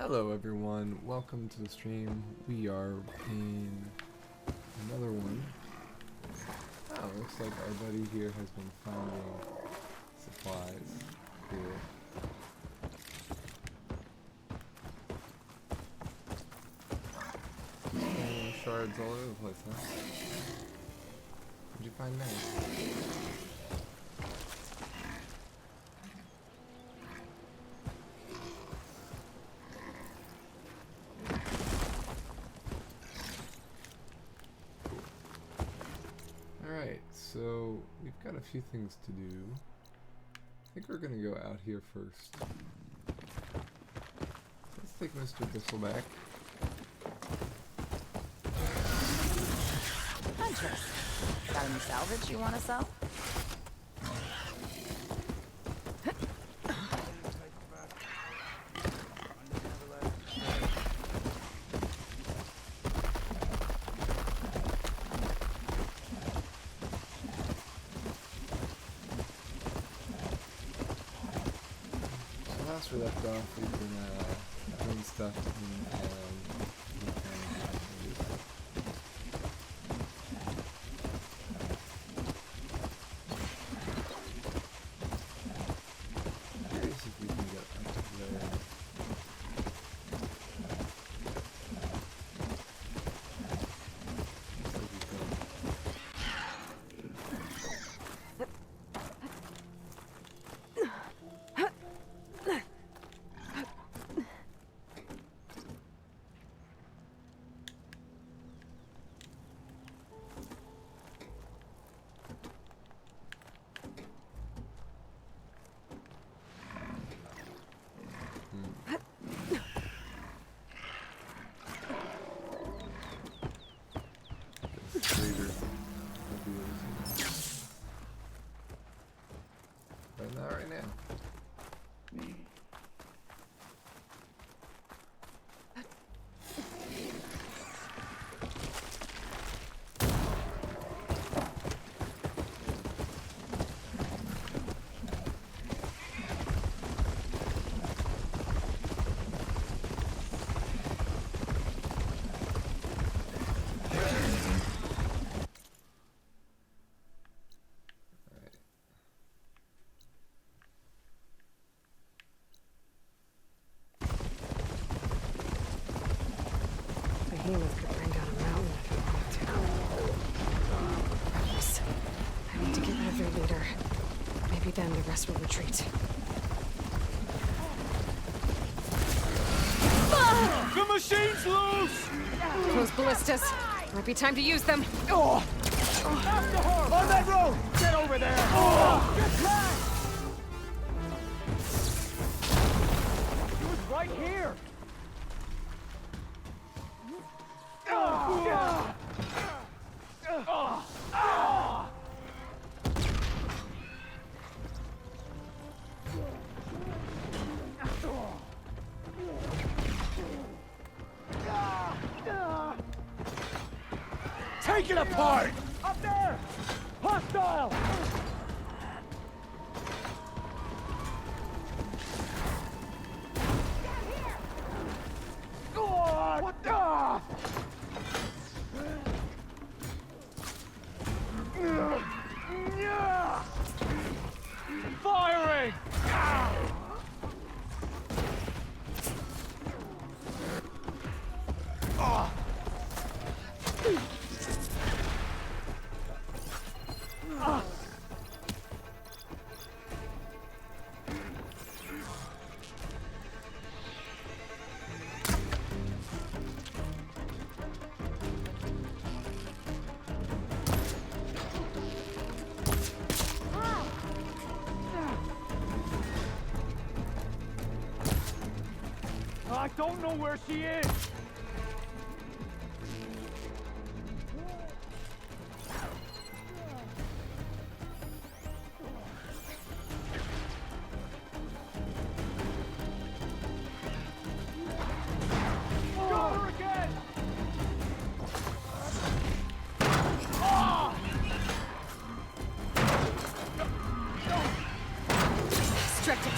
Hello everyone, welcome to the stream. We are in another one. Oh, looks like our buddy here has been finding supplies. Cool. Shards all over the place, huh? What'd you find next? Alright, so we've got a few things to do. I think we're gonna go out here first. Let's take Mr. Thistle back. Huntress, got any salvage you want to sell? Last we left off, we've been doing stuff in curious if we can get up to there. Looks like we can. But not right now. Behemoth could bring down a mountain if he wanted to. Rebels. I need to get rid of their leader. Maybe then the rest will retreat. The machine's loose! Close ballistas. Might be time to use them. Oh! After her! On that road! Get over there! Oh! Get back! He was right here! Take it apart! Up there! Hostile! What the? Firing! I don't know where she is! Got her again! Strict it.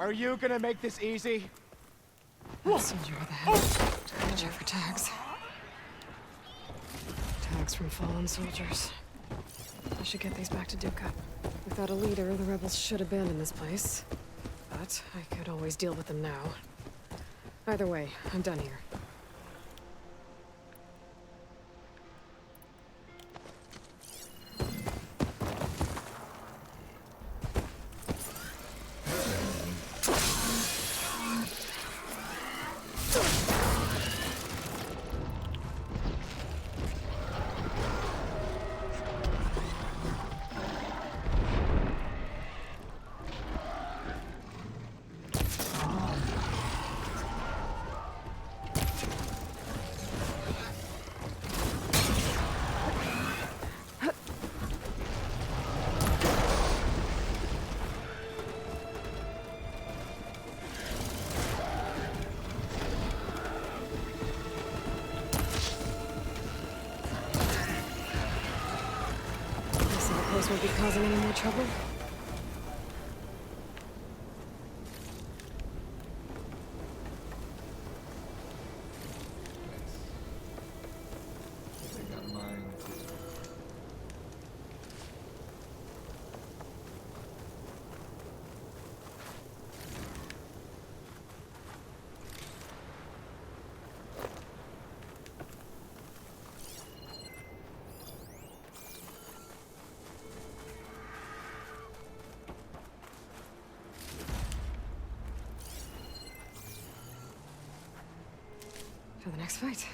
Are you gonna make this easy? I'm a soldier with a hat. Gotta check for tags. Tags from fallen soldiers. I should get these back to Duca. Without a leader, the rebels should abandon this place. But I could always deal with them now. Either way, I'm done here. This won't be causing any more trouble. Nice. They got mine. For the next fight.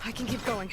I can keep going.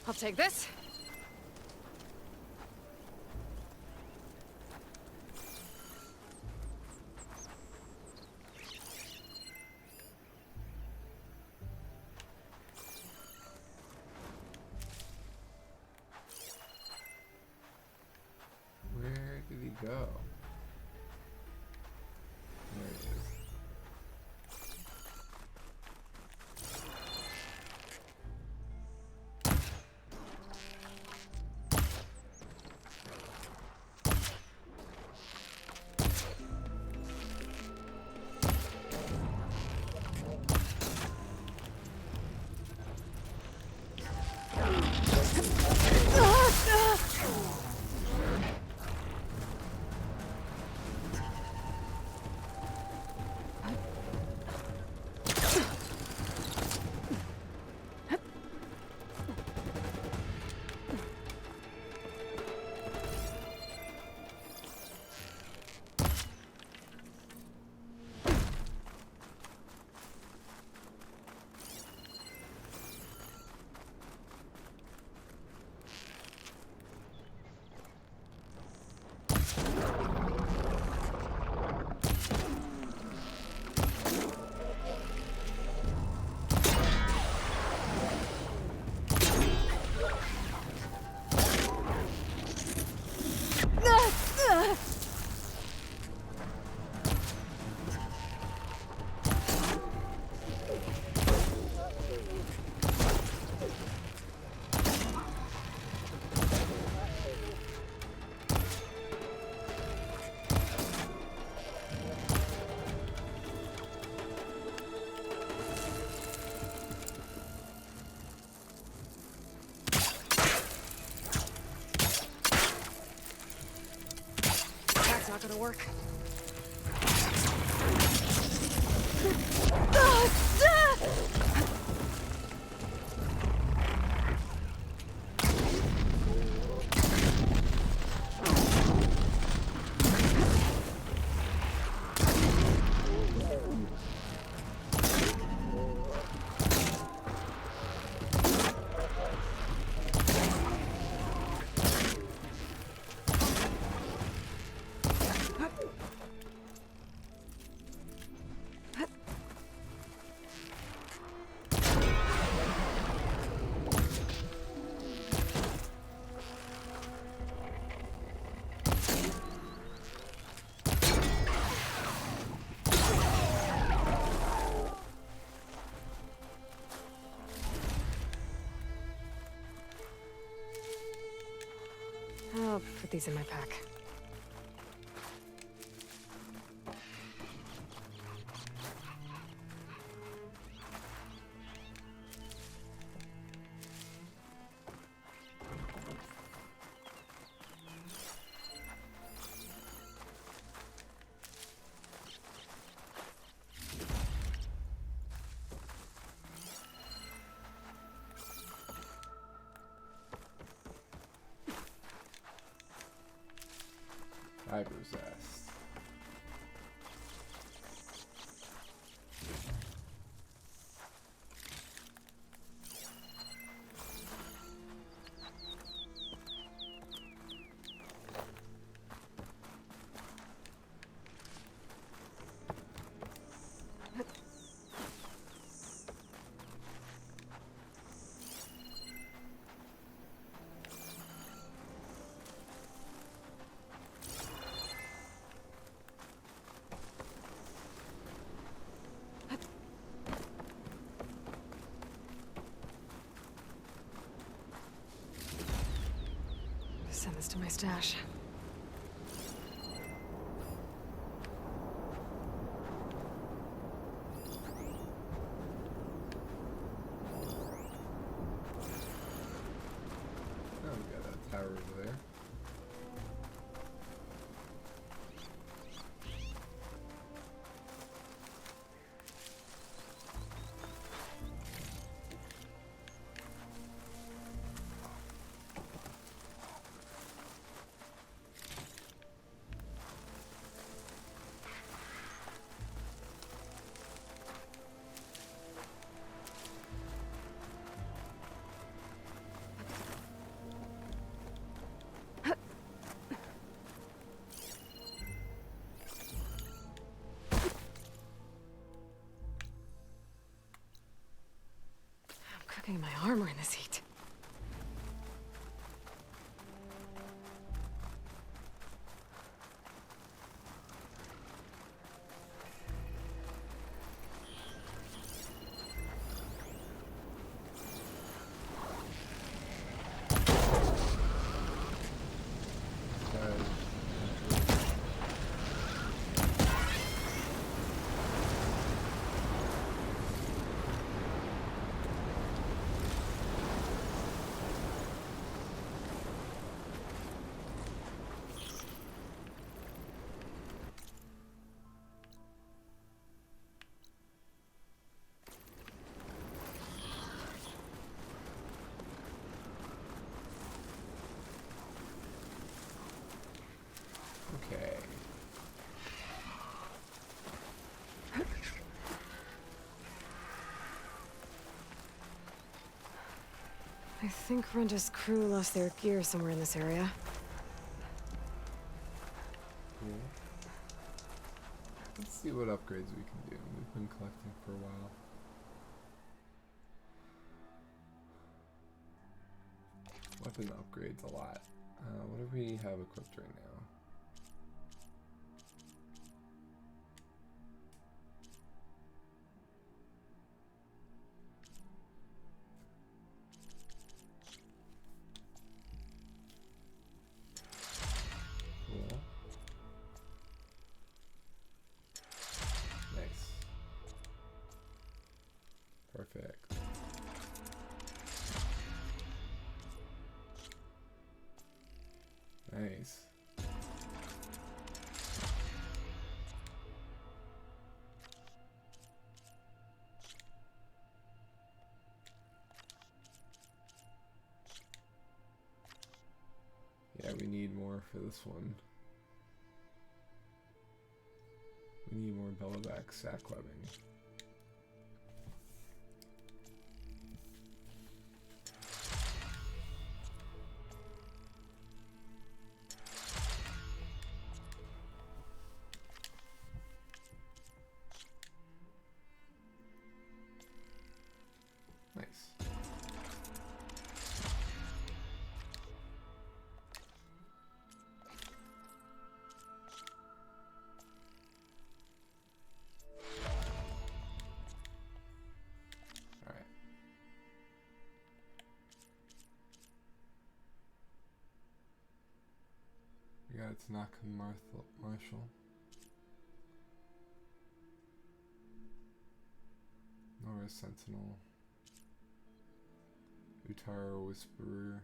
I'll take this. Where did he go? There he is. work. I'll put these in my pack. Fiber zest. Send this to my stash. Oh, we got a tower over there. Cooking my armor in this heat. Okay. I think Renda's crew lost their gear somewhere in this area. Cool. Let's see what upgrades we can do. We've been collecting for a while. Weapon upgrades a lot. What do we have equipped right now? Cool. Nice. Perfect. Nice. Alright, we need more for this one. We need more Bellaback sack webbing. Nice. Alright. We got Tanaka Marshall. Nora Sentinel. Utara Whisperer.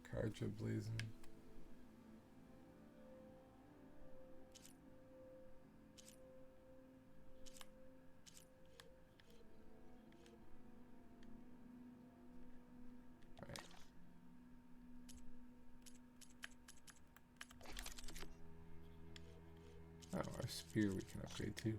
Karja Blazing. Alright. Oh, our spear we can upgrade too.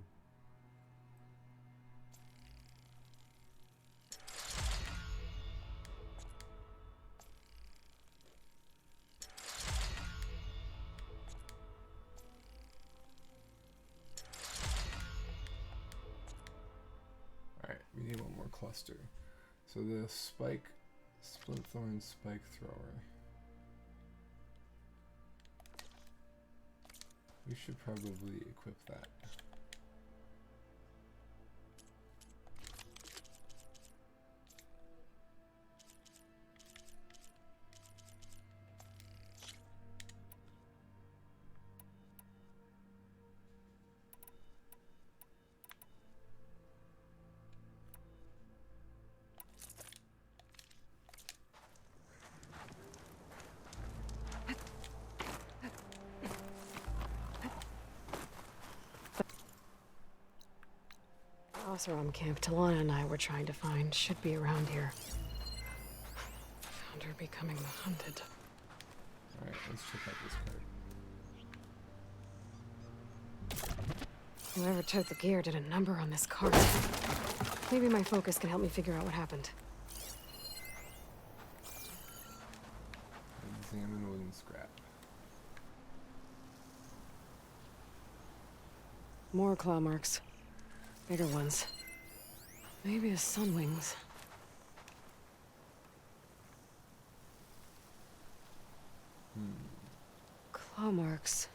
Alright, we need one more cluster. So the spike, split thorn spike thrower. We should probably equip that. Oseram camp Talana and I were trying to find should be around here. Found her becoming the hunted. Alright, let's check out this card. Whoever took the gear did a number on this cart. Maybe my focus can help me figure out what happened. Examine wooden scrap. More claw marks. Bigger ones. Maybe a sun wings. Claw marks.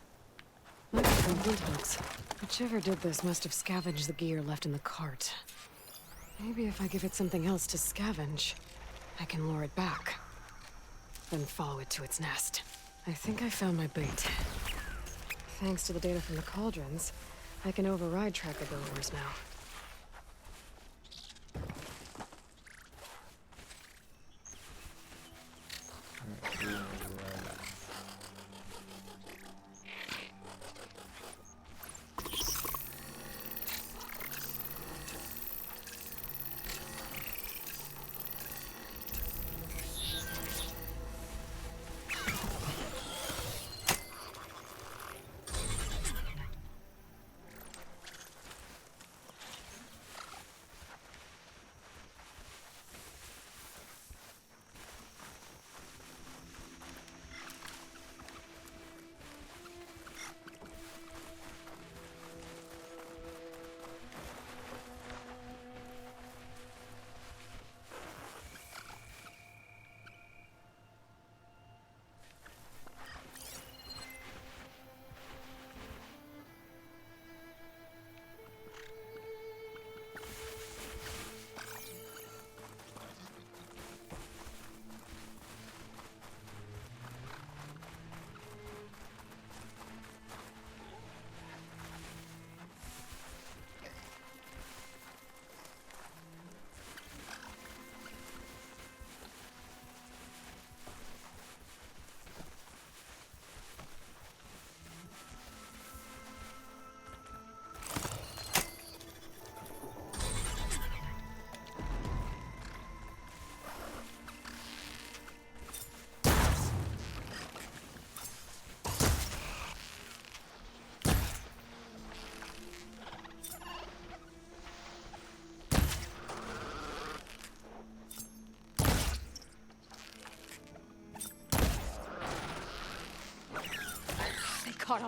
Might be from flint hooks. Whichever did this must have scavenged the gear left in the cart. Maybe if I give it something else to scavenge, I can lure it back. Then follow it to its nest. I think I found my bait. Thanks to the data from the cauldrons, I can override tracker billowers now. Alright, we're gonna override it.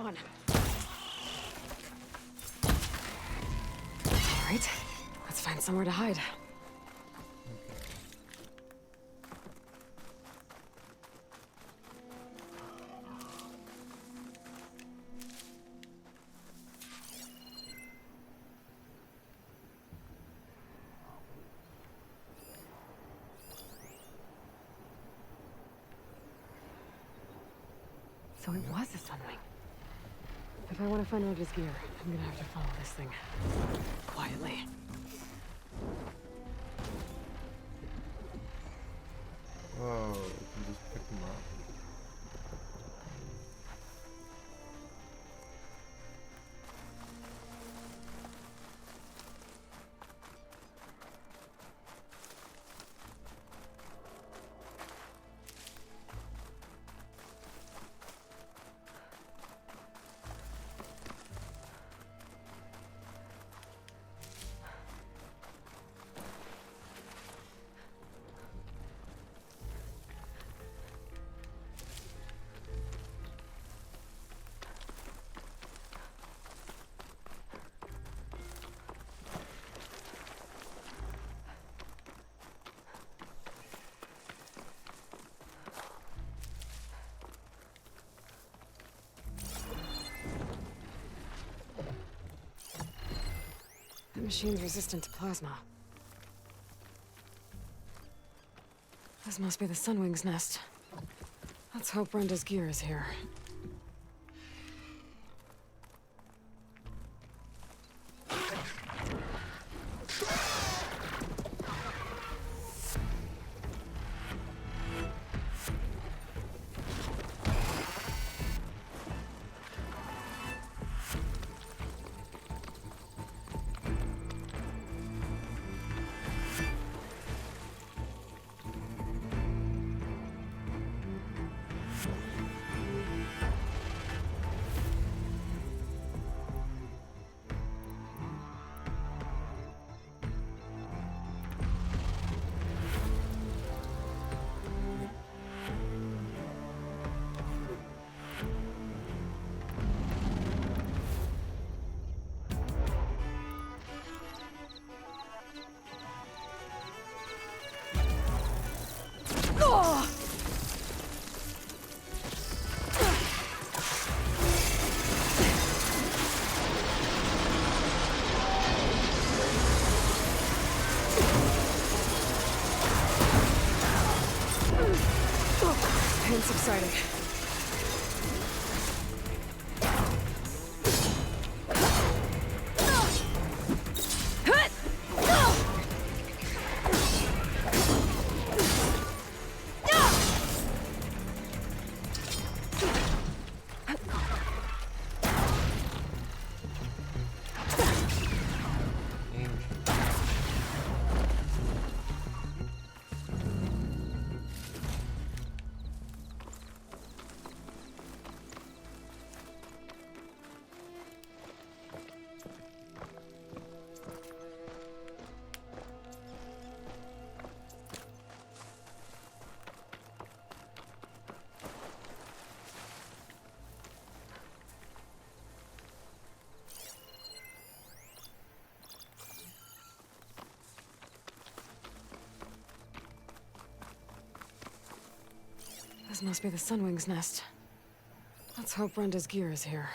on. Alright, let's find somewhere to hide. So it was a sunwing. If I want to find out his gear, I'm gonna have to follow this thing. Quietly. Whoa, you can just pick them up. The machine's resistant to plasma. This must be the Sunwing's nest. Let's hope Brenda's gear is here. Pain subsiding. This must be the Sunwing's nest. Let's hope Brenda's gear is here.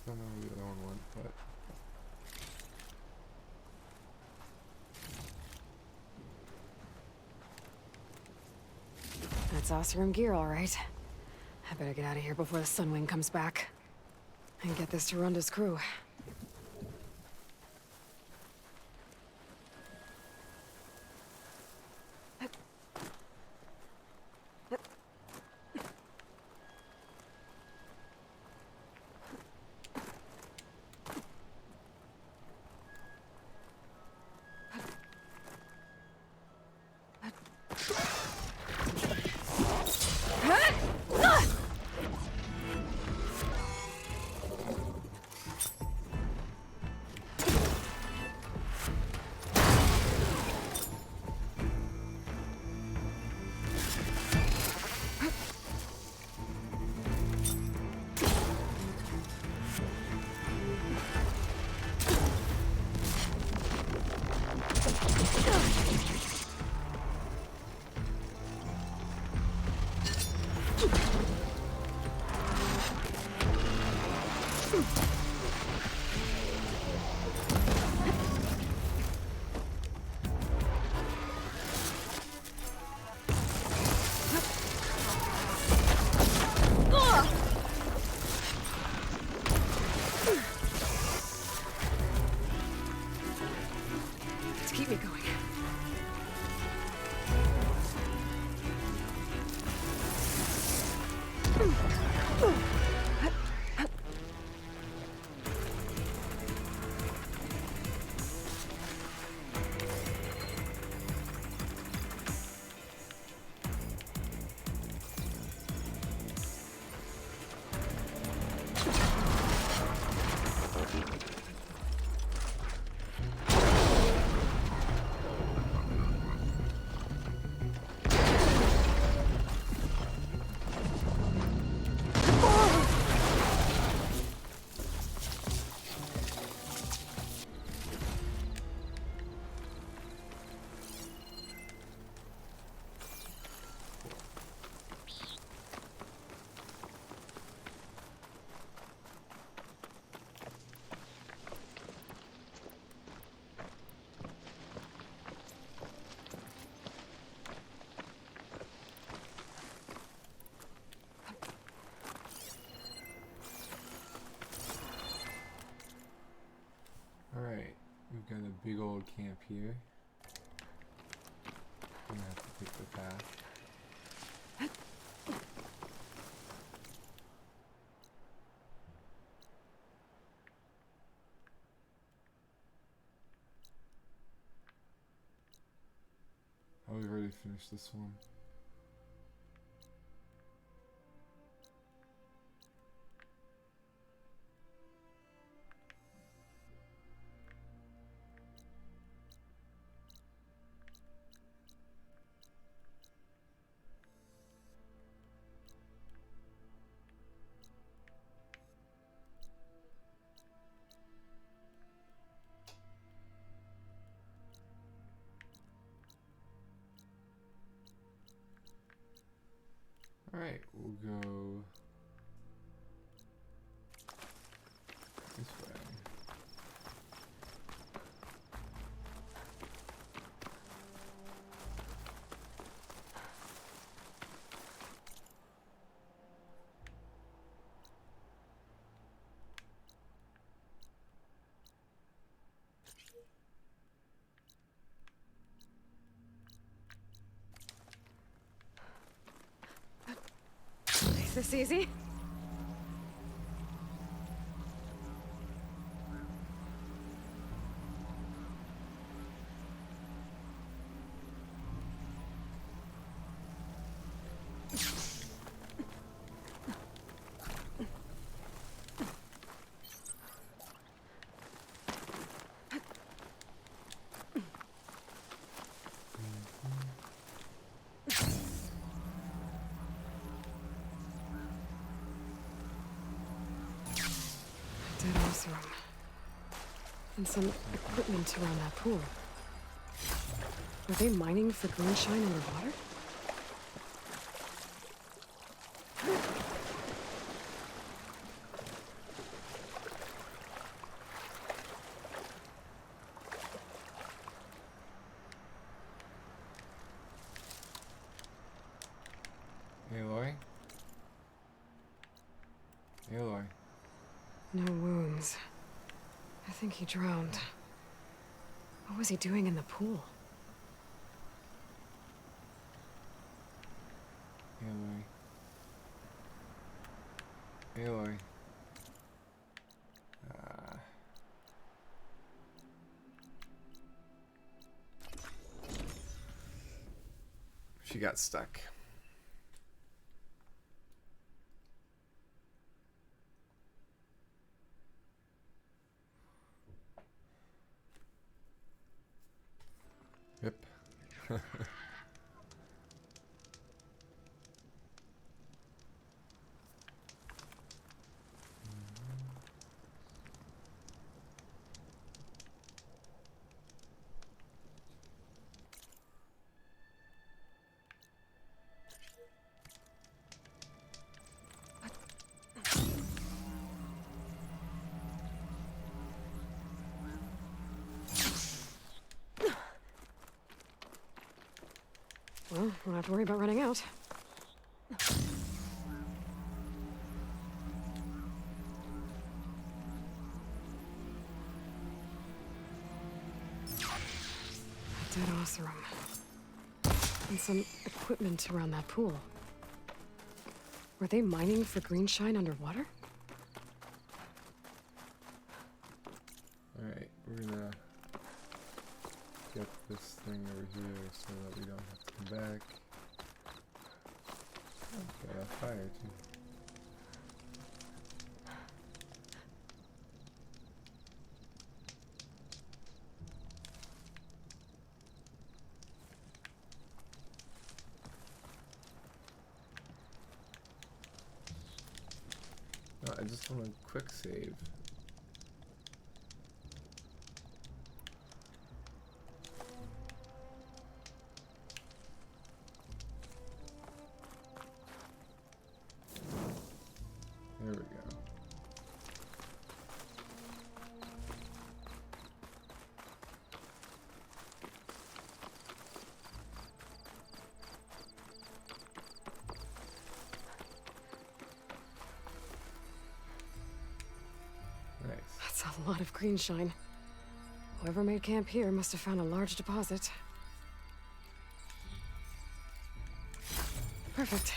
I don't know where the other one went, but That's Oseram gear, all right. I better get out of here before the Sunwing comes back. And get this to Runda's crew. Let's keep me going. Alright, we've got a big old camp here. I'm gonna have to pick the path. Oh, we've already finished this one. Alright, we'll go this way. Is this easy? Dead ice room. And some equipment around that pool. Were they mining for greenshine underwater? Aloy? Aloy. No wounds. I think he drowned. What was he doing in the pool? Aloy. Aloy. She got stuck. Yep. Won't have to worry about running out. Dead Oseram. And some equipment around that pool. Were they mining for green shine underwater? Alright, we're gonna get this thing over here so that we don't have to come back. Oh, got a fire too. No, I just want a quick save. There we go. Nice. That's a lot of green shine. Whoever made camp here must have found a large deposit. Perfect.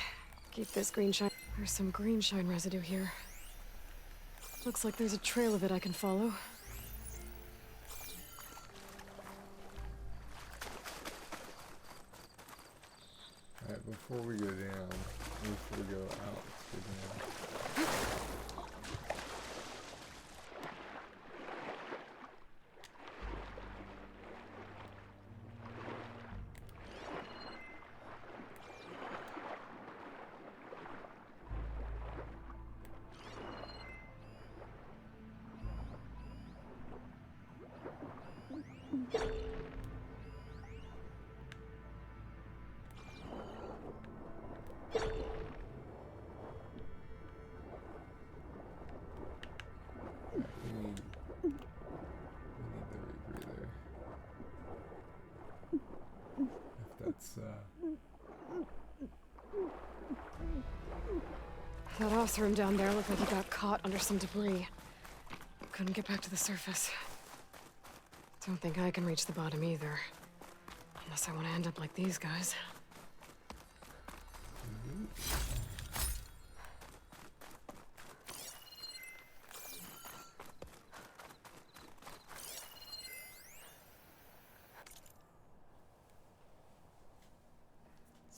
Keep this green shine. There's some green shine residue here. Looks like there's a trail of it I can follow. Alright, before we go down, before we go out, let's go down. We need the rebreather. If that's That Oseram down there looked like he got caught under some debris. Couldn't get back to the surface. Don't think I can reach the bottom either. Unless I want to end up like these guys.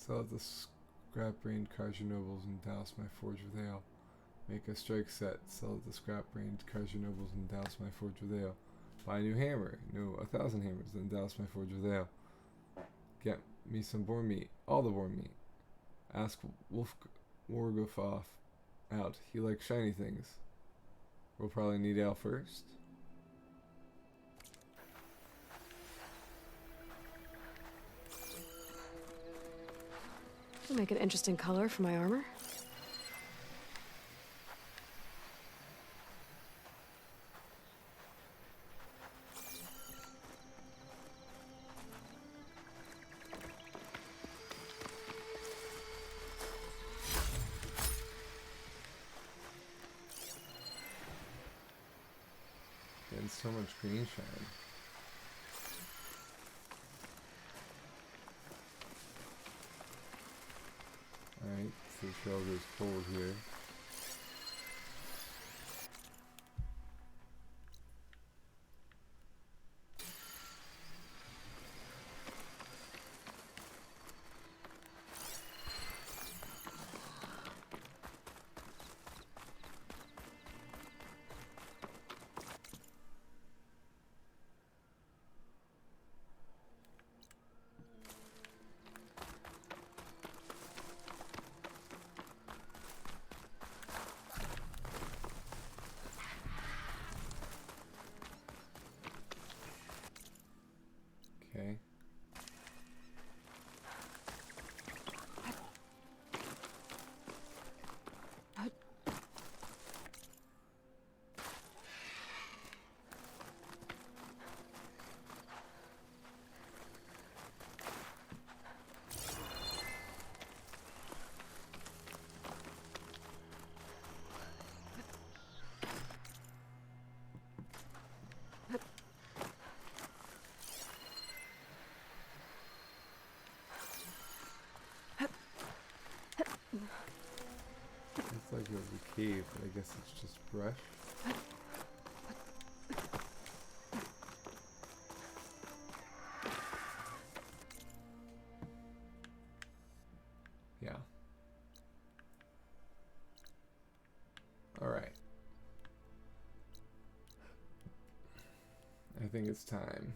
sell the scrap brained Kaiser nobles and douse my forge with ale. Make a strike set, sell the scrap brained Kaiser nobles and douse my forge with ale. Buy a new hammer, no, 1,000 hammers, then douse my forge with ale. Get me some boar meat, all the boar meat. Ask Wolf Wargofoff out, he likes shiny things. We'll probably need ale first. It'll make an interesting color for my armor. Getting so much green shine. Alright, so the trail goes forward here. cave, but I guess it's just brush. Yeah. Alright. I think it's time.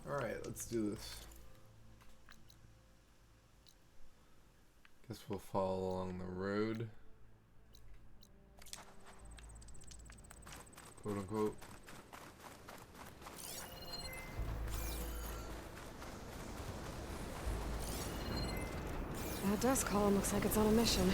Alright, let's do this. Guess we'll follow along the road. Quote unquote. That dust column looks like it's on a mission.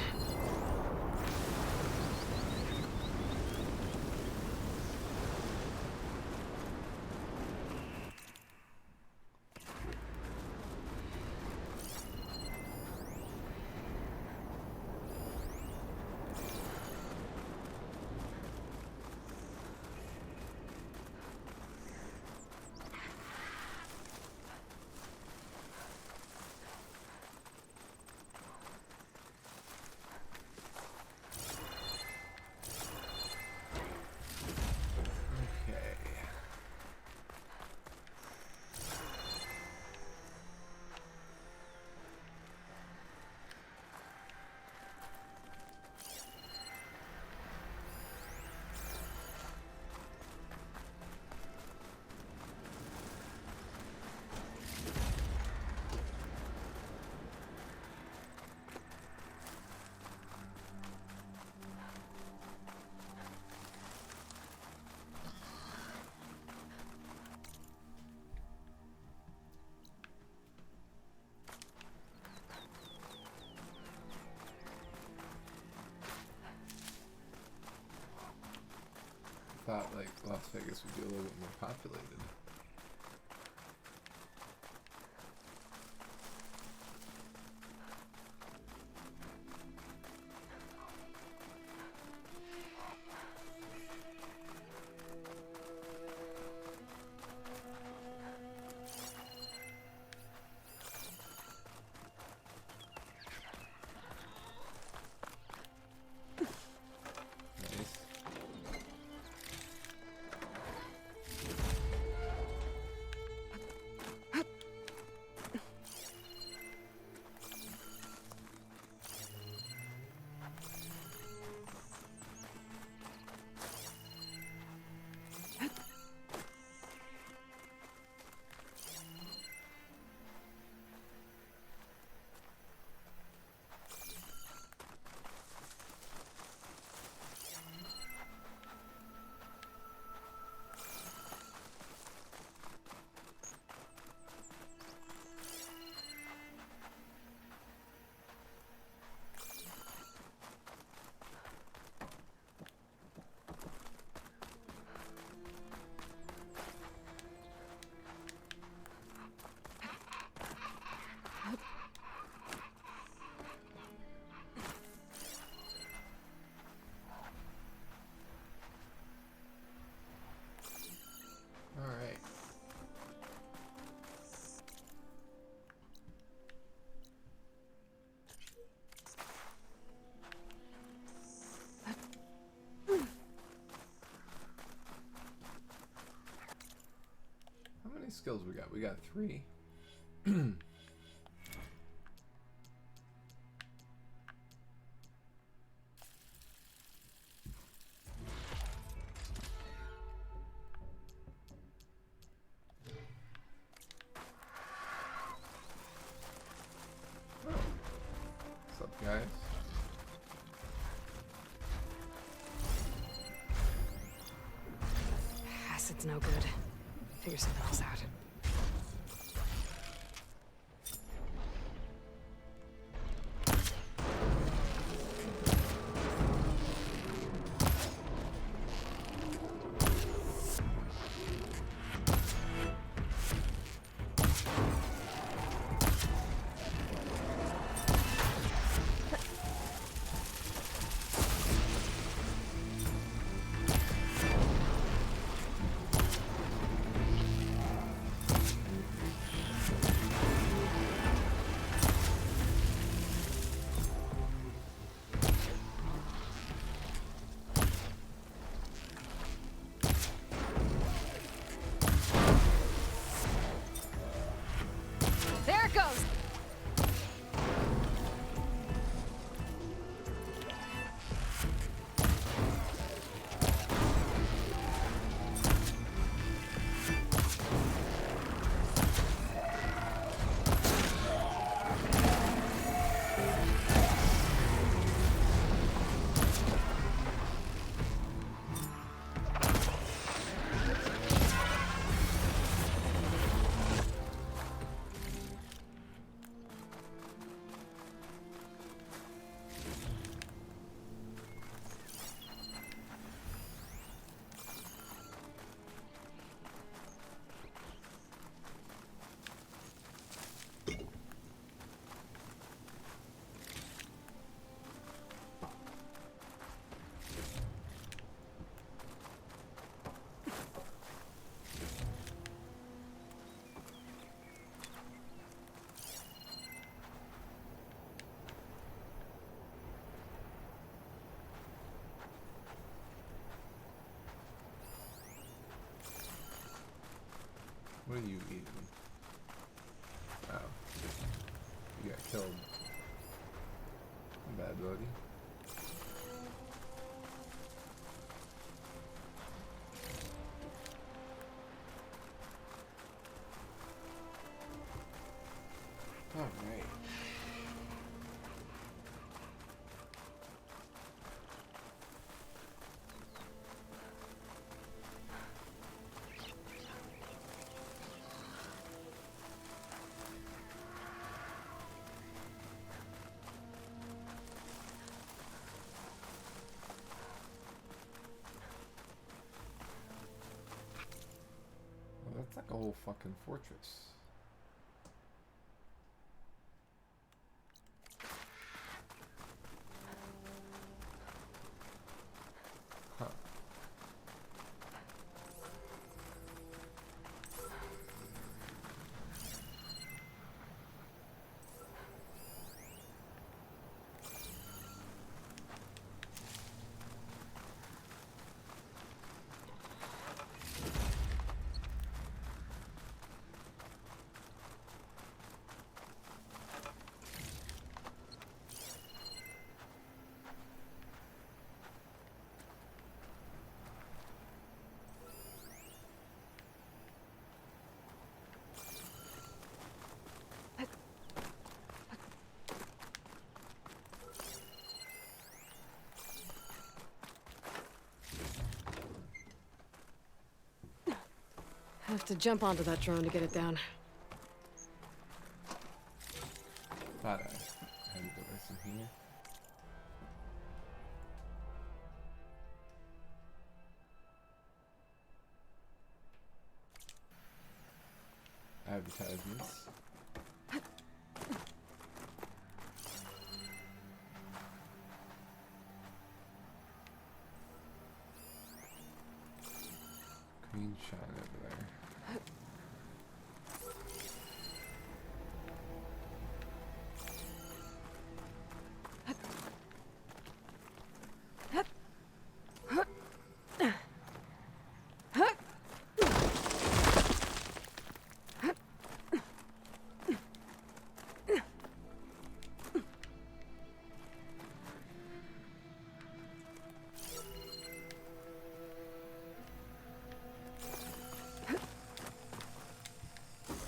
Thought like Las Vegas would be a little bit more populated. Alright. How many skills we got? We got 3. That's no good. Figure something else out. There it goes! What are you eating? Oh. You got killed. Bad buddy. Alright. That's like a whole fucking fortress. Huh. Have to jump onto that drone to get it down. Thought I had to go listen here. Advertisements. Green shine over there.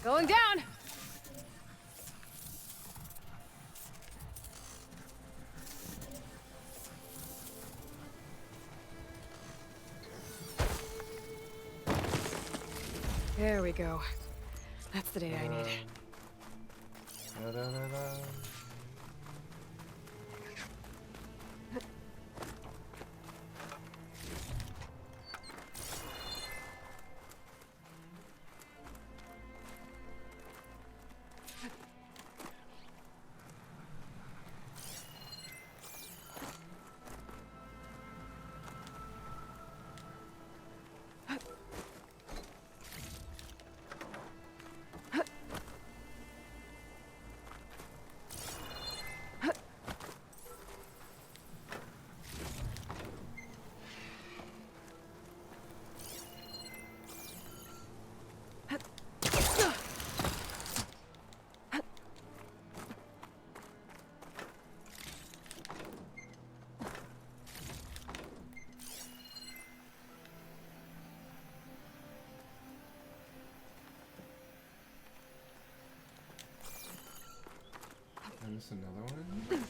Going down! There we go. That's the data I need. Da-da-da-da. And this another one?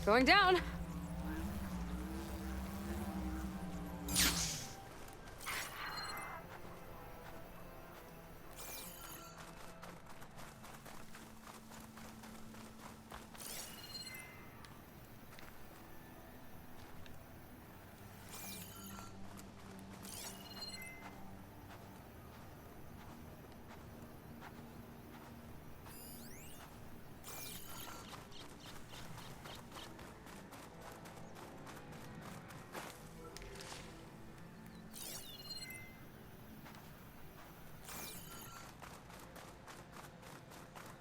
Going down.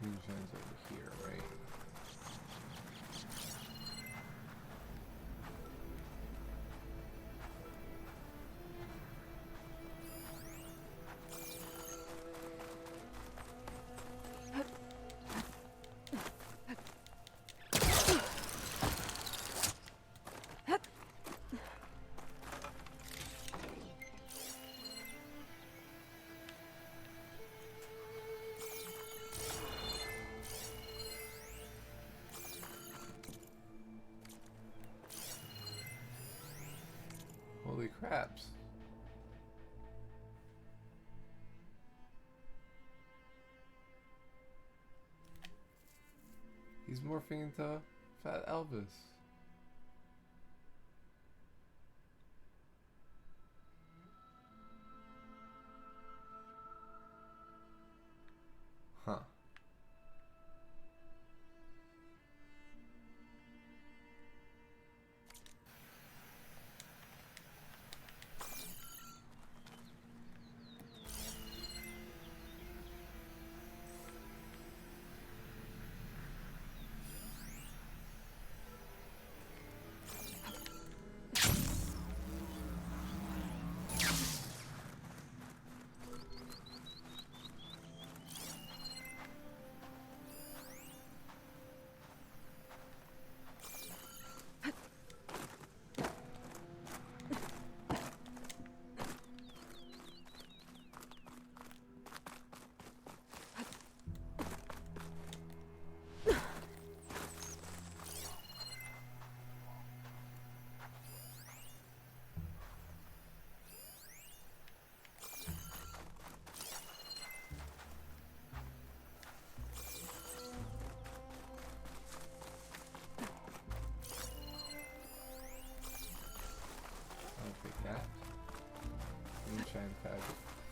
Moonshine's over here, right? Holy craps. He's morphing into Fat Elvis. Huh.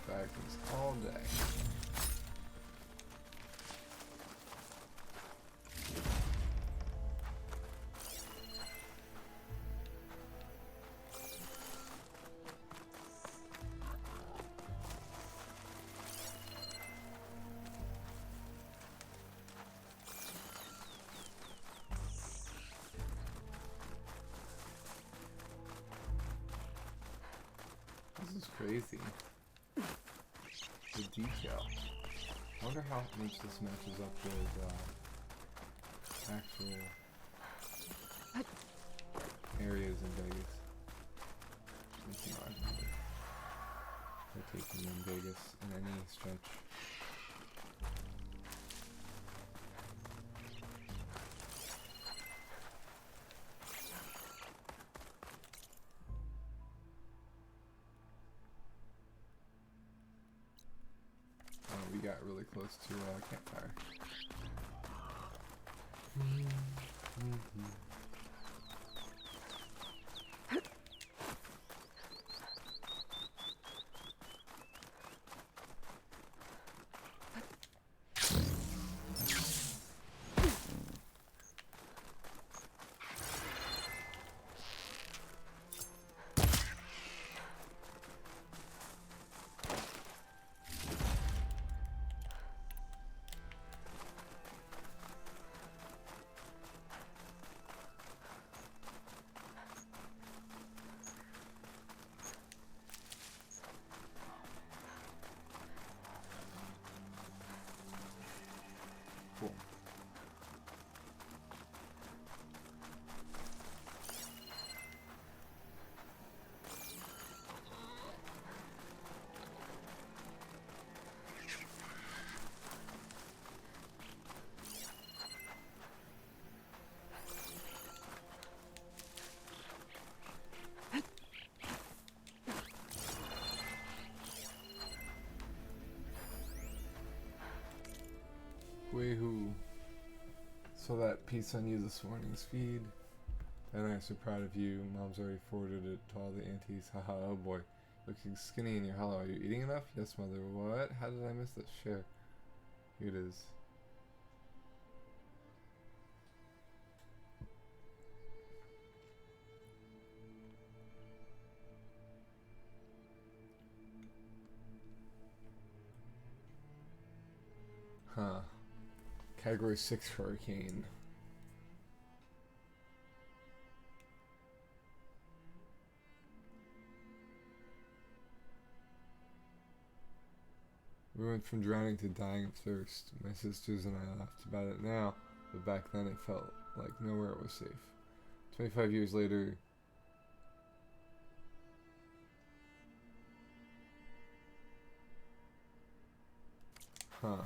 fragments all day. This is crazy. The detail. I wonder how much this matches up with actual areas in Vegas. Something I remember. They're taking in Vegas in any stretch. We got really close to campfire. Cool. Woohoo. So that piece on you this morning's feed. And I'm so proud of you. Mom's already forwarded it to all the aunties. Haha, oh boy. Looking skinny in your hollow. Are you eating enough? Yes, mother. What? How did I miss this? Share. Here it is. Huh. Category 6 hurricane. We went from drowning to dying of thirst. My sisters and I laughed about it now, but back then it felt like nowhere was safe. 25 years later, huh.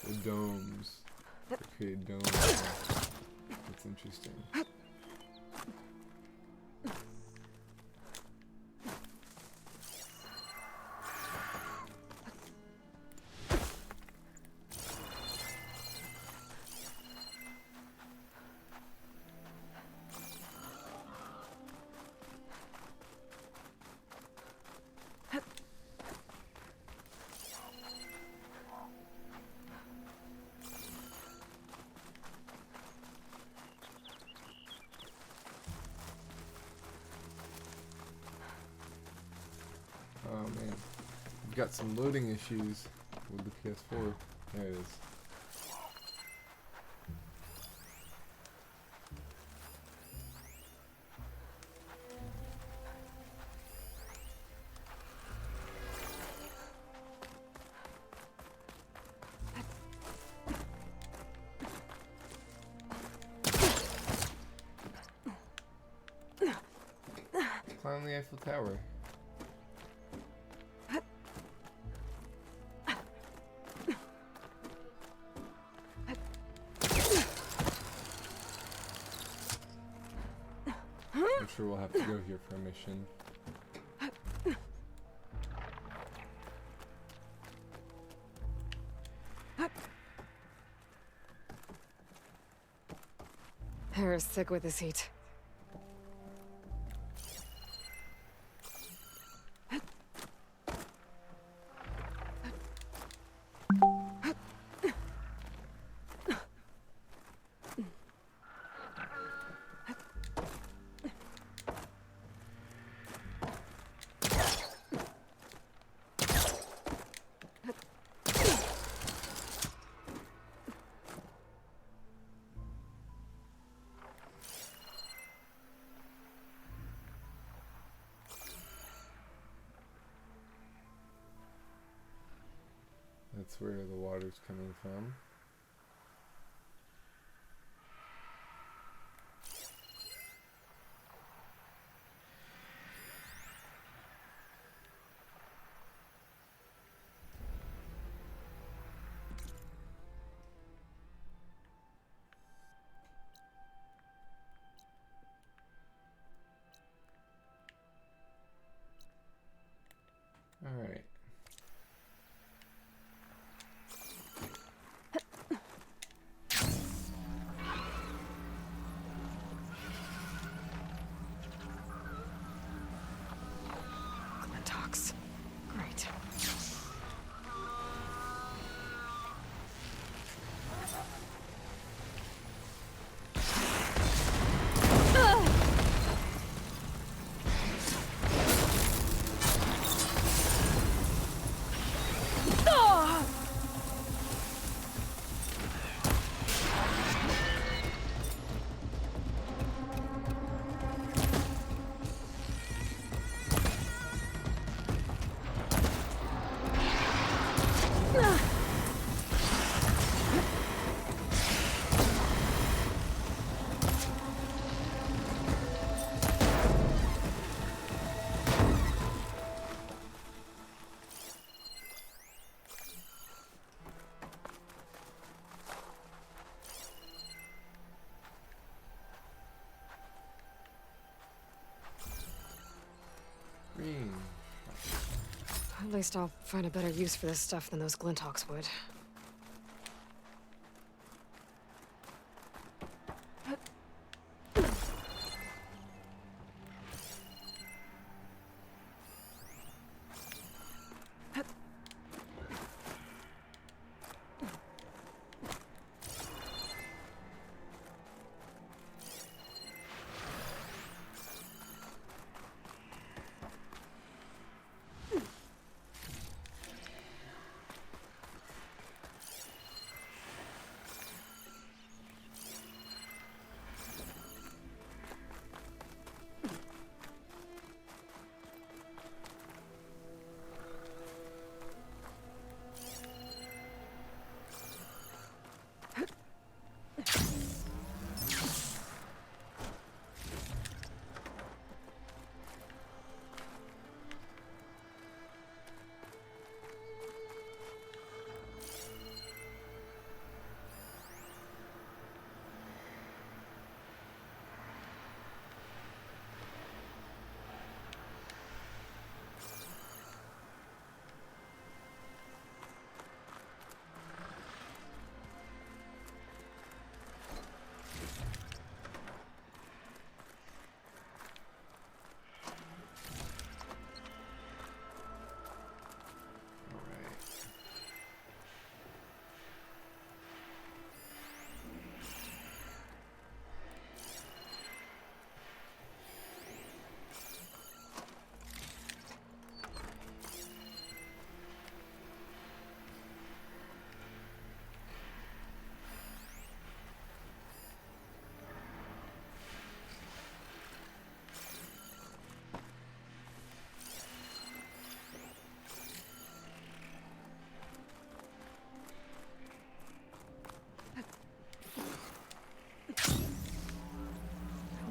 The domes. They create domes. That's interesting. Oh man, we've got some loading issues with the PS4. There it is. Climb the Eiffel Tower. I'm sure we'll have to go here for a mission. Harris sick with this heat. that's where the water's coming from. All right. Glintox. Great. Green. At least I'll find a better use for this stuff than those Glintox would.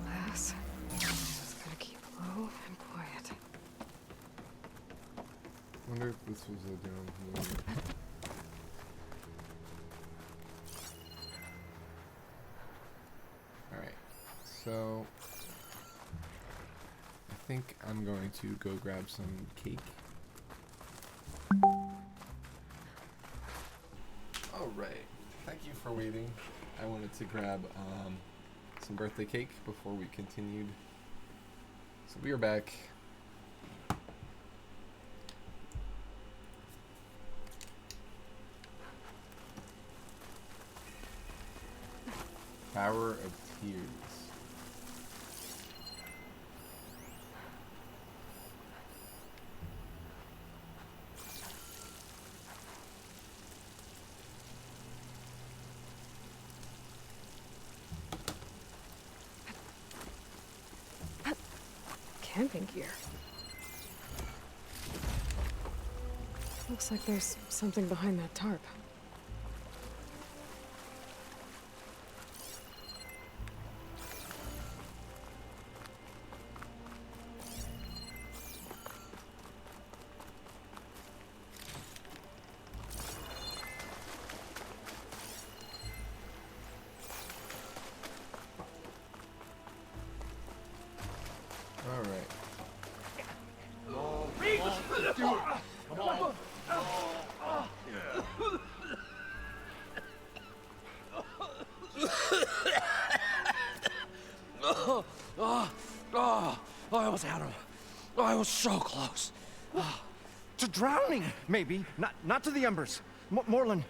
Alas, just gotta keep low and quiet. Wonder if this was a down here. Alright, so I think I'm going to go grab some cake. Alright, thank you for waiting. I wanted to grab some birthday cake before we continued. So we are back. Power of Tears. Camping gear. Looks like there's something behind that tarp. All right. I almost had him. I was so close. To drowning, maybe. Not to the embers. Moreland,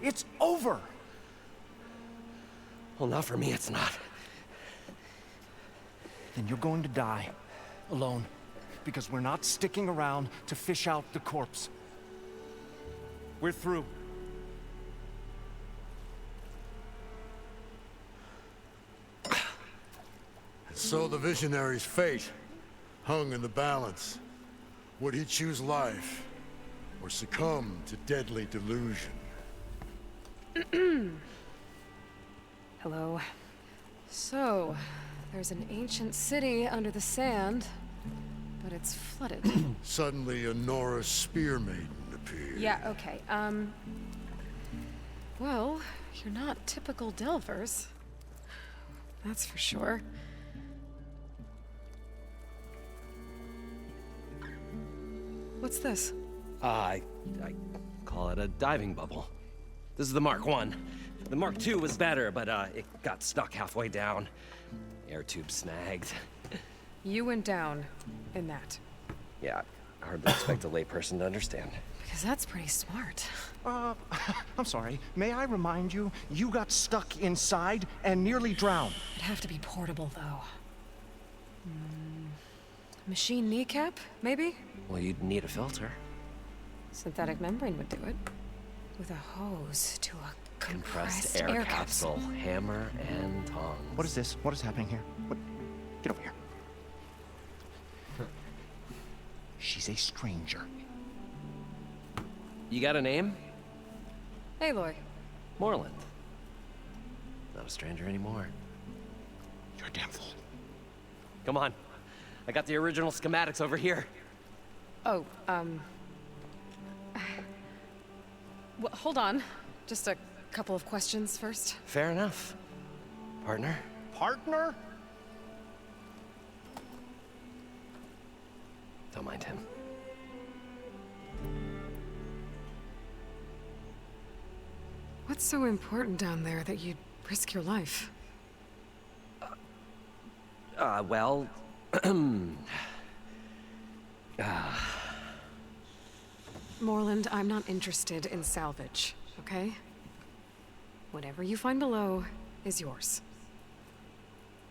it's over. Well, not for me, it's not. Then you're going to die. Alone. Because we're not sticking around to fish out the corpse. We're through. So the visionary's fate hung in the balance. Would he choose life or succumb to deadly delusion? Hello. So, there's an ancient city under the sand, but it's flooded. Suddenly a Norse spear maiden appeared. Yeah, okay. Well, you're not typical Delvers. That's for sure. What's this? I call it a diving bubble. This is the Mark I. The Mark II was better, but it got stuck halfway down. Air tube snagged. You went down in that. Yeah, hardly expect a layperson to understand. Because that's pretty smart. I'm sorry. May I remind you, you got stuck inside and nearly drowned. It'd have to be portable, though. Machine kneecap, maybe? Well, you'd need a filter. Synthetic membrane would do it. With a hose to a Compressed air capsule, hammer and tongs. What is this? What is happening here? What? Get over here. She's a stranger. You got a name? Aloy. Moreland. Not a stranger anymore. You're a damn fool. Come on. I got the original schematics over here. Oh, well, hold on. Just a couple of questions first. Fair enough. Partner? Partner? Don't mind him. What's so important down there that you'd risk your life? Well... Moreland, I'm not interested in salvage, okay? Whatever you find below is yours.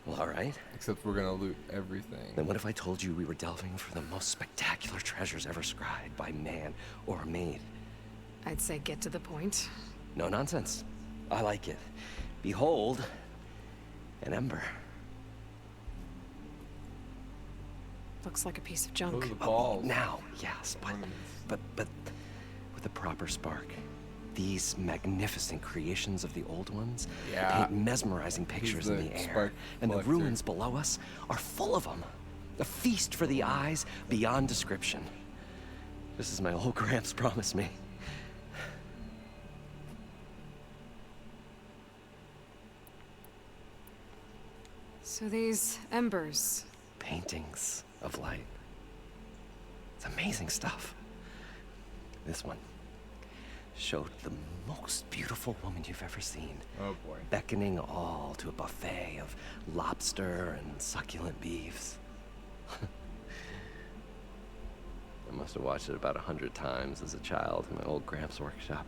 Well, all right. Except we're gonna loot everything. Then what if I told you we were delving for the most spectacular treasures ever scribed by man or maid? I'd say get to the point. No nonsense. I like it. Behold, an ember. Looks like a piece of Oh, junk. the balls. Now, yes, but with a proper spark. These magnificent creations of the old ones Yeah. paint mesmerizing pictures in the the air, spark and the collector. ruins below us are full of them. A feast for the eyes beyond description. Just as my old Gramps promised me. So these embers, Paintings of light. It's amazing stuff. This one showed the most beautiful woman you've ever seen, Oh boy. beckoning all to a buffet of lobster and succulent beefs. I must have watched it about 100 times as a child in my old Gramps workshop.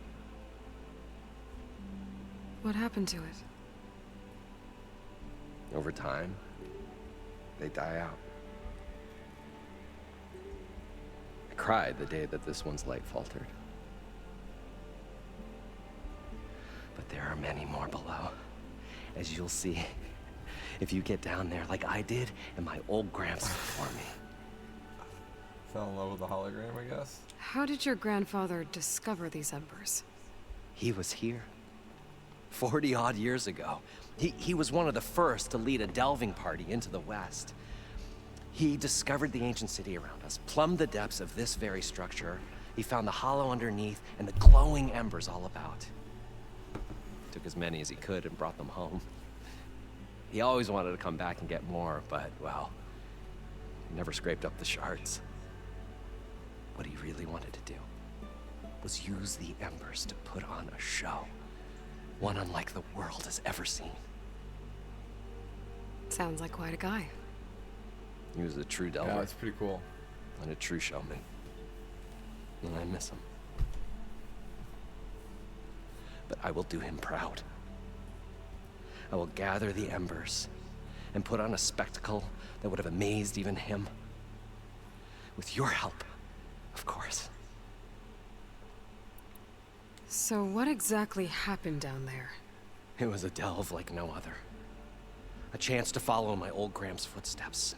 what happened to it? Over time, they die out. I cried the day that this one's light faltered. But there are many more below, as you'll see if you get down there like I did and my old Gramps before me. fell in love with the hologram, I guess. How did your grandfather discover these embers? He was here 40 odd years ago. He was one of the first to lead a delving party into the West. He discovered the ancient city around us, plumbed the depths of this very structure. He found the hollow underneath and the glowing embers all about. Took as many as he could and brought them home. He always wanted to come back and get more, but, well, he never scraped up the shards. What he really wanted to do was use the embers to put on a show. One unlike the world has ever seen. Sounds like quite a guy. He was a true delver. Yeah, it's pretty cool. And a true showman. And I miss him. But I will do him proud. I will gather the embers and put on a spectacle that would have amazed even him. With your help, of course. So what exactly happened down there? It was a delve like no other. A chance to follow my old Gram's footsteps.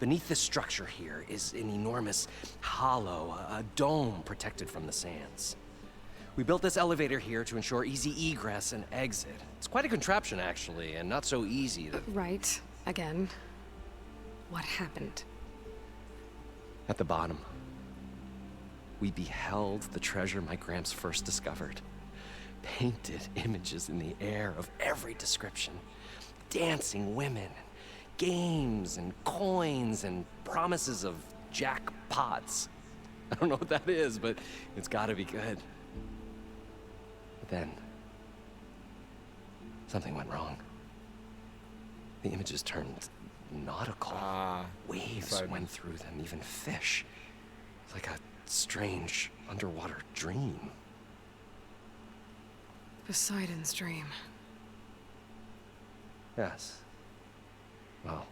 Beneath this structure here is an enormous hollow, a dome protected from the sands. We built this elevator here to ensure easy egress and exit. It's quite a contraption, actually, and not so easy to... Right. Again. What happened? At the bottom, we beheld the treasure my Gramps first discovered. Painted images in the air of every description. Dancing women, games and coins and promises of jackpots. I don't know what that is, but it's gotta be good. But then, something went wrong. The images turned nautical. Waves Poseidon. went through them, even fish. It's like a strange underwater dream. Poseidon's dream. Yes. Well,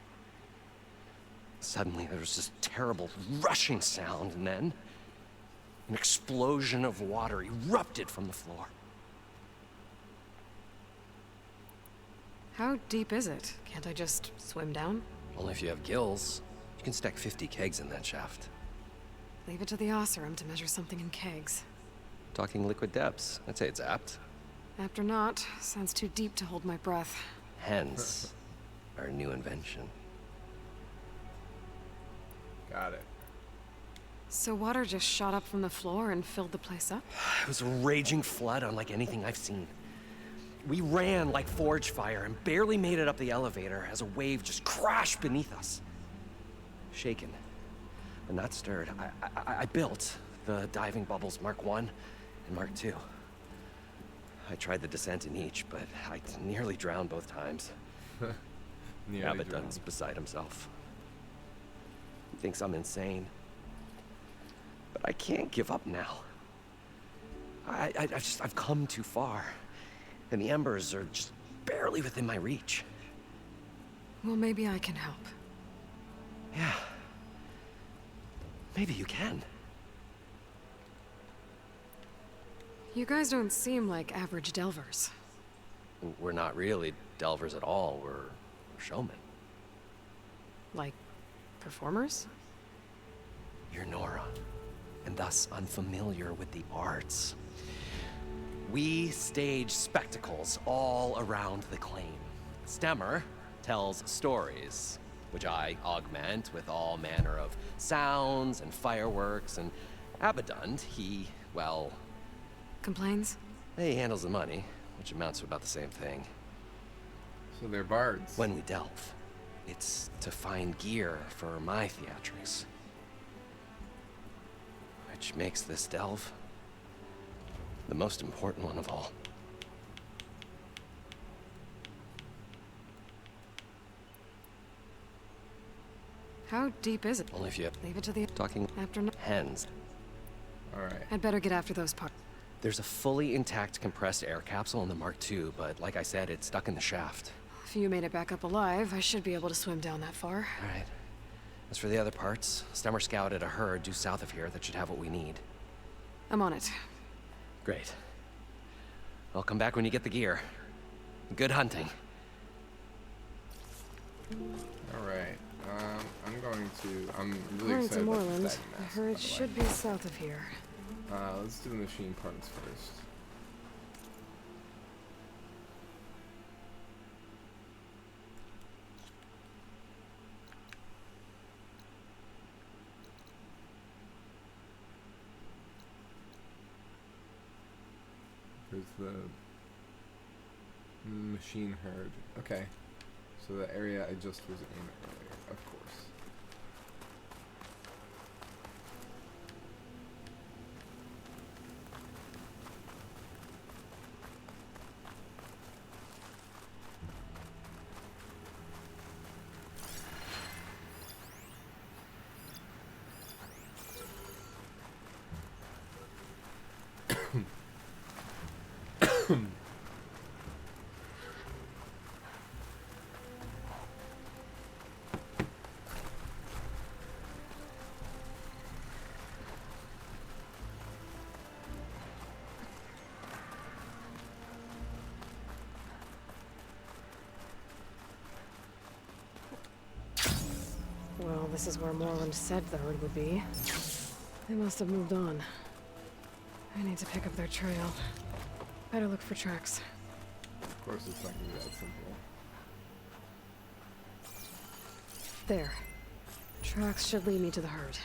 suddenly there was this terrible rushing sound, and then an explosion of water erupted from the floor. How deep is it? Can't I just swim down? Only if you have gills. You can stack 50 kegs in that shaft. Leave it to the Osseram to measure something in kegs. Talking liquid depths. I'd say it's apt. After not, sounds too deep to hold my breath. Hence, our new invention. Got it. So water just shot up from the floor and filled the place up? It was a raging flood unlike anything I've seen. We ran like forge fire and barely made it up the elevator as a wave just crashed beneath us. Shaken, but not stirred, I built the diving bubbles Mark I and Mark II. I tried the descent in each, but I nearly drowned both times. Nearly Abaddon's drowned. beside himself. He thinks I'm insane. But I can't give up now. I've come too far. And the embers are just barely within my reach. Well, maybe I can help. Yeah. Maybe you can. You guys don't seem like average delvers. We're not really delvers at all. We're showmen. Like, performers? You're Nora, and thus unfamiliar with the arts. We stage spectacles all around the claim. Stemmer tells stories, which I augment with all manner of sounds and fireworks, and Abaddon, he, well... Complains? he handles the money, which amounts to about the same thing. So they're bards. When we delve, it's to find gear for my theatrics. Which makes this delve the most important one of all. How deep is it? Only if you have Leave it to the talking after. hens. Alright. I'd better get after those parts. There's a fully intact compressed air capsule in the Mark II, but like I said, it's stuck in the shaft. If you made it back up alive, I should be able to swim down that far. All right. As for the other parts, Stemmer scouted a herd due south of here that should have what we need. I'm on it. Great. I'll come back when you get the gear. Good hunting. Alright. I'm going going to. I'm really According to excited about Moreland, this the mask, herd by the way. should be south of here. Let's do the machine parts first. There's the machine herd. Okay. So the area I just was in earlier, of course. Well, this is where Moreland said the herd would be. They must have moved on. I need to pick up their trail. Better look for tracks. Of course, it's not gonna be that simple. There. Tracks should lead me to the herd.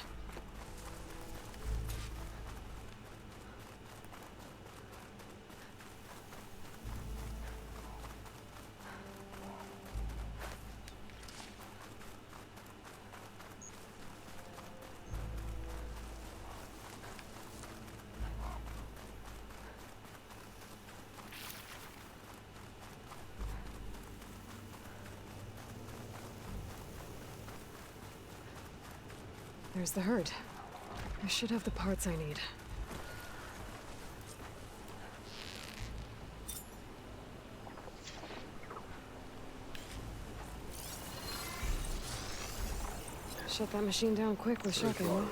There's the herd. I should have the parts I need. Shut that machine down quick with shock ammo.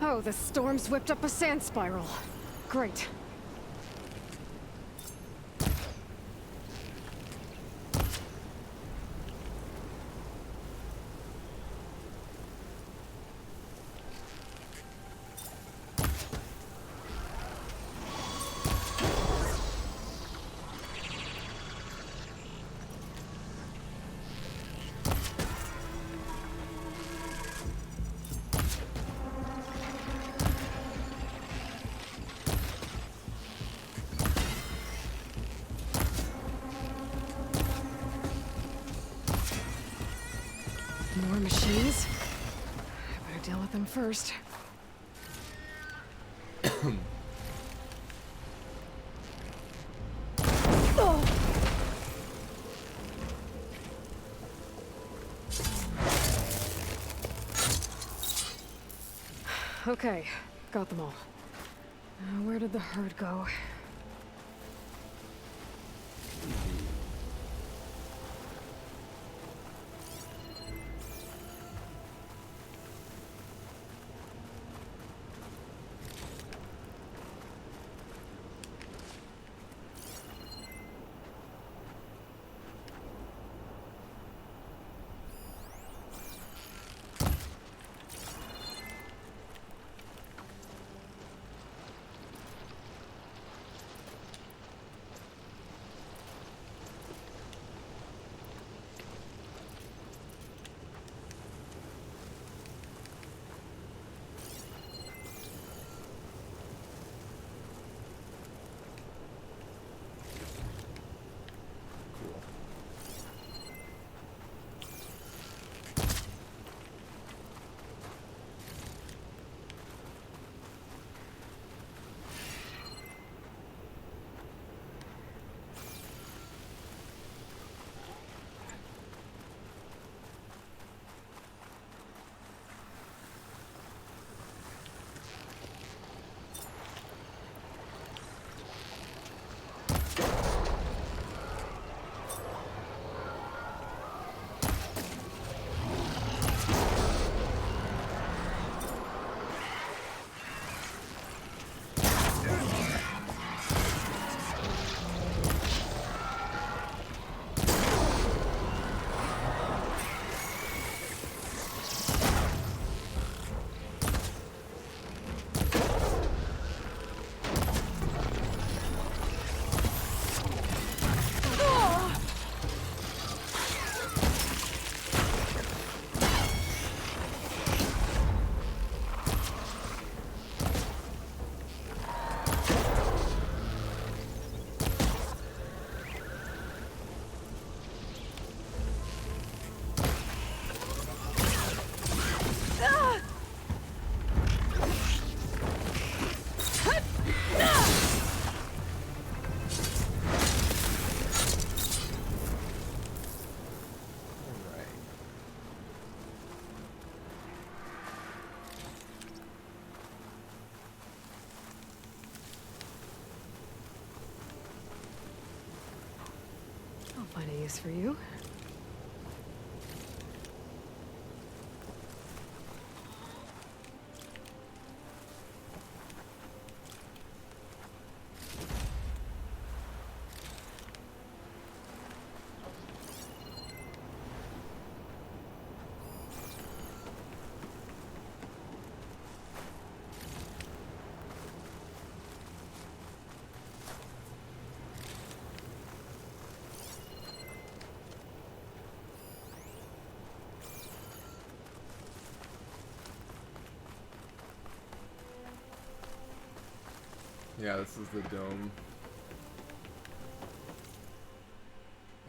Oh, the storm's whipped up a sand spiral. Great. More machines? I better deal with them first. Okay, got them all. Where did the herd go? place for you. Yeah, this is the dome.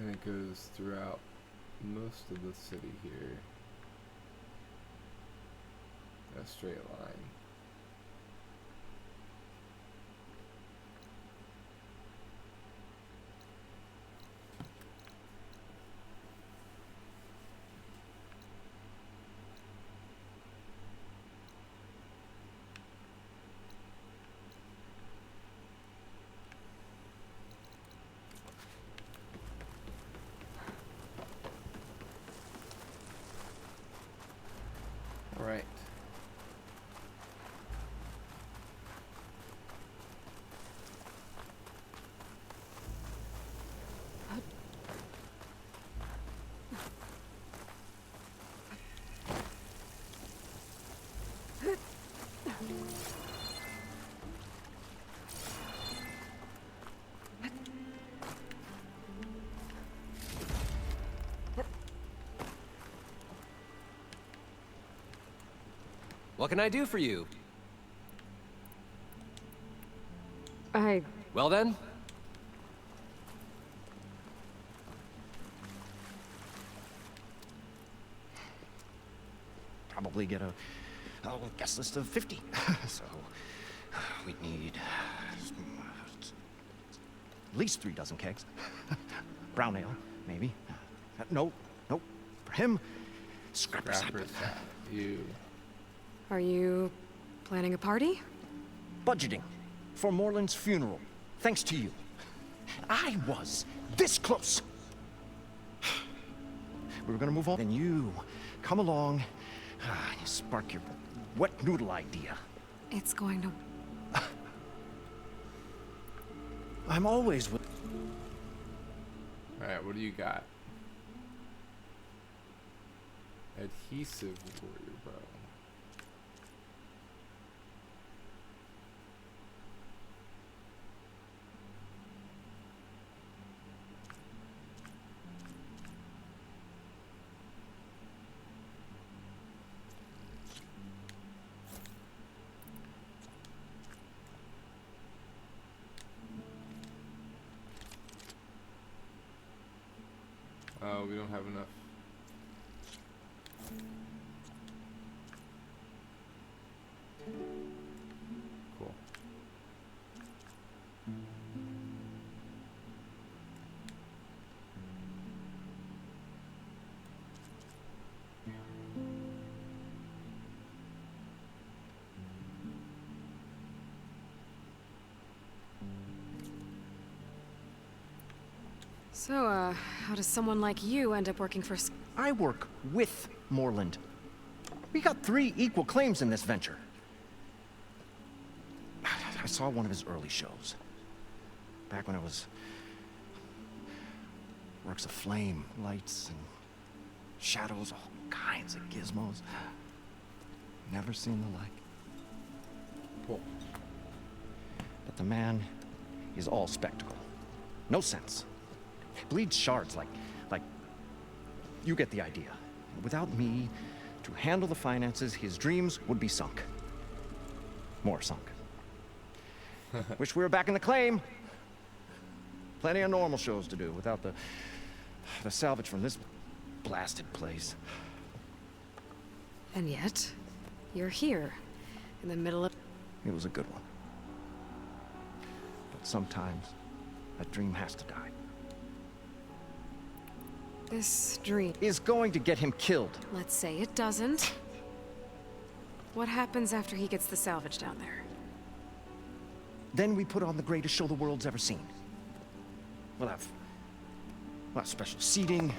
And it goes throughout most of the city here. A straight line. Right. What can I do for you? Well then? Probably get a guest list of 50. So we'd need at least 3 dozen kegs. Brown ale, maybe. No. For him, scrapper sap. You. Are you planning a party? Budgeting for Moreland's funeral, thanks to you. I was this close. We were gonna move on, and you come along, you spark your wet noodle idea. It's going to... I'm always with... Alright, what do you got? Adhesive warrior bow. Oh, we don't have enough. Cool. So, how does someone like you end up working for... I work with Moreland. We got 3 equal claims in this venture. I saw one of his early shows. Back when it was... works of flame, lights, and shadows, all kinds of gizmos. Never seen the like. Cool. But the man is all spectacle. No sense. Bleeds shards like... You get the idea. Without me to handle the finances, his dreams would be sunk. More sunk. Wish we were back in the claim. Plenty of normal shows to do without the salvage from this blasted place. And yet, you're here, in the middle of... It was a good one. But sometimes, that dream has to die. This dream... Is going to get him killed. Let's say it doesn't. What happens after he gets the salvage down there? Then we put on the greatest show the world's ever seen. We'll have Well, special seating,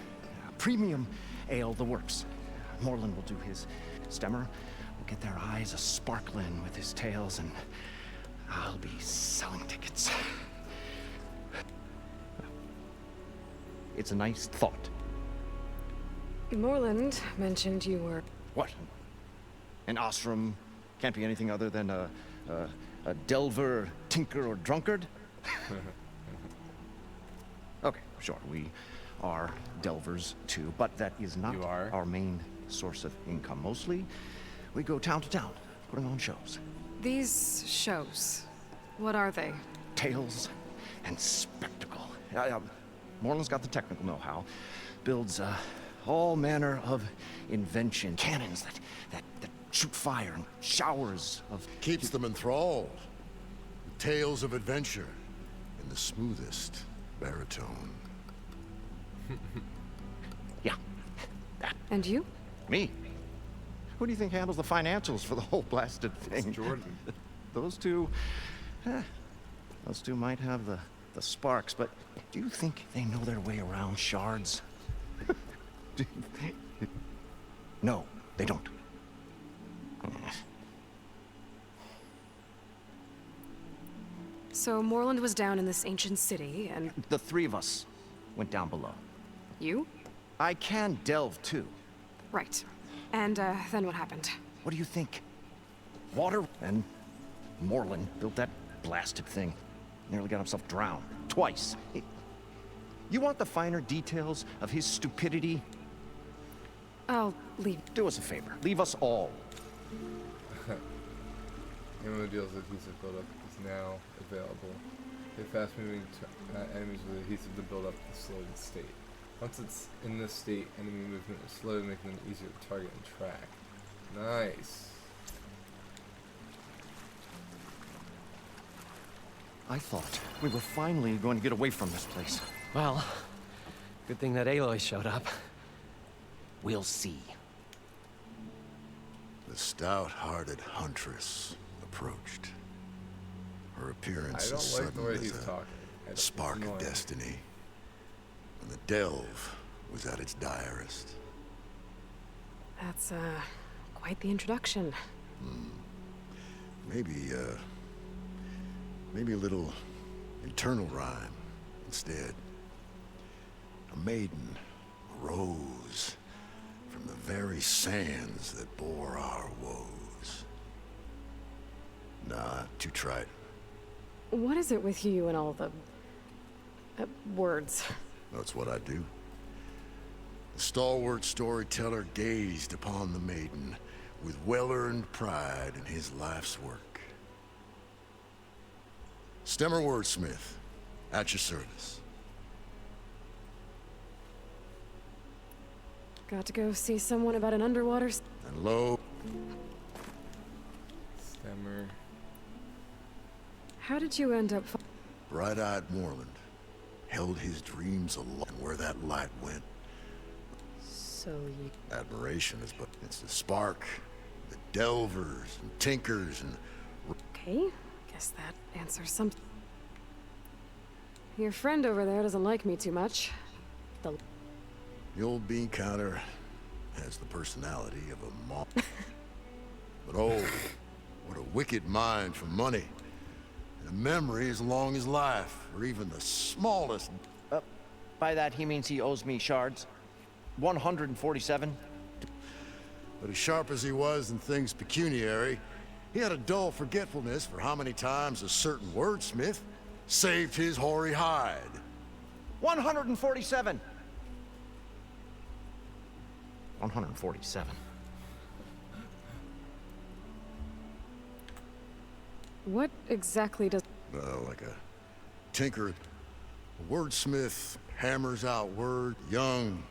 premium ale, the works. Moreland will do his. Stemmer will get their eyes a-sparkling with his tales, and I'll be selling tickets. It's a nice thought. Moreland mentioned you were... What? An Ostrom can't be anything other than a delver, tinker, or drunkard? Okay, sure, we are delvers too, but that is not You are? our main source of income. Mostly, we go town to town, putting on shows. These shows, what are they? Tales and spectacle. Moreland's got the technical know-how, builds all manner of invention, cannons that shoot fire and showers of... Keeps them enthralled. The tales of adventure in the smoothest baritone. Yeah, that. And you? Me? Who do you think handles the financials for the whole blasted thing? Jordan. Those two might have the sparks, but do you think they know their way around shards? No, they don't. So Moreland was down in this ancient city, and... The three of us went down below. You? I can delve too. Right. And, then what happened? What do you think? Water and Moreland built that blasted thing. Nearly got himself drowned. Twice. You want the finer details of his stupidity? I'll leave. Do us a favor. Leave us all. Ammo deals adhesive buildup is now available. Hit fast-moving enemies with adhesive to build up the slowed state. Once it's in this state, enemy movement is slow, making them easier to target and track. Nice. I thought we were finally going to get away from this place. Well, good thing that Aloy showed up. We'll see. The stout-hearted huntress approached. Her appearance I as don't like the sudden way as he's a talking. It's spark of annoying. destiny. And the delve was at its direst. That's, quite the introduction. Maybe a little internal rhyme instead. A maiden arose from the very sands that bore our woes. Nah, too trite. What is it with you and all the... words? That's what I do. The stalwart storyteller gazed upon the maiden with well-earned pride in his life's work. Stemmer wordsmith, at your service. Got to go see someone about an underwater... And lo, Stemmer. How did you end up... bright-eyed Moreland held his dreams aloft, and where that light went, So you... admiration is but it's the spark, the delvers and tinkers and Okay, guess that answers some... Your friend over there doesn't like me too much. The... the old bean counter has the personality of a moth. But oh, what a wicked mind for money. And a memory as long as life, or even the smallest. By that, he means he owes me shards. 147. But as sharp as he was in things pecuniary, he had a dull forgetfulness for how many times a certain wordsmith saved his hoary hide. 147. 147. What exactly does... Like a tinker. A wordsmith hammers out word, young,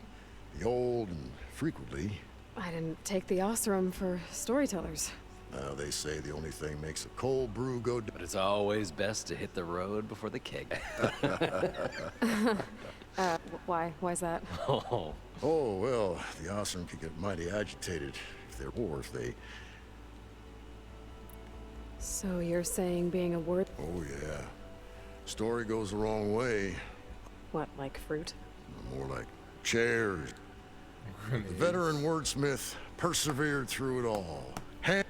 the old, and frequently. I didn't take the Osram for storytellers. They say the only thing makes a cold brew go down. But it's always best to hit the road before the keg. Why? Why's that? Oh, Oh, well, the Osram could get mighty agitated if they're or if they... So you're saying being a word... Oh, yeah. Story goes the wrong way. What, like fruit? more like chairs. The veteran wordsmith persevered through it all. How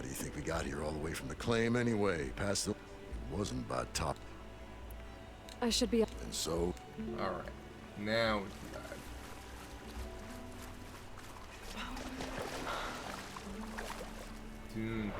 do you think we got here all the way from the claim anyway? Past the... It wasn't by top. I should be... And so... Alright. Now we can dive. Dune.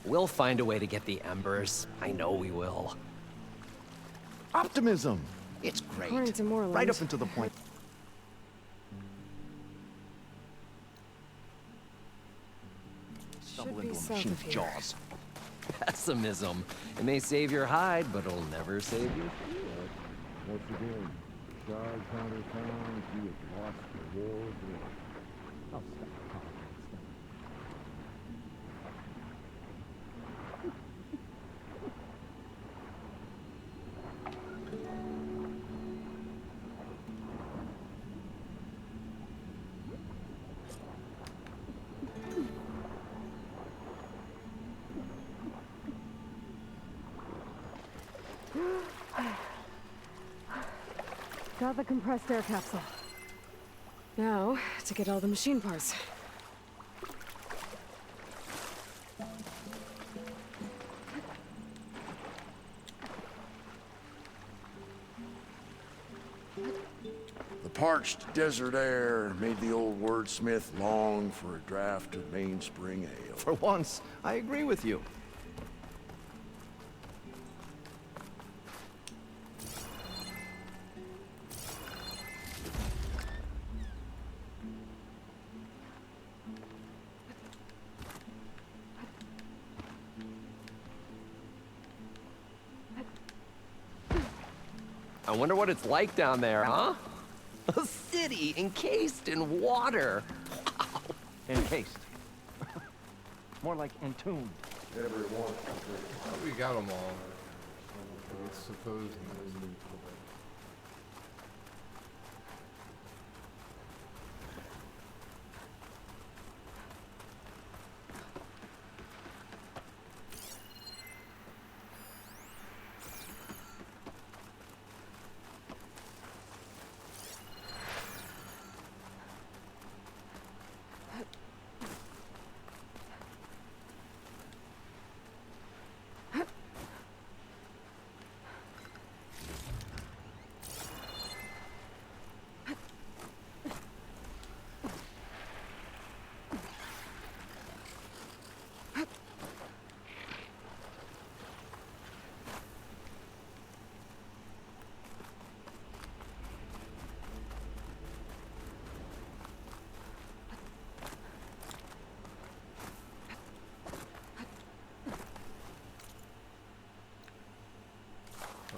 We'll find a way to get the embers. I know we will. Optimism! It's great. According to Moreland, Right up until the point. Stumble be into a south machine's of here. jaws. Pessimism. It may save your hide, but it'll never save you. Once again, Charles Hunter found he has lost the war. I'll stop talking. Got the compressed air capsule. Now, to get all the machine parts. The parched desert air made the old wordsmith long for a draught of mainspring ale. For once, I agree with you. I wonder what it's like down there, huh? A city encased in water. Wow. Encased. More like entombed. We got them all. I suppose.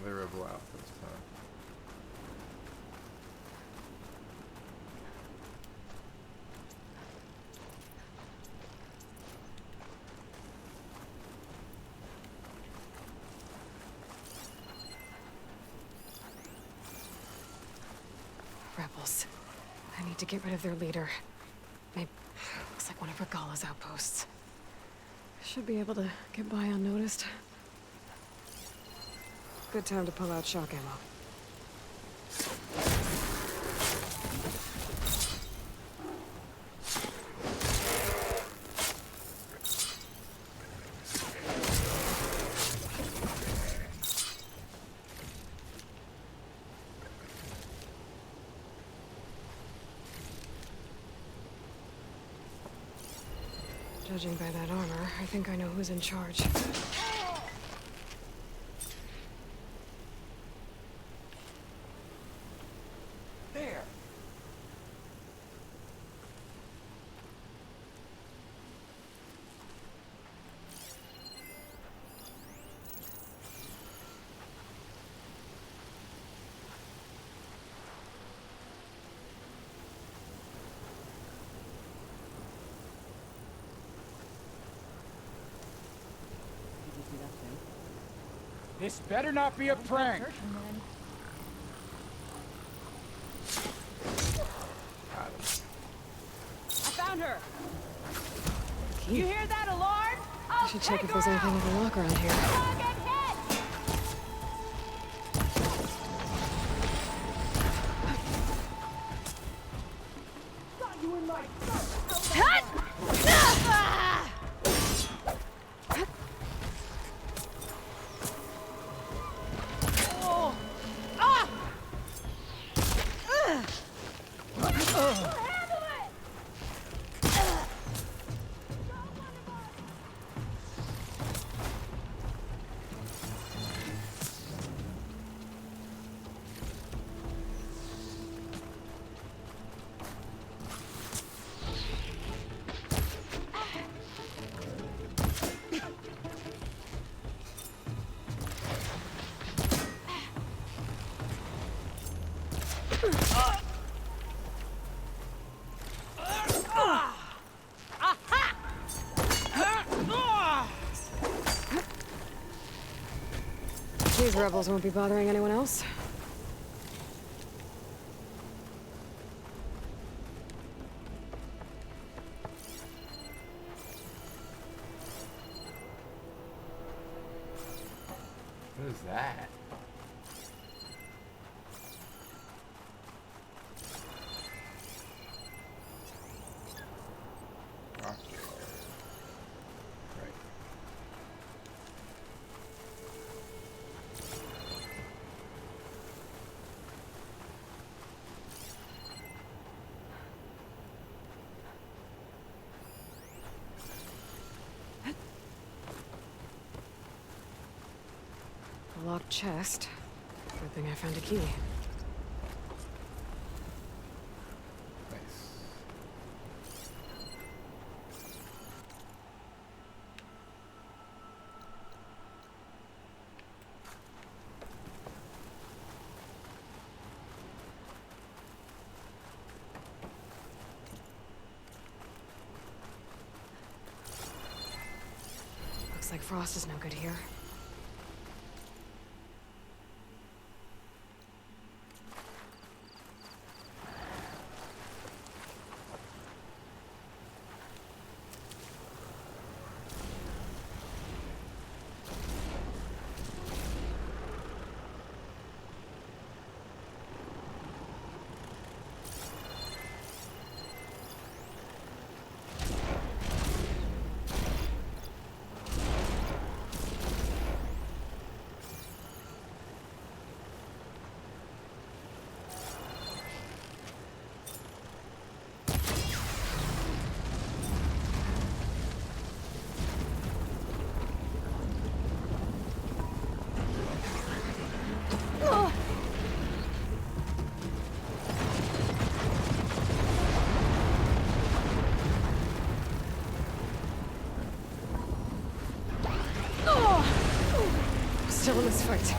They rebel out this time. Rebels. I need to get rid of their leader. Maybe... Looks like one of Regala's outposts. Should be able to get by unnoticed. Good time to pull out shock ammo. Judging by that armor, I think I know who's in charge. This better not be a prank. I found her. Key. You hear that alarm? I should check if there's anything in the locker around here. Target hit! Hut! Ah! Oh. Ah! Handle it! These rebels won't be bothering anyone else. What is that? Rock yard. Right. A locked chest. Good thing I found a key. Nice. Looks like Frost is no good here. Still in this fight.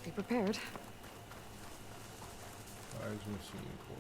Be prepared. Large machine core.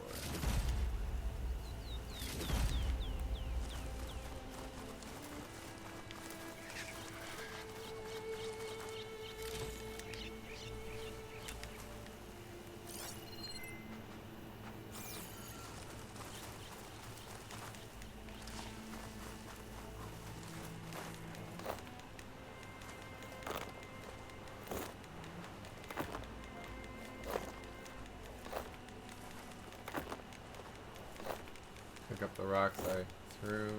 Pick up the rocks I threw.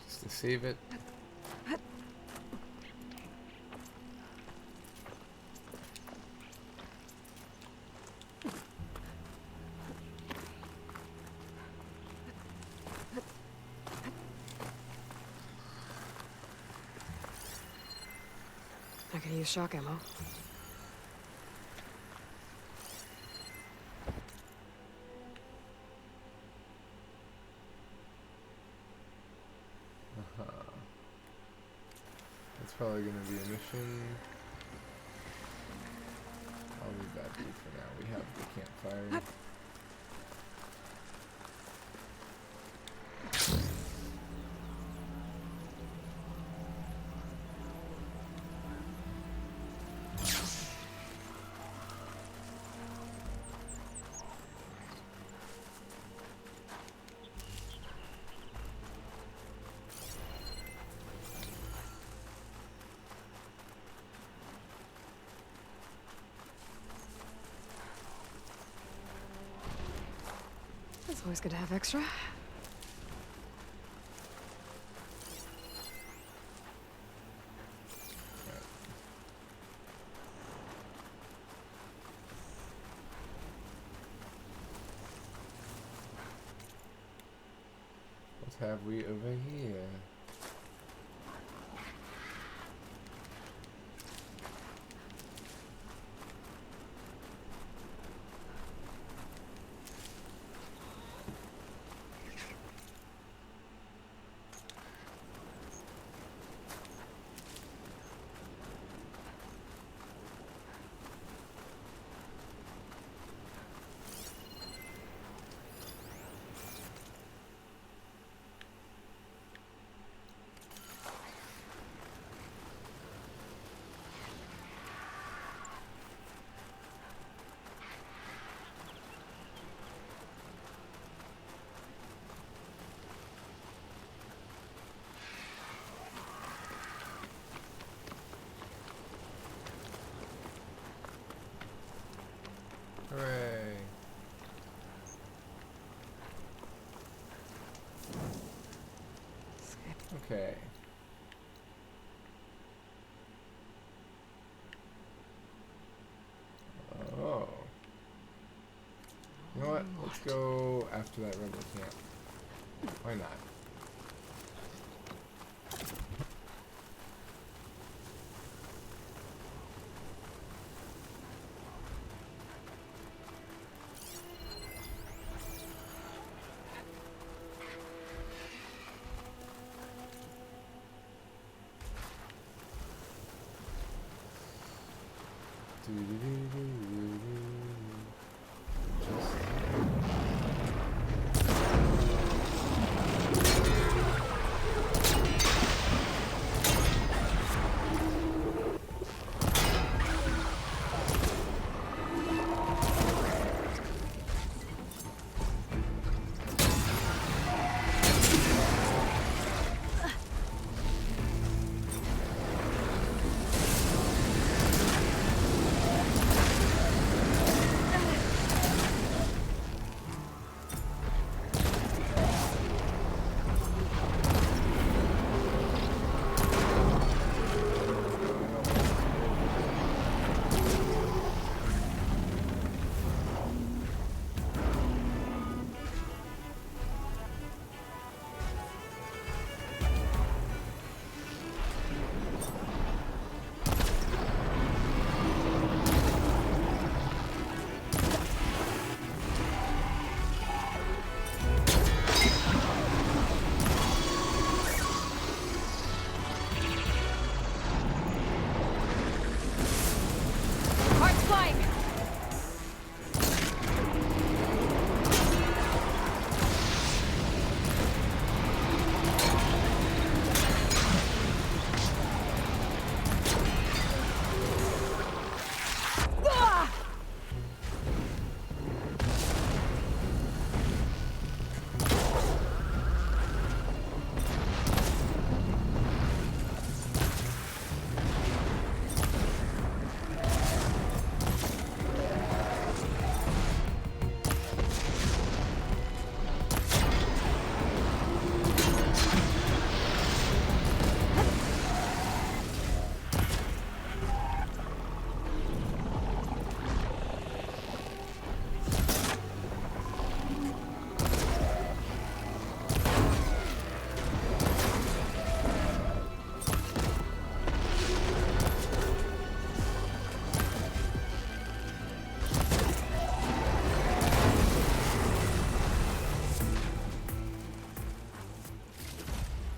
Just to save it. I could use shock ammo. That's probably going to be a mission. I'll leave that be for now. We have the campfire. It's always good to have extra. What have we over here? Hooray. Okay. Oh. You know what? Let's go after that rebel camp. Why not? Just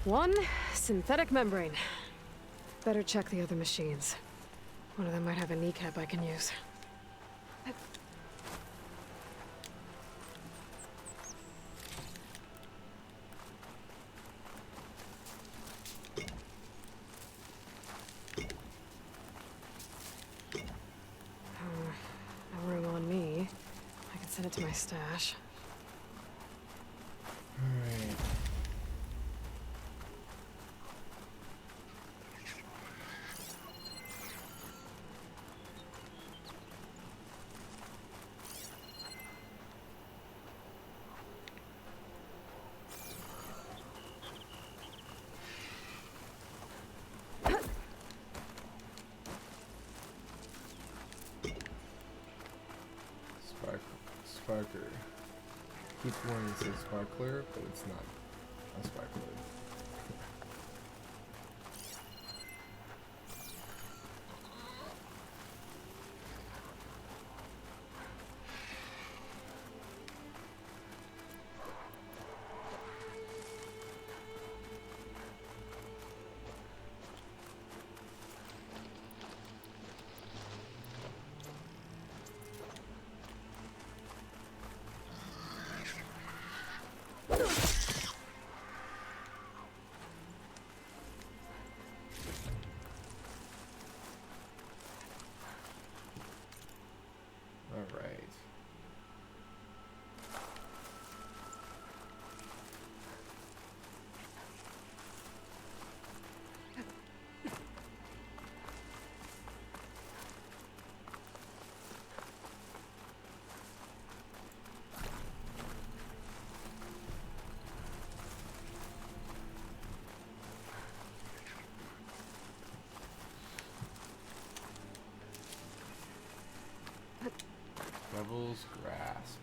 One synthetic membrane. Better check the other machines. One of them might have a kneecap I can use. No room on me. I can send it to my stash. Alright. Sparker. Keep warning it says sparkler, but it's not a sparkler. Alright. Devil's Grasp.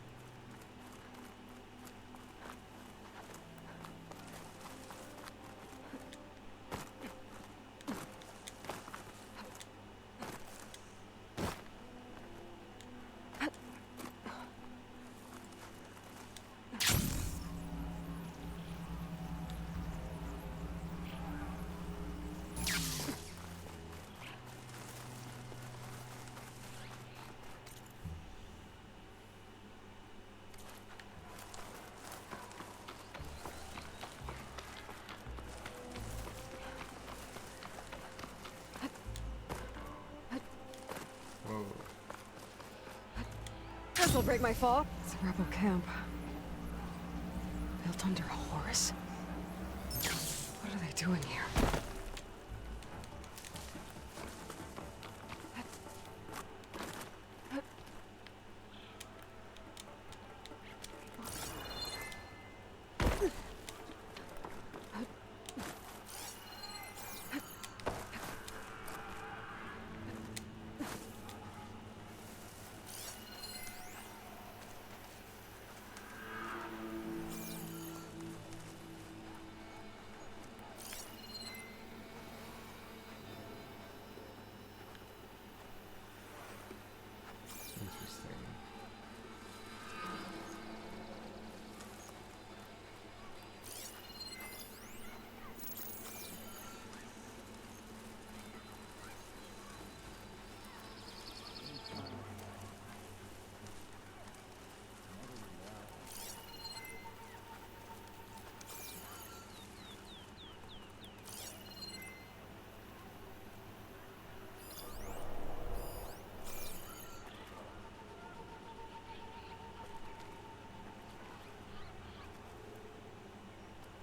Whoa. This'll break my fall. It's a rebel camp. Built under Horus? What are they doing here? Interesting.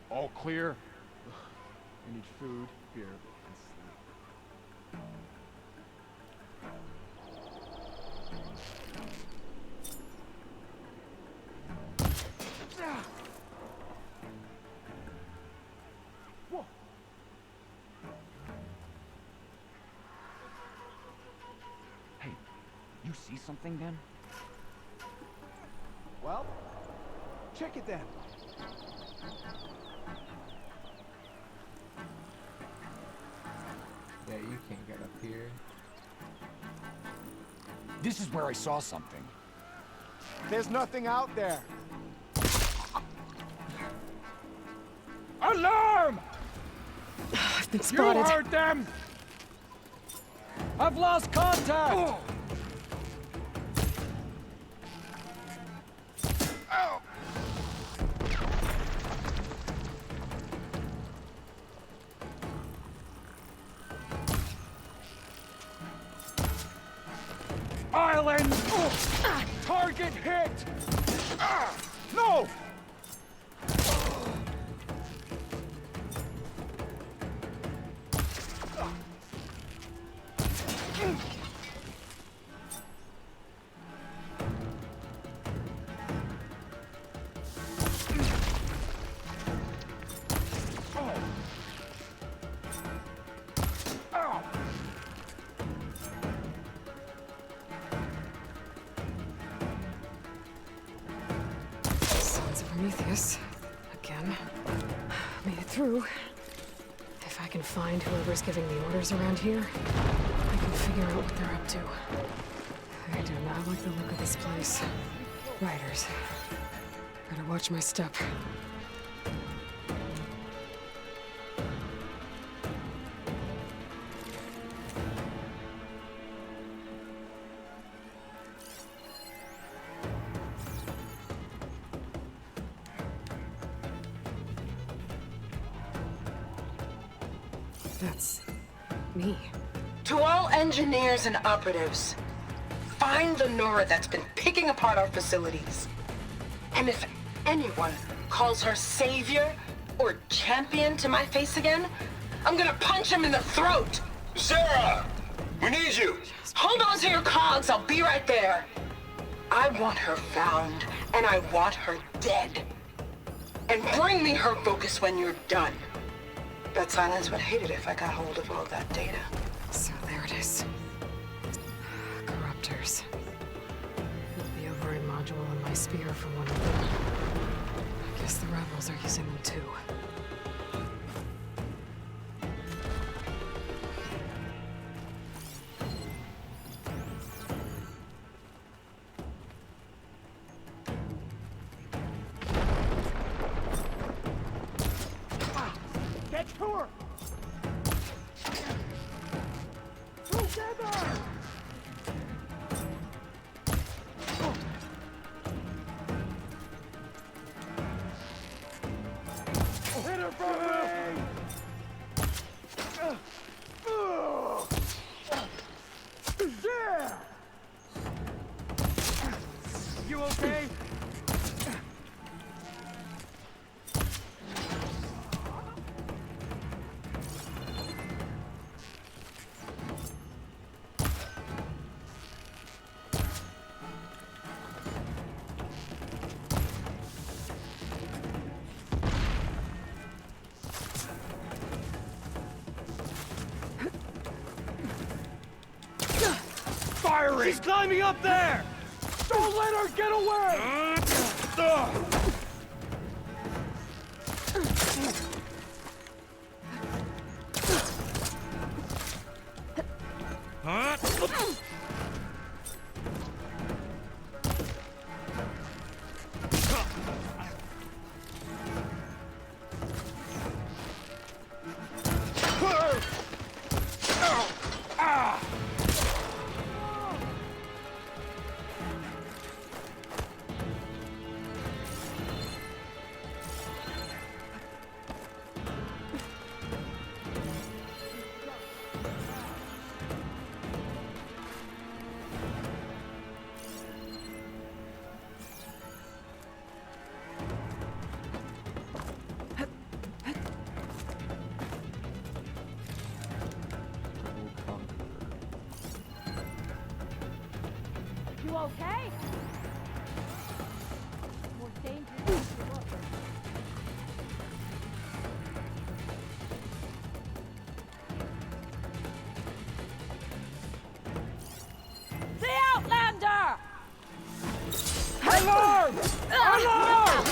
All clear. I need food, beer, and sleep. Whoa. Hey, you see something then? Well, check it then. Yeah, you can't get up here. This is where I saw something. There's nothing out there. Alarm! I've been You spotted. heard them! I've lost contact! Island! Target hit! No! Sons of Prometheus. Again. Made it through. If I can find whoever's giving the orders around here, I can figure out what they're up to. I do not like the look of this place. Riders. Better watch my step. That's me. To all engineers and operatives, find the Nora that's been picking apart our facilities. And if anyone calls her savior or champion to my face again, I'm gonna punch him in the throat. Sarah! We need you! Hold on to your cogs, I'll be right there. I want her found, and I want her dead. And bring me her focus when you're done. Bet Silence would hate it if I got hold of all that data. So there it is. Corruptors. The override module and my spear from one of them. I guess the rebels are using them too. Get to her! Together! Hit her from me! Yeah! You okay? Firing! She's climbing up there! Don't let her get away! You okay? More dangerous than you look. The Outlander! Alarm! Alarm!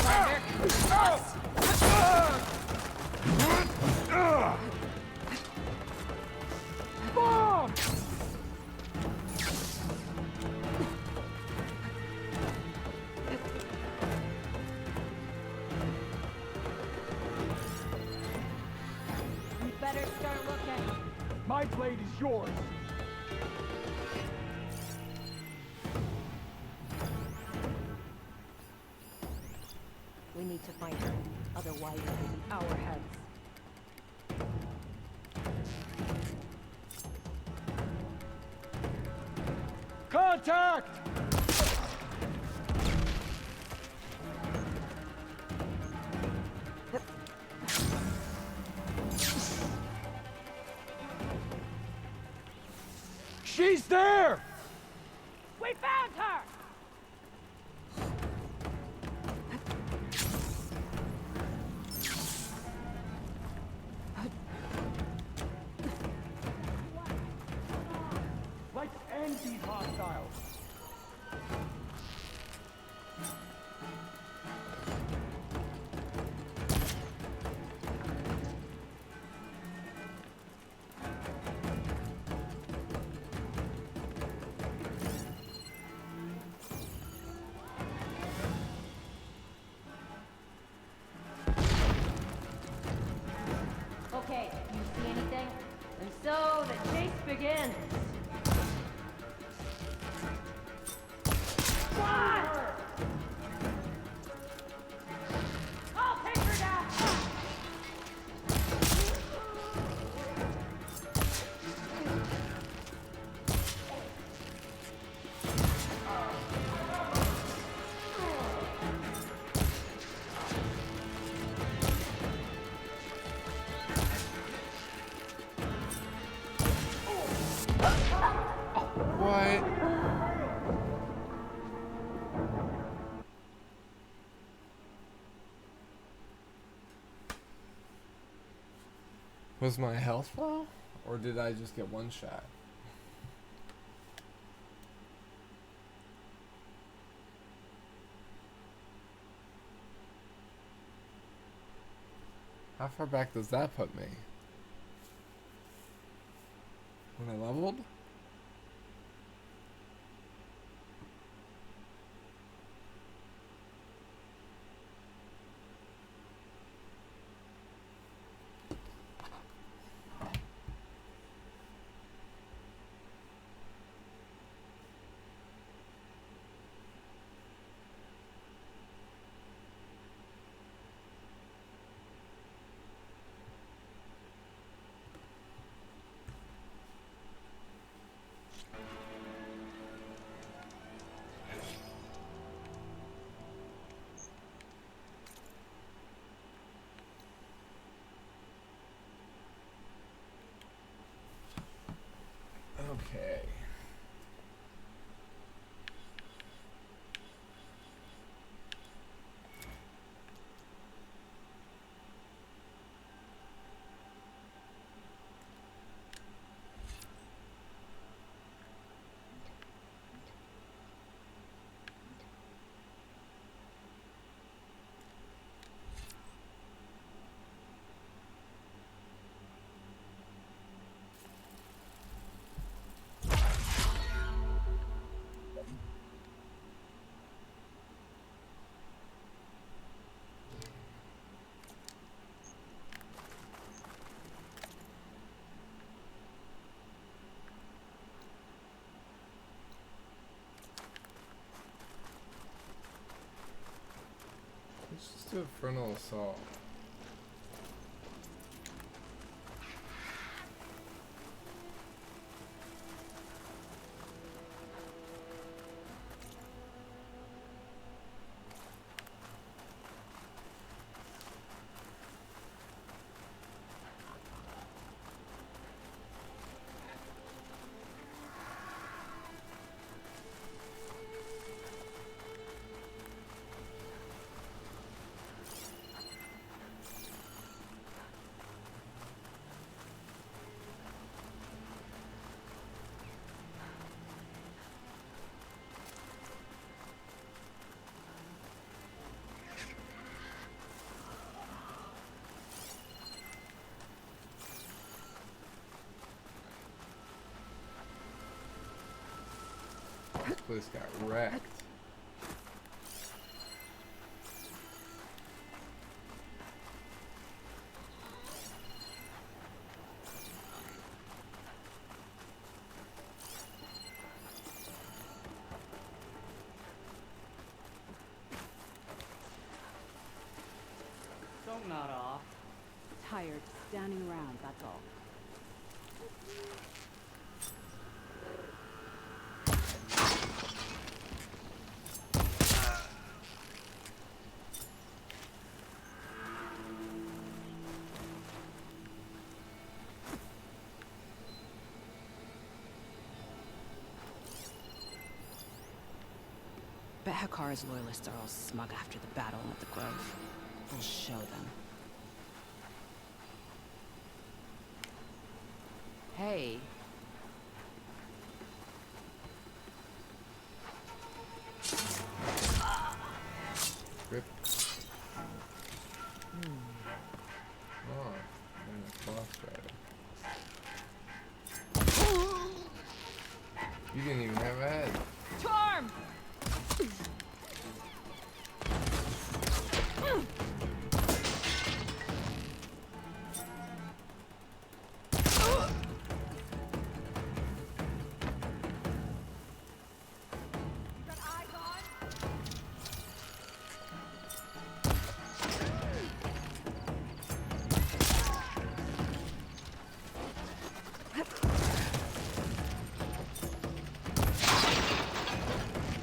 Bomb! We better start looking. My blade is yours. We need to find her. Otherwise, it'll be our heads. Contact! She's there! We found her! Let's end these hostiles. Okay, you see anything? And so the chase begins. What? I'll take her down. What? Was my health low? Or did I just get one shot? How far back does that put me? When I leveled? Okay. Let's just do a frontal assault. This place got wrecked. I'm not off. Tired, standing around, that's all. Bet Hakkara's loyalists are all smug after the battle at the Grove. We'll show them. Hey. Rip. Oh, and a cross rider. You didn't even have a head. Charm!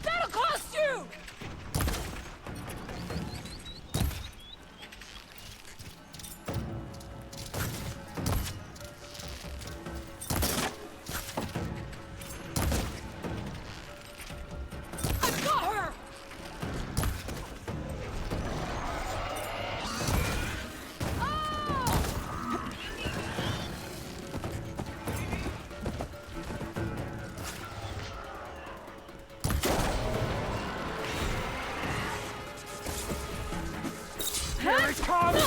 That'll cost you! I've got her! Here it comes!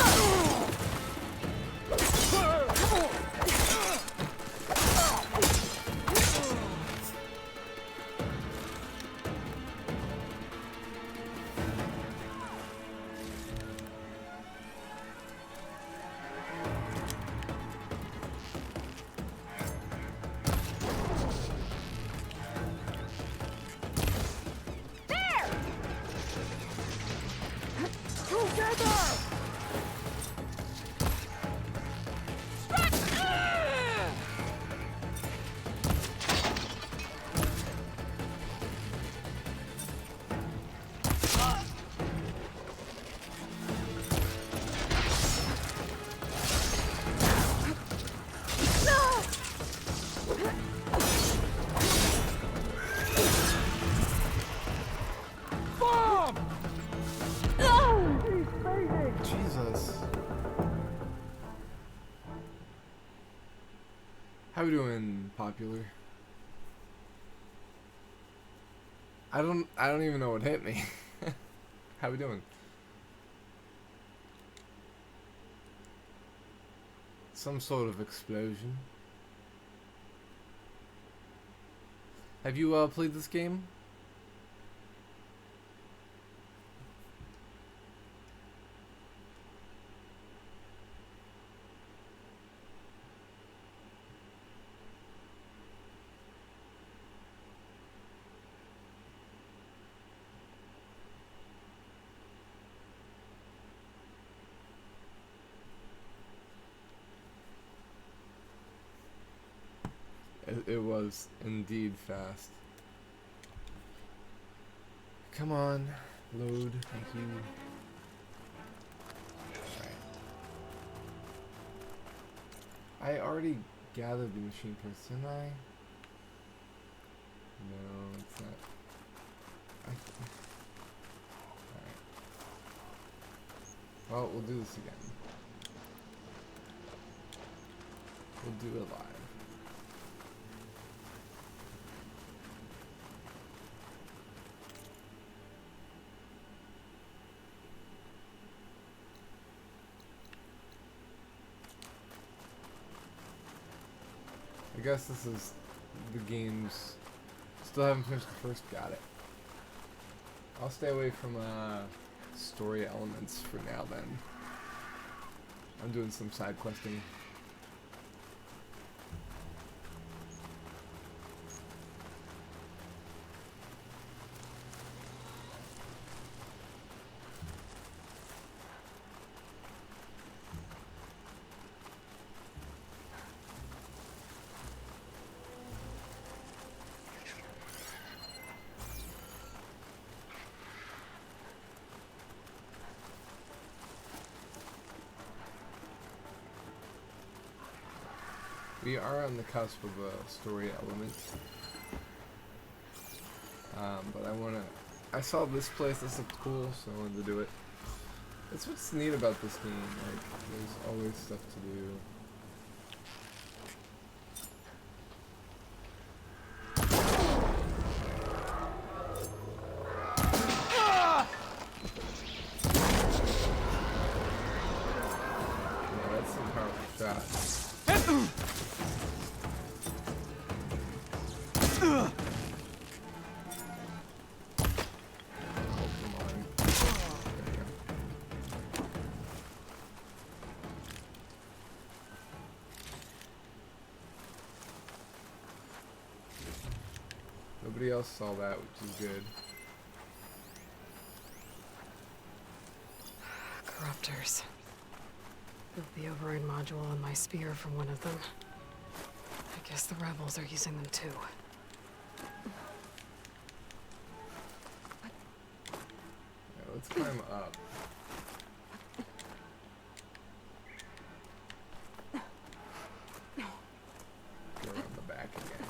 Jesus. How we doing, popular? I don't even know what hit me. How we doing? Some sort of explosion. Have you played this game? It was indeed fast. Come on, load. Thank you. Alright. I already gathered the machine parts, didn't I? No, it's not. Alright. Well, we'll do this again. We'll do it live. I guess this is the game's. Still haven't finished the first. Got it. I'll stay away from story elements for now then. I'm doing some side questing. we are on the cusp of a story element. But I saw this place, this looked cool, so I wanted to do it. That's what's neat about this game, like, there's always stuff to do. Yeah, that's some powerful shots. Nobody else saw that, which is good. Corruptors. Built the override module on my spear from one of them. I guess the rebels are using them too. Yeah, let's climb up. Go around the back again.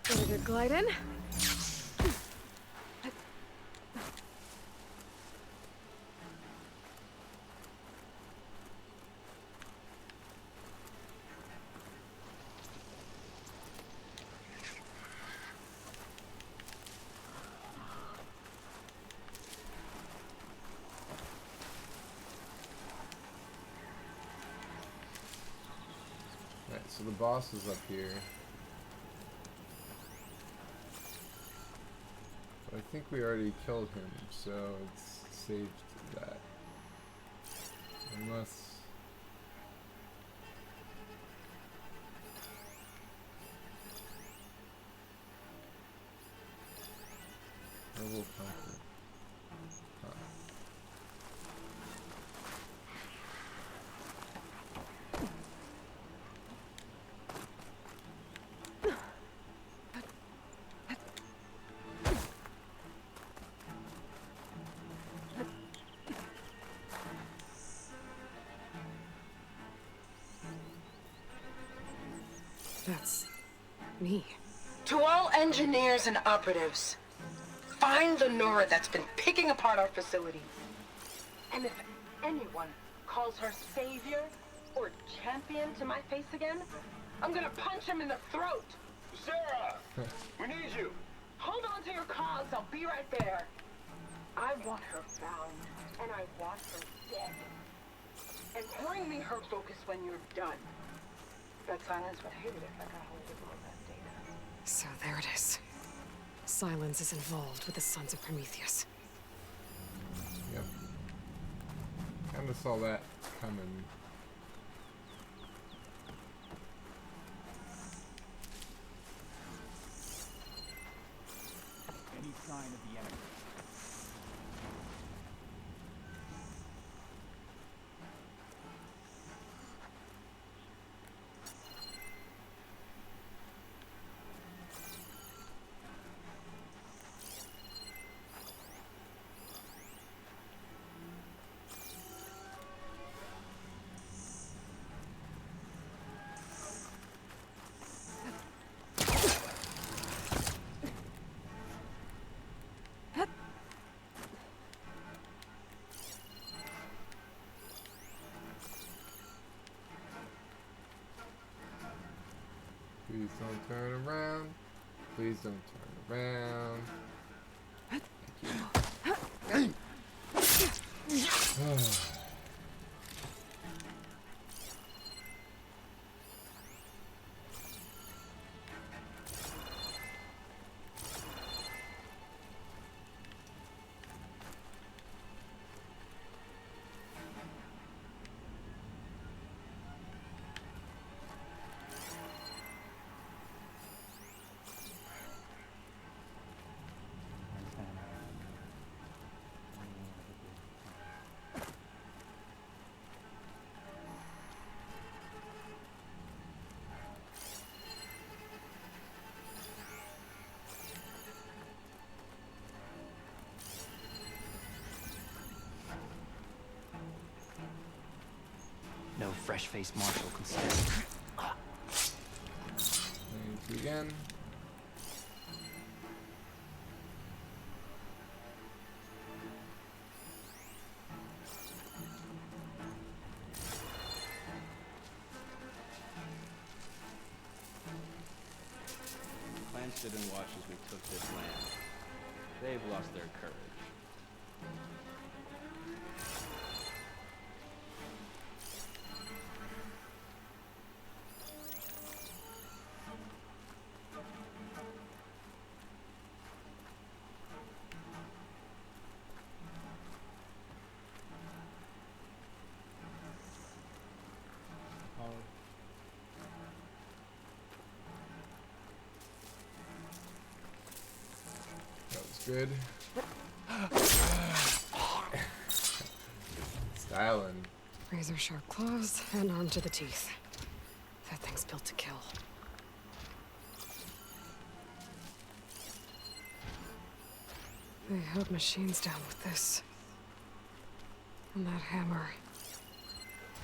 Ready to glide in? Alright, so the boss is up here. But I think we already killed him, so it's saved that. Unless... Rebel conquer. Huh. That's me. To all engineers and operatives, find the Nora that's been picking apart our facilities. And if anyone calls her savior or champion to my face again, I'm gonna punch him in the throat. Sarah! We need you! Hold on to your cause, I'll be right there. I want her found, and I want her dead. And bring me her focus when you're done. That silence would hate it if I got hold of all that data. So there it is. Silence is involved with the Sons of Prometheus. Yep. Kinda saw that coming. Any sign of the enemy? Please don't turn around. Please don't turn around. Thank you. fresh-faced marshal can say. Thank you again. Clan stood and watched as we took this land. They've lost their courage. That was good. Styling. Razor sharp claws and arm to the teeth. That thing's built to kill. They held machines down with this. And that hammer.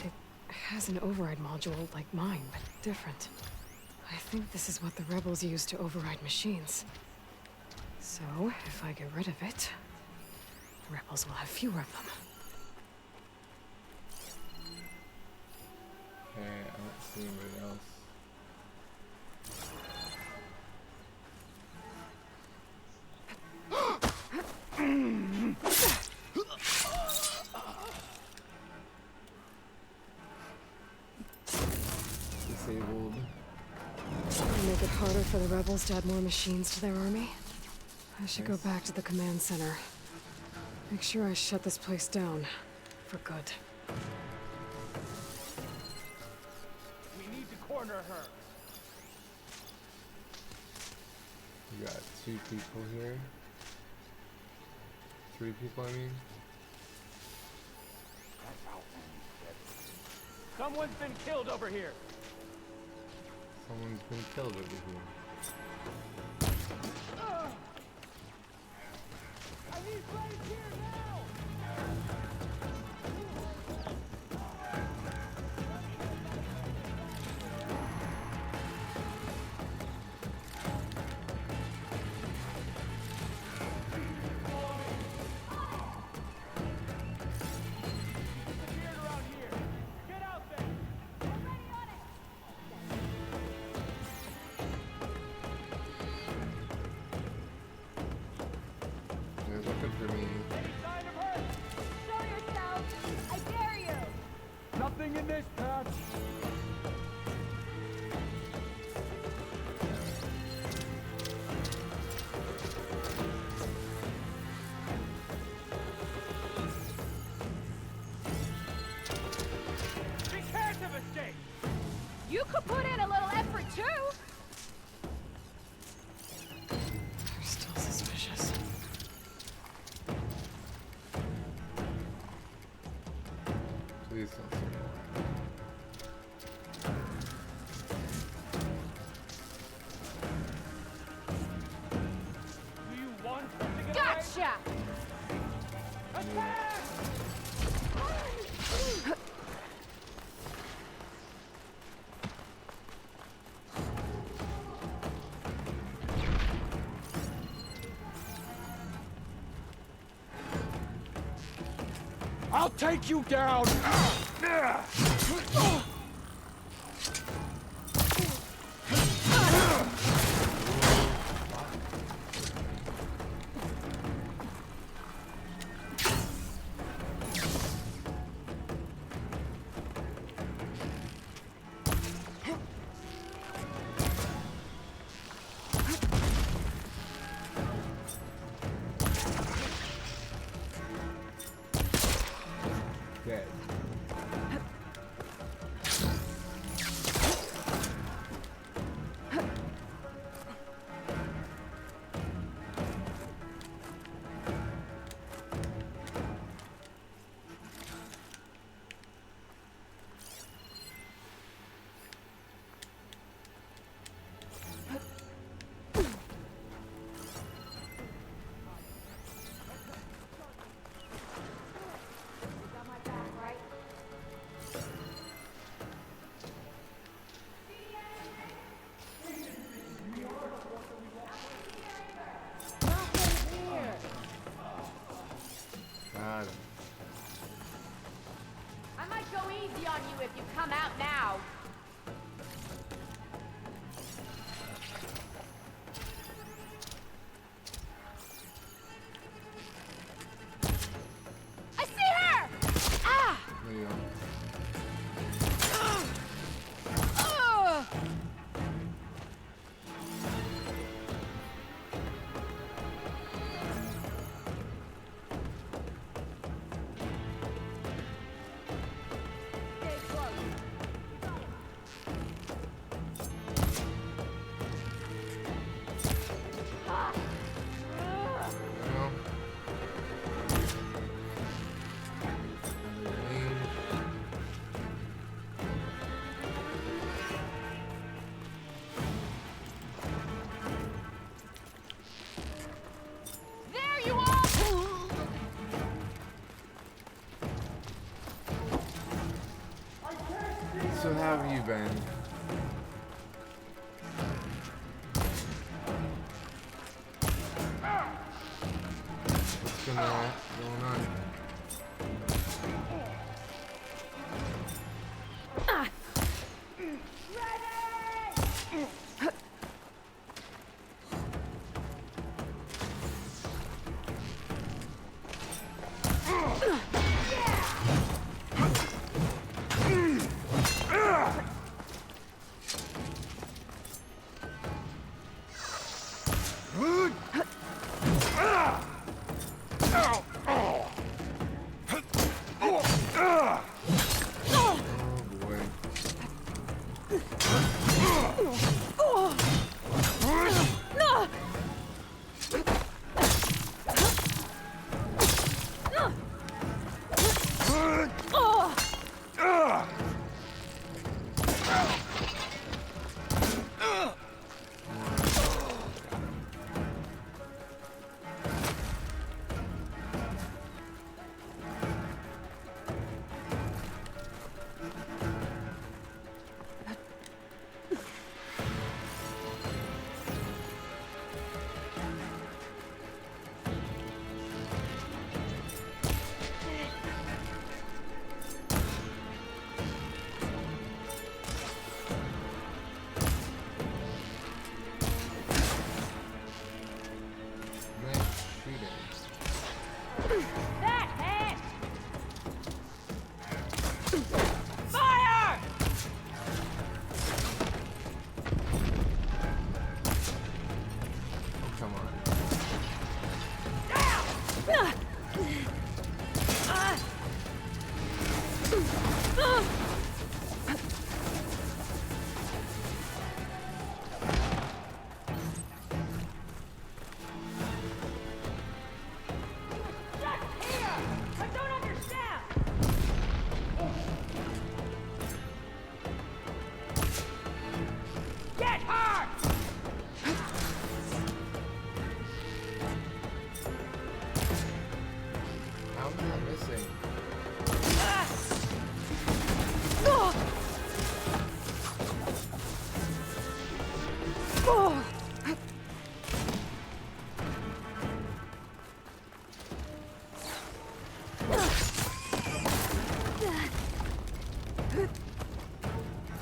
It has an override module like mine, but different. I think this is what the rebels use to override machines. So, if I get rid of it, the rebels will have fewer of them. Okay, I don't see anybody else. Disabled. Make it harder for the rebels to add more machines to their army. I should go back to the command center. Make sure I shut this place down. For good. We need to corner her. We got 2 people here. 3 people, I mean. Someone's been killed over here. Someone's been killed over here. I need blades here now. Disappeared around here. Get out there. They're looking for me. Any sign of her? Show yourself! I dare you! Nothing in this patch. She can't have escaped. You could put in a little effort too! They're still suspicious. Please don't see me. Do you want her to get Gotcha! away? Attack! I'll take you down! Dead. bang. What's going on?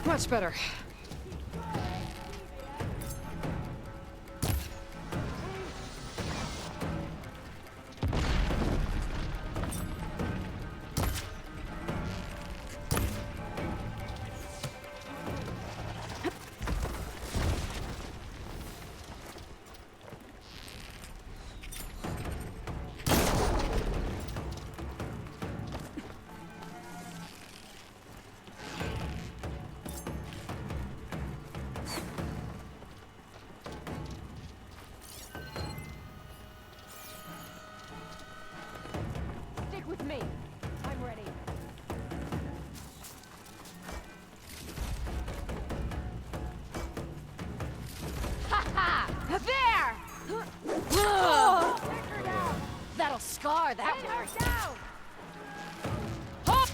Much better. With me. I'm ready. Ha ha! There! That'll scar that one. Down. Hop!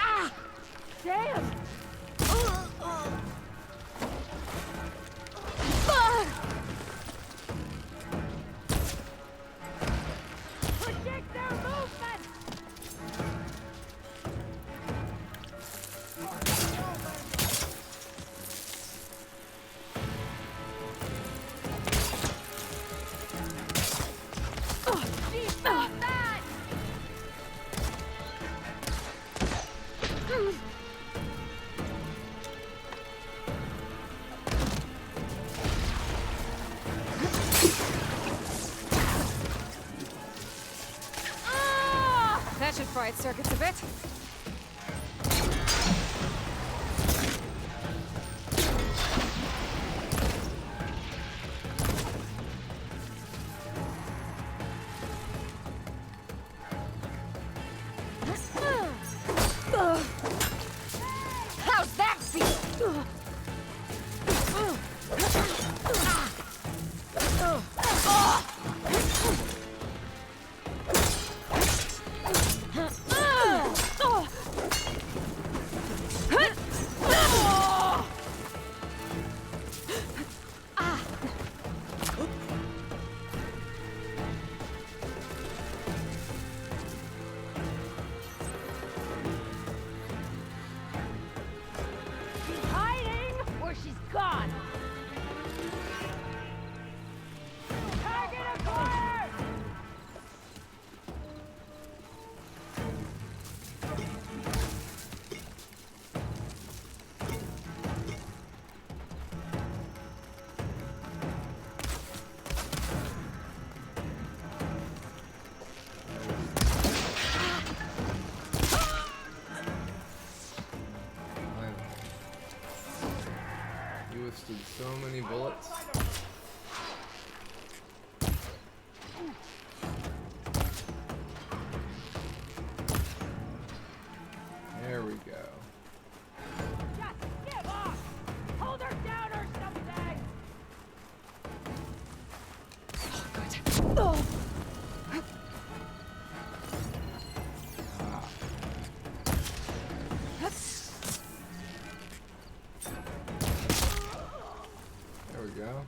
Ah! Damn! That should fry its circuits a bit. How's that feel? withstood so many bullets. There we go. Just give up! Hold her down or something! There we go.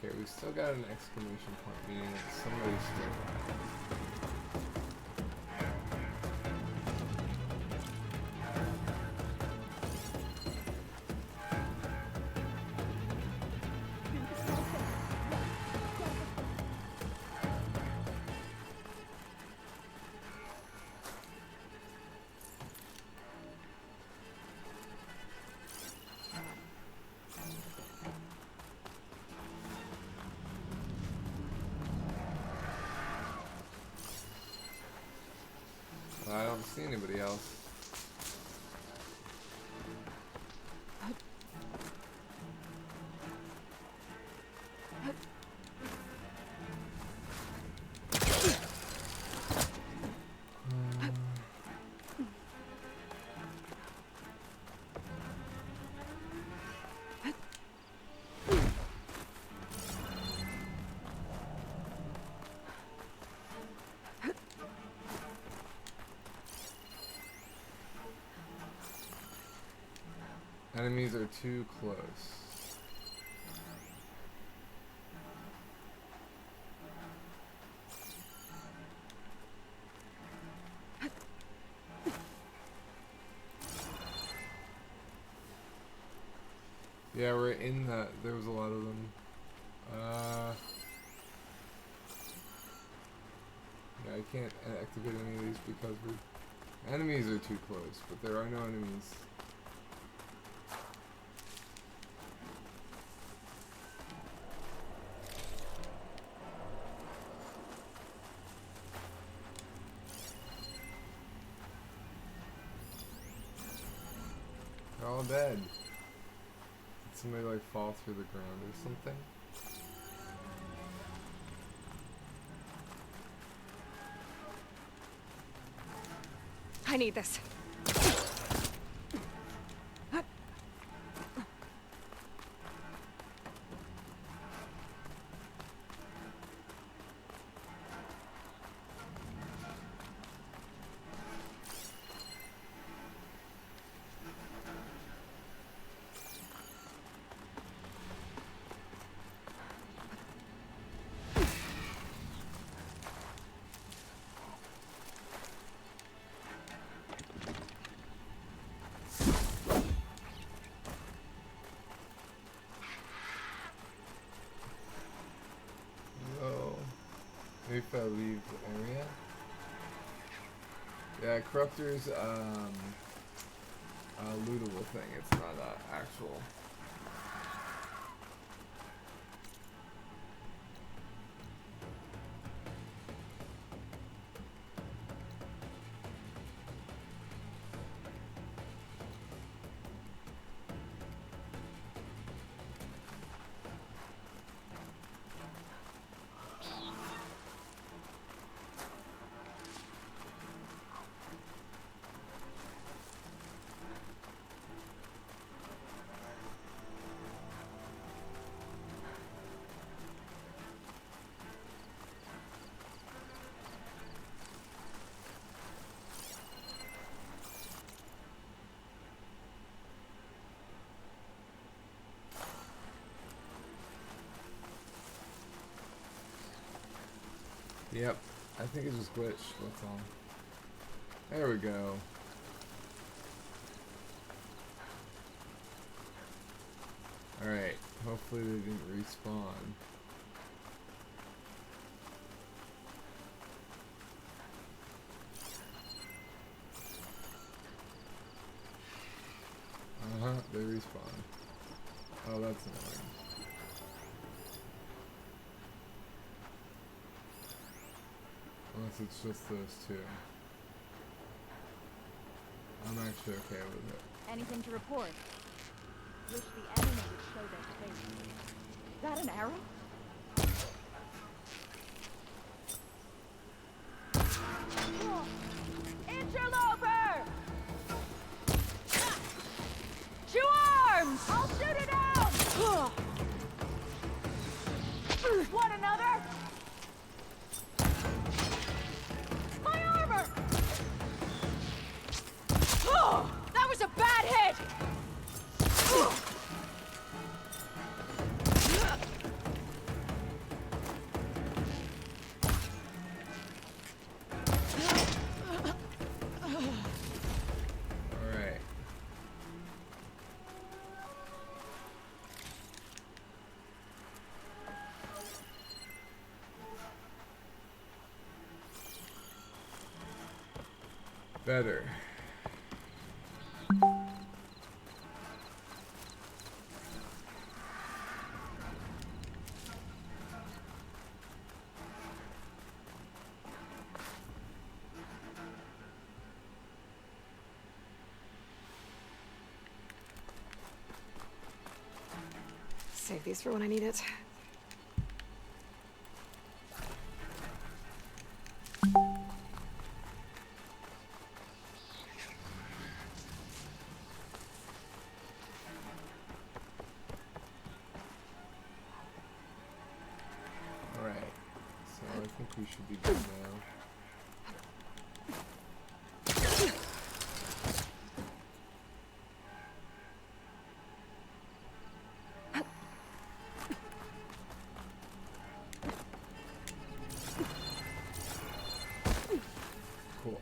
Okay, we still got an exclamation point, meaning that somebody's still alive. I don't see anybody else. Enemies are too close. Yeah, we're in that. There was a lot of them. Yeah, I can't activate any of these because enemies are too close, but there are no enemies. They're all dead. Did somebody like fall through the ground or something? I need this. Maybe if I leave the area. Yeah, Corruptor's a lootable thing. It's not actual. Yep, I think it just glitched, that's all. There we go. Alright, hopefully they didn't respawn. Uh-huh, they respawn. Oh, that's annoying. Unless it's just those two. I'm actually okay with it. Anything to report? Wish the enemy would show their face. Is that an arrow? Interloper! To arms! I'll shoot it out! Want another? My armor! That was a bad hit! Alright. Better. Save these for when I need it. Alright. So I think we should be good now. Cool.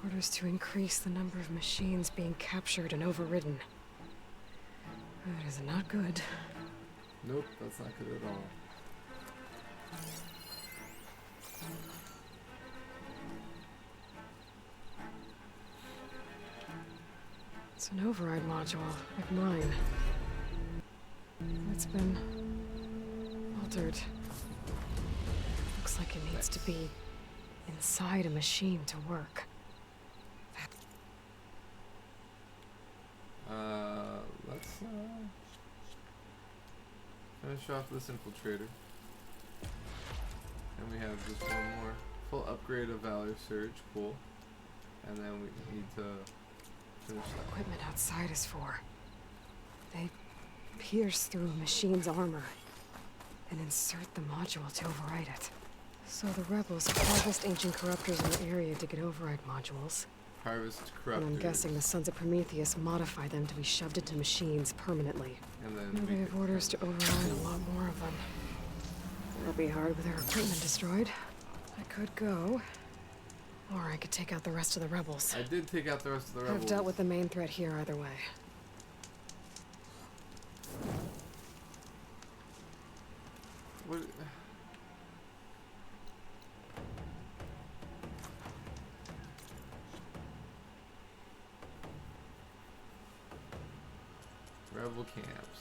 Orders to increase the number of machines being captured and overridden. That is not good. Nope, that's not good at all. It's an override module, like mine. It's been altered. Looks like it needs to be inside a machine to work. Let's finish off this infiltrator. And we have just one more full upgrade of Valor Surge, cool. And then we need to finish that. Equipment outside is for. They pierce through a machine's armor and insert the module to override it. So the rebels harvest ancient corruptors in the area to get override modules. Harvest And corruptors. I'm guessing the Sons of Prometheus modify them to be shoved into machines permanently. And then Now we they have can- orders to override a lot more of them. It'll be hard with their equipment destroyed. I could go, or I could take out the rest of the rebels. I did take out the rest of the rebels. I've dealt with the main threat here either way. What? Rebel camps.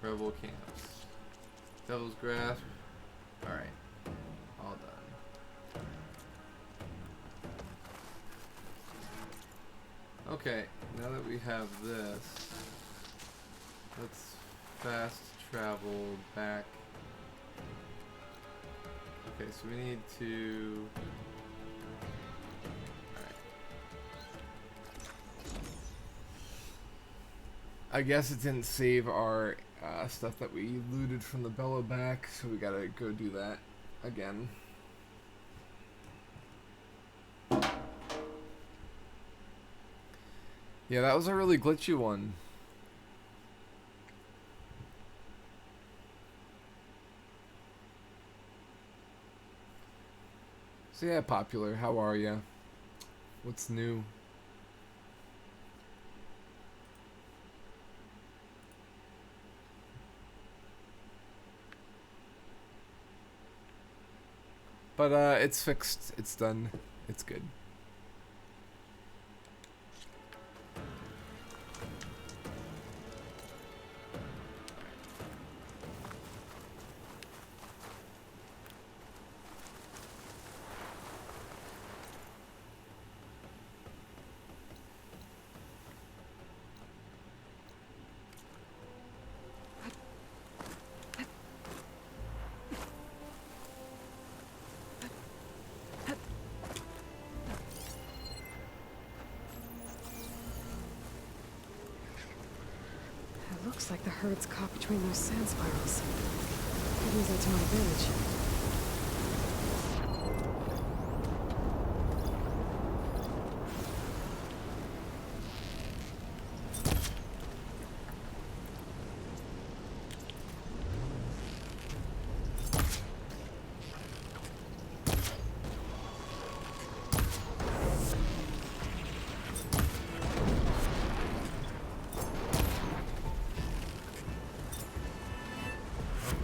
Rebel camps. Devil's Grasp. Alright. All done. Okay, now that we have this, let's fast travel back. Okay, so we need to... Alright. I guess it didn't save our stuff that we looted from the Bellow back, so we gotta go do that again. Yeah, that was a really glitchy one. So yeah, Popular, how are ya? What's new? But it's fixed. It's done. It's good. It looks like the herd's caught between those sand spirals. Could use that to my advantage.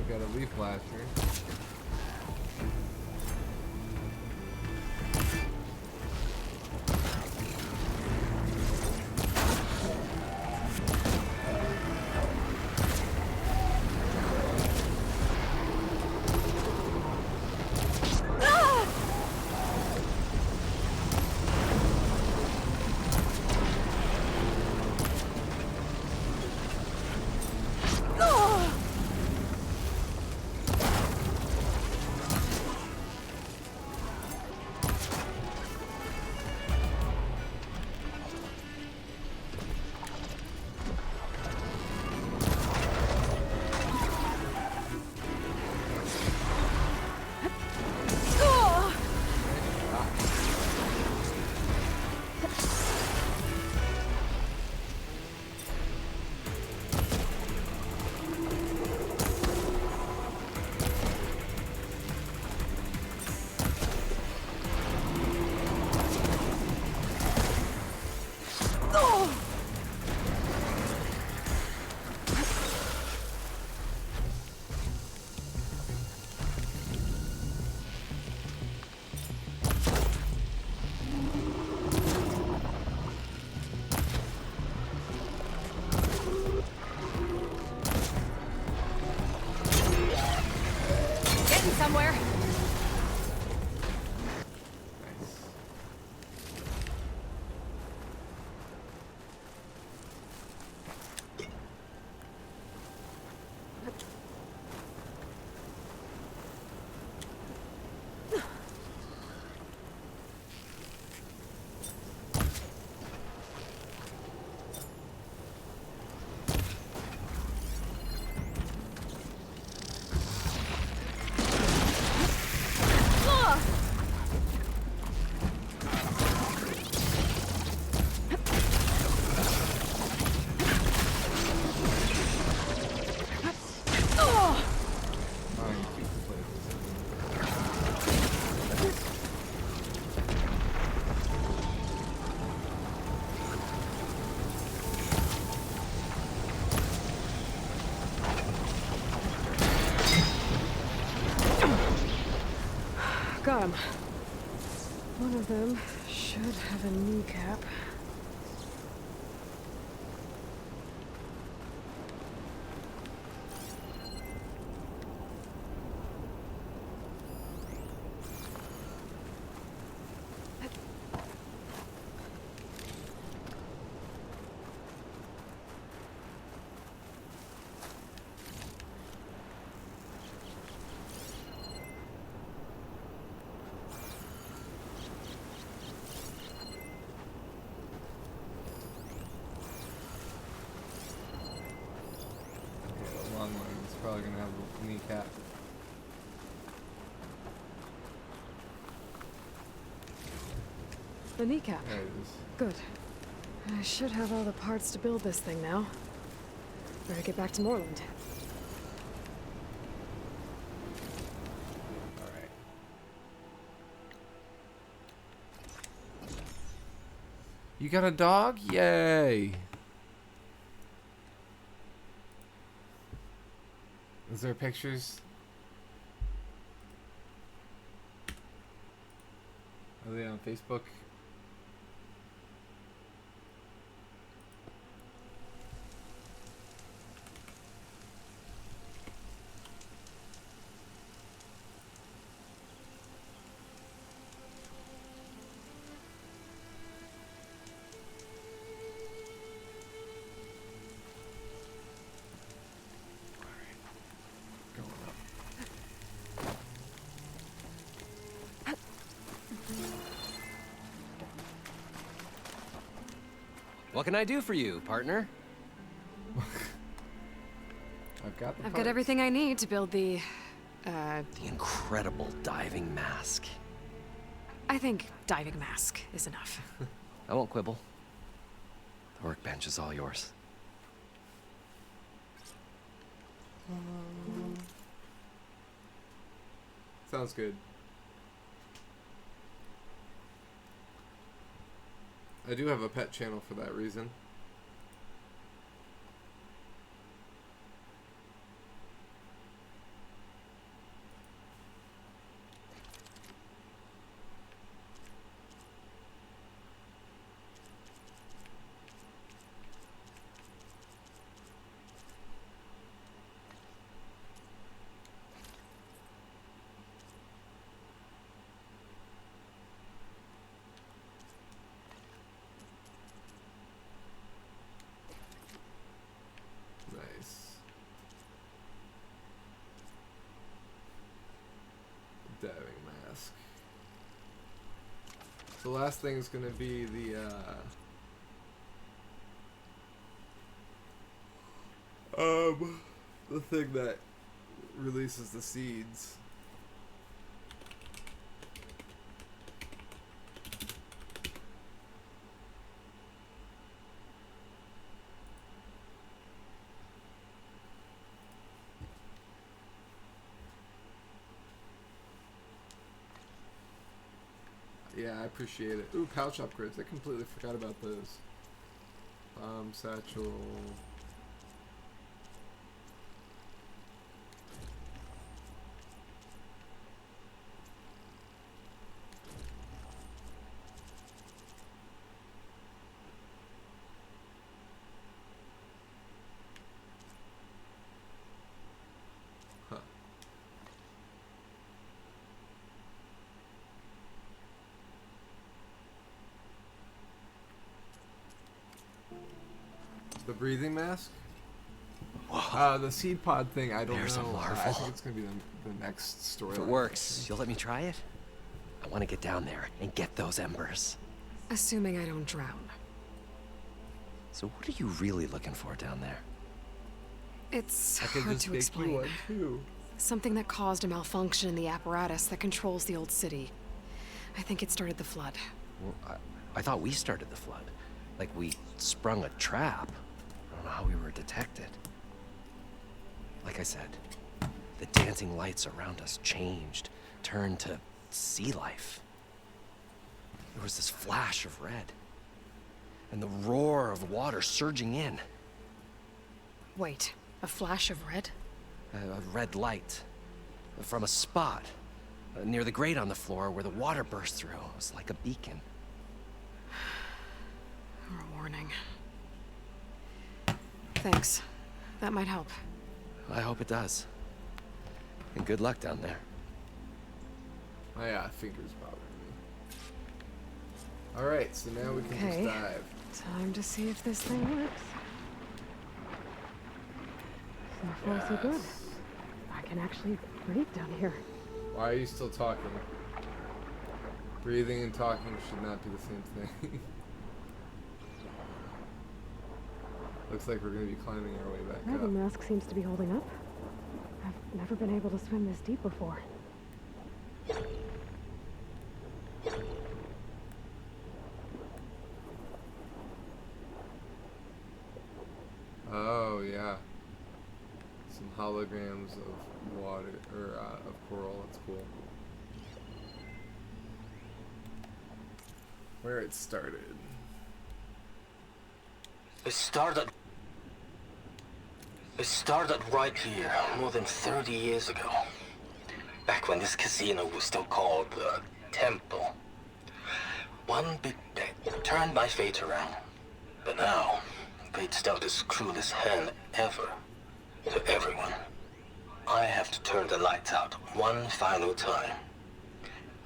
We got a leaf lasher. Somewhere. Got him. One of them should have a kneecap. probably gonna have a kneecap. The kneecap. There it is. Good. I should have all the parts to build this thing now. Better get back to Moreland. Alright. You got a dog? Yay! Is there pictures? Are they on Facebook? What can I do for you, partner? I've got the I've got parts. everything I need to build the The incredible diving mask. I think diving mask is enough. I won't quibble. The workbench is all yours. Sounds good. I do have a pet channel for that reason. Nice. Diving mask. The last thing is gonna be the thing that releases the seeds. Yeah, I appreciate it. Ooh, pouch upgrades. I completely forgot about those. Satchel. Huh. The breathing mask? The seed pod thing, I don't There's a know. I marvel. think it's gonna be the next story. If it works, you'll let me try it? I want to get down there and get those embers. Assuming I don't drown. So what are you really looking for down there? It's I could hard just to make explain. you one too. Something that caused a malfunction in the apparatus that controls the old city. I think it started the flood. Well, I thought we started the flood. Like we sprung a trap. I don't know how we were detected. Like I said, the dancing lights around us changed, turned to sea life. There was this flash of red, and the roar of water surging in. Wait, a flash of red? A red light from a spot near the grate on the floor where the water burst through. It was like a beacon. Or a warning. Thanks. That might help. I hope it does. And good luck down there. My fingers bothering me. Alright, so now we can Okay. just dive. Time to see if this thing works. So far, so good. Yes. I can actually breathe down here. Why are you still talking? Breathing and talking should not be the same thing. Looks like we're going to be climbing our way back Well, the up. mask seems to be holding up. Never been able to swim this deep before. Oh, yeah. Some holograms of water, or of coral. That's cool. Where it started. It started right here, more than 30 years ago. Back when this casino was still called the Temple. One big bet turned my fate around. But now, fate's dealt this cruelest hand ever to everyone. I have to turn the lights out one final time.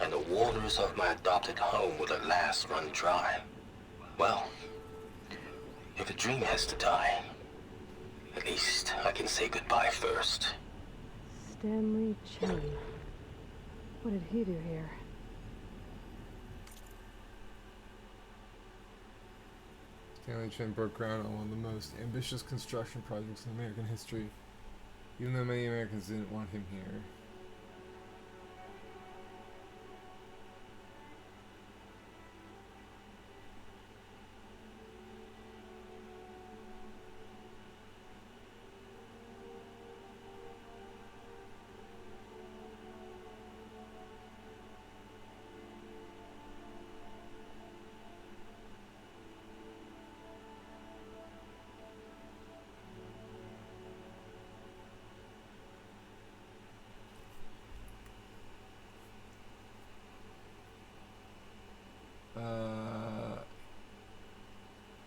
And the waters of my adopted home will at last run dry. Well, if a dream has to die, at least I can say goodbye first. Stanley Chen. What did he do here? Stanley Chen broke ground on one of the most ambitious construction projects in American history, even though many Americans didn't want him here.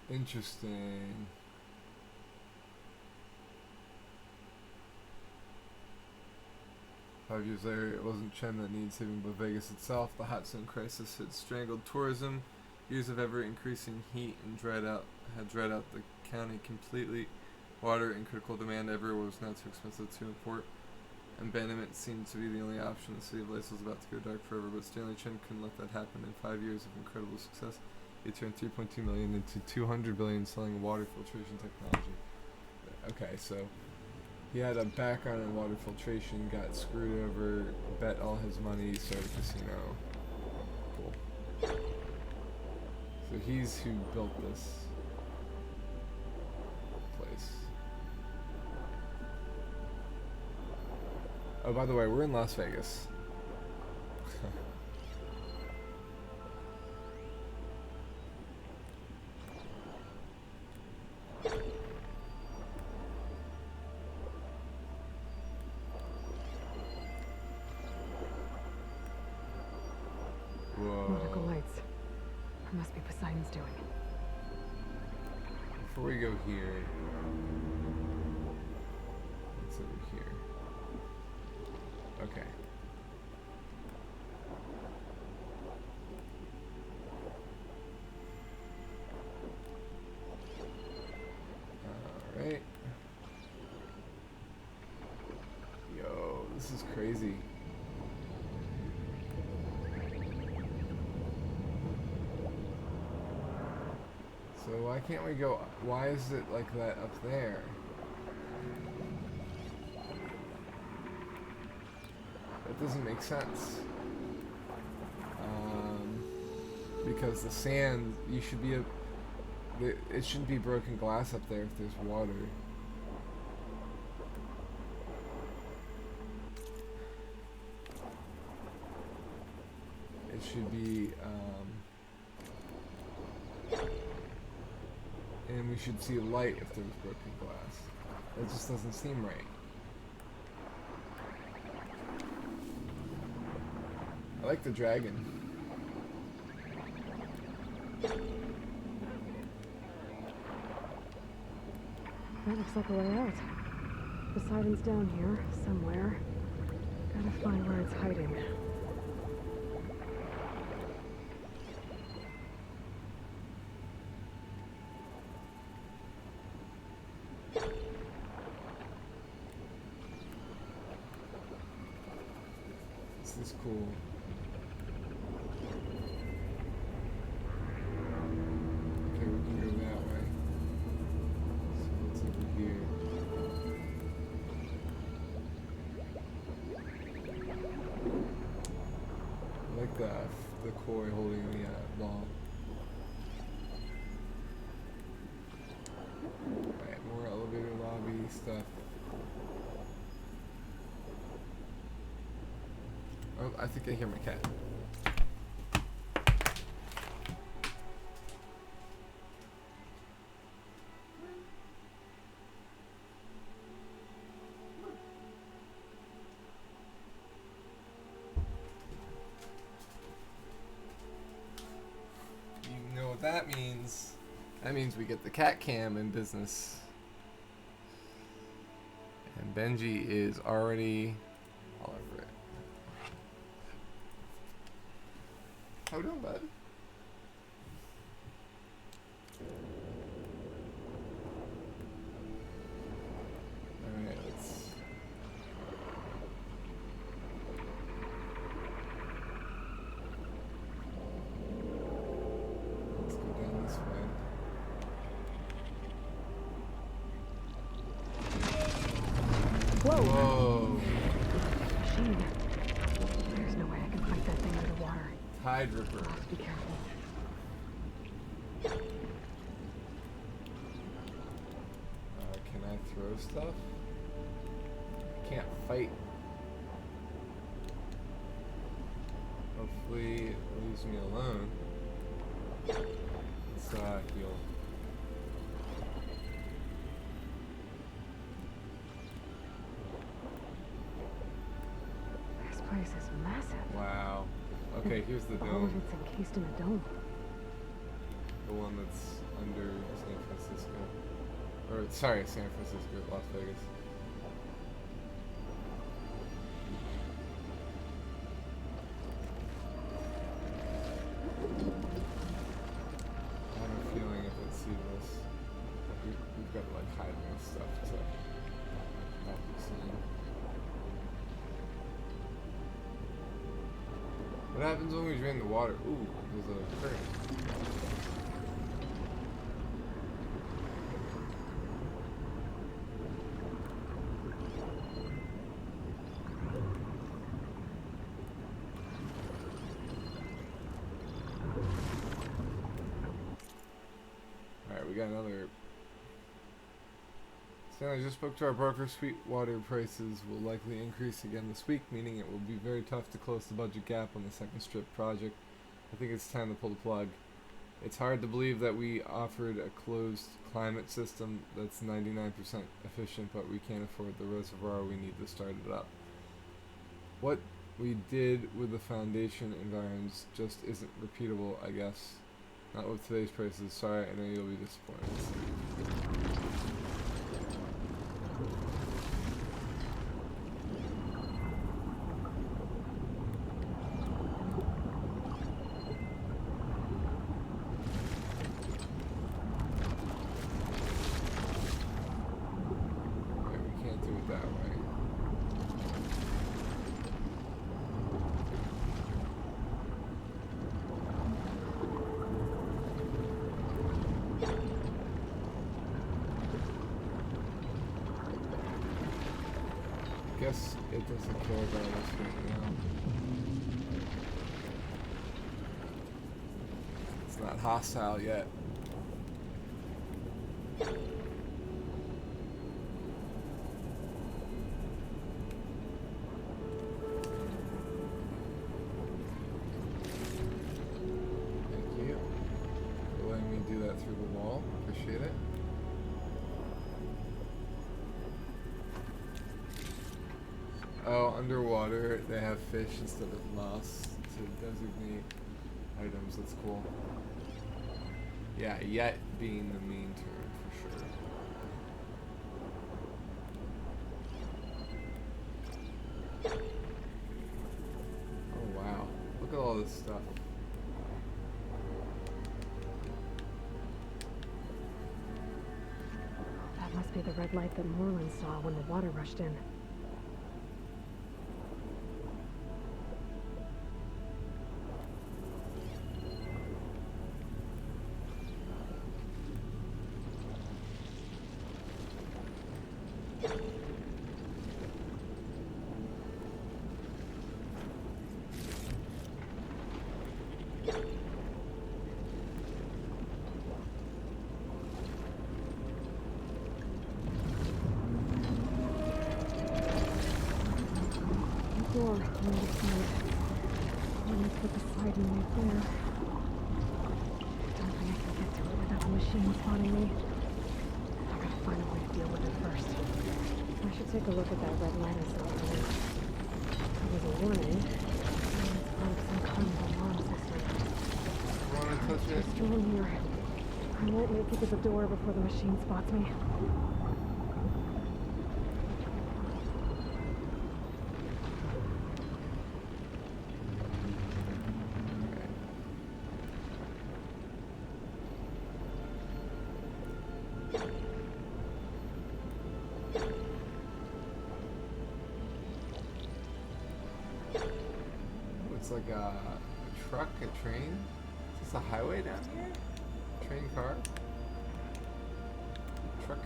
Interesting. Five years later, it wasn't Chen that needed saving, but Vegas itself. The hot zone crisis had strangled tourism. Years of ever-increasing heat and dried out the county completely. Water in critical demand everywhere was now too expensive to import. Abandonment seemed to be the only option. The city of Lace was about to go dark forever, but Stanley Chen couldn't let that happen. In 5 years of incredible success, he turned $3.2 million into $200 billion selling water filtration technology. Okay, so he had a background in water filtration, got screwed over, bet all his money, started a casino. Cool. So he's who built this place. Oh, by the way, we're in Las Vegas. Nautical lights. It must be Poseidon's doing. Before we go here, what's over here? Okay. Alright. Yo, this is crazy. So why can't we go, why is it like that up there? That doesn't make sense. Because the sand, you should be it shouldn't be broken glass up there if there's water. It should be, and we should see light if there's broken glass. That just doesn't seem right. I like the dragon. That looks like a way out. Poseidon's down here, somewhere. Gotta find where it's hiding. This is cool. Okay, we can go that way. So what's over here? like the koi holding the ball. Alright, more elevator lobby stuff. Oh, I think I hear my cat. You know what that means? That means we get the cat cam in business. And Benji is already all over it. How we doing, bud? Alright, let's go down this way. Whoa! Machine. There's no way I can fight that thing underwater. Tide Ripper. Must be careful. Can I throw stuff? I can't fight. Hopefully it leaves me alone. Let's heal. This place is massive. Wow. Okay, here's the All dome. of it's encased in a dome. The one that's under San Francisco. Or, sorry, San Francisco, Las Vegas. I have a feeling if it sees us, we've got to like hide more stuff to not be seen. What happens when we drain the water? Ooh, there's a current. Alright, we got another. Stanley just spoke to our broker. Sweetwater prices will likely increase again this week, meaning it will be very tough to close the budget gap on the second strip project. I think it's time to pull the plug. It's hard to believe that we offered a closed climate system that's 99% efficient, but we can't afford the reservoir we need to start it up. What we did with the foundation environs just isn't repeatable, I guess. Not with today's prices. Sorry, I know you'll be disappointed. Okay, we can't do it that way. Guess it doesn't care about us right now. It's not hostile yet. Thank you for letting me do that through the wall. Appreciate it. Oh, underwater they have fish instead of moss to designate items. That's cool. Yeah, yet being the main term for sure. Oh wow, look at all this stuff. That must be the red light that Moreland saw when the water rushed in. door on the other side. I'm gonna put the sliding right there. Don't think I can get to it without the machine spotting me. I gotta find a way to deal with it first. I should take a look at that red light I saw earlier. It was a warning. It's part of some kind of alarm system. Wanna touch it? Just join here. I won't make it to the door before the machine spots me. It's like a truck, a train. Is this a highway down here? Train car? Truck?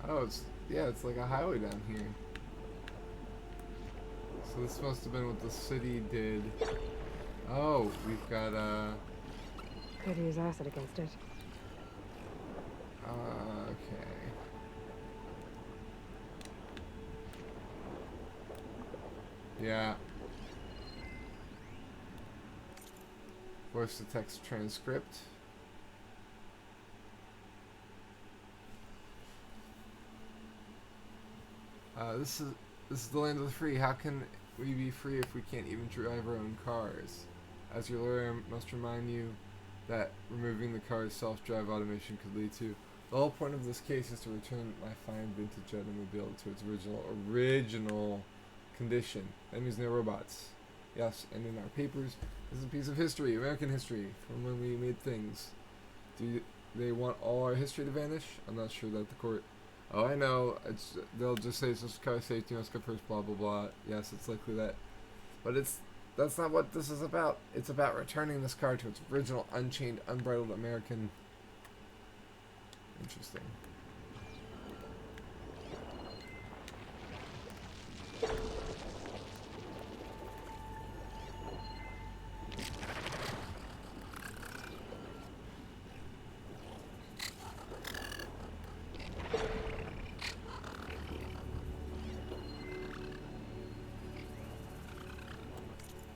Oh, it's like a highway down here. So this must have been what the city did. Oh, we've got Could use acid against it. okay. Yeah. Voice to text transcript. This is the land of the free. How can we be free if we can't even drive our own cars? As your lawyer, I must remind you that removing the car's self-drive automation could lead to. The whole point of this case is to return my fine vintage automobile to its original condition. That means no robots. Yes, and in our papers, this is a piece of history, American history, from when we made things. Do they want all our history to vanish? I'm not sure that the court. Oh, I know. They'll just say it's just car safety must go first, blah blah blah. Yes, it's likely that, but that's not what this is about. It's about returning this car to its original, unchained, unbridled American. Interesting.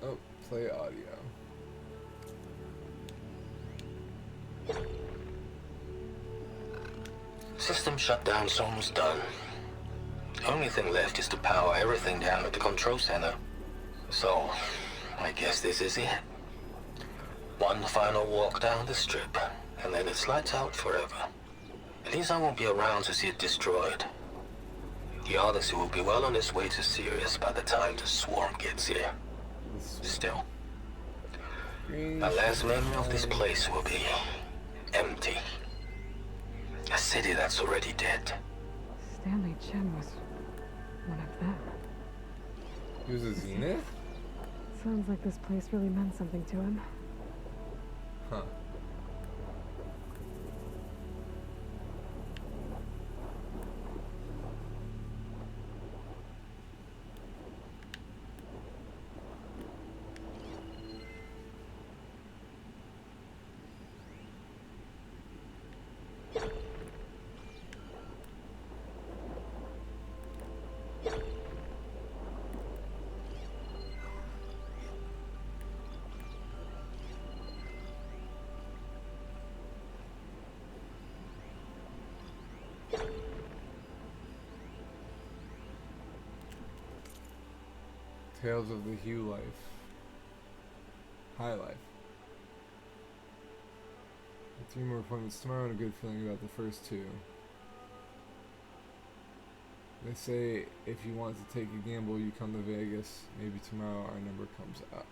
Oh, play audio. System shutdown's almost done. The only thing left is to power everything down at the control center. So, I guess this is it. One final walk down the strip, and then it's lights out forever. At least I won't be around to see it destroyed. The Odyssey will be well on its way to Sirius by the time the swarm gets here. Still, my last memory of this place will be empty. A city that's already dead. Stanley Chen was one of them. He was a Zenith? Sounds like this place really meant something to him. Huh. Tales of the Hugh life. High life. 3 more appointments tomorrow and a good feeling about the first 2. They say if you want to take a gamble, you come to Vegas. Maybe tomorrow our number comes up.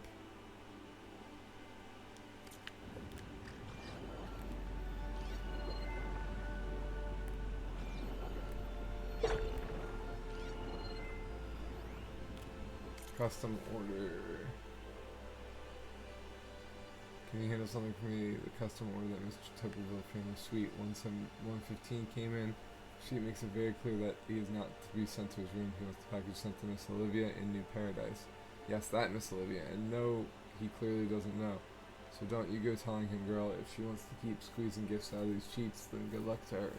Custom order. Can you handle something for me? The custom order that Mr. Tuckerville family suite 115 came in. She makes it very clear that he is not to be sent to his room. He wants the package sent to Miss Olivia in New Paradise. Yes, that Miss Olivia. And no, he clearly doesn't know. So don't you go telling him, girl. If she wants to keep squeezing gifts out of these cheats, then good luck to her.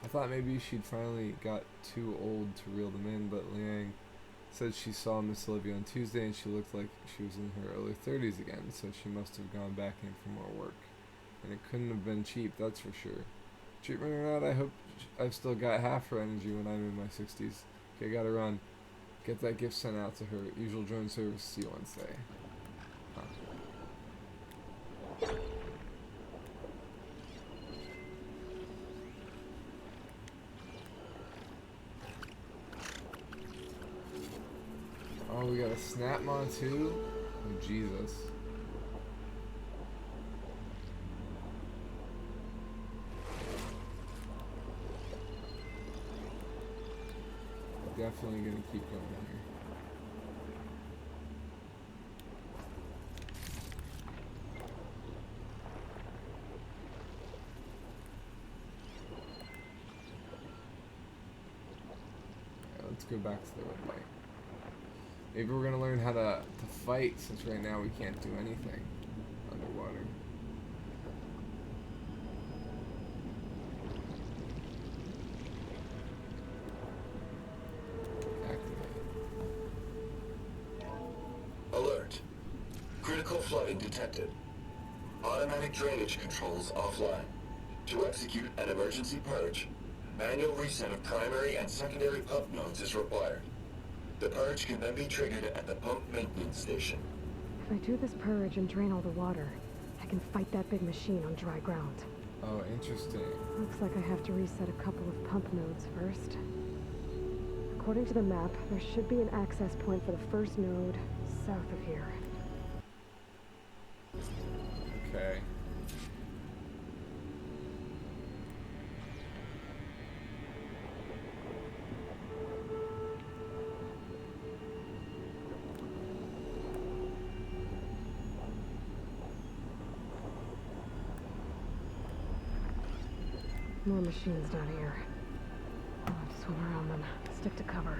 I thought maybe she'd finally got too old to reel them in, but Liang said she saw Miss Olivia on Tuesday and she looked like she was in her early 30s again, so she must have gone back in for more work. And it couldn't have been cheap, that's for sure. Treatment or not, I hope I've still got half her energy when I'm in my 60s. Okay, gotta run. Get that gift sent out to her. Usual drone service. See you Wednesday. Huh. Oh, we got a Snapmon too? Oh, Jesus. Definitely gonna keep going here. Okay, let's go back to the red light. Maybe we're gonna learn how to fight, since right now we can't do anything underwater. Alert. Critical flooding detected. Automatic drainage controls offline. To execute an emergency purge, manual reset of primary and secondary pump nodes is required. The purge can then be triggered at the pump maintenance station. If I do this purge and drain all the water, I can fight that big machine on dry ground. Oh, interesting. Looks like I have to reset a couple of pump nodes first. According to the map, there should be an access point for the first node south of here. Okay. More machines down here. I'll have to swim around them. Stick to cover.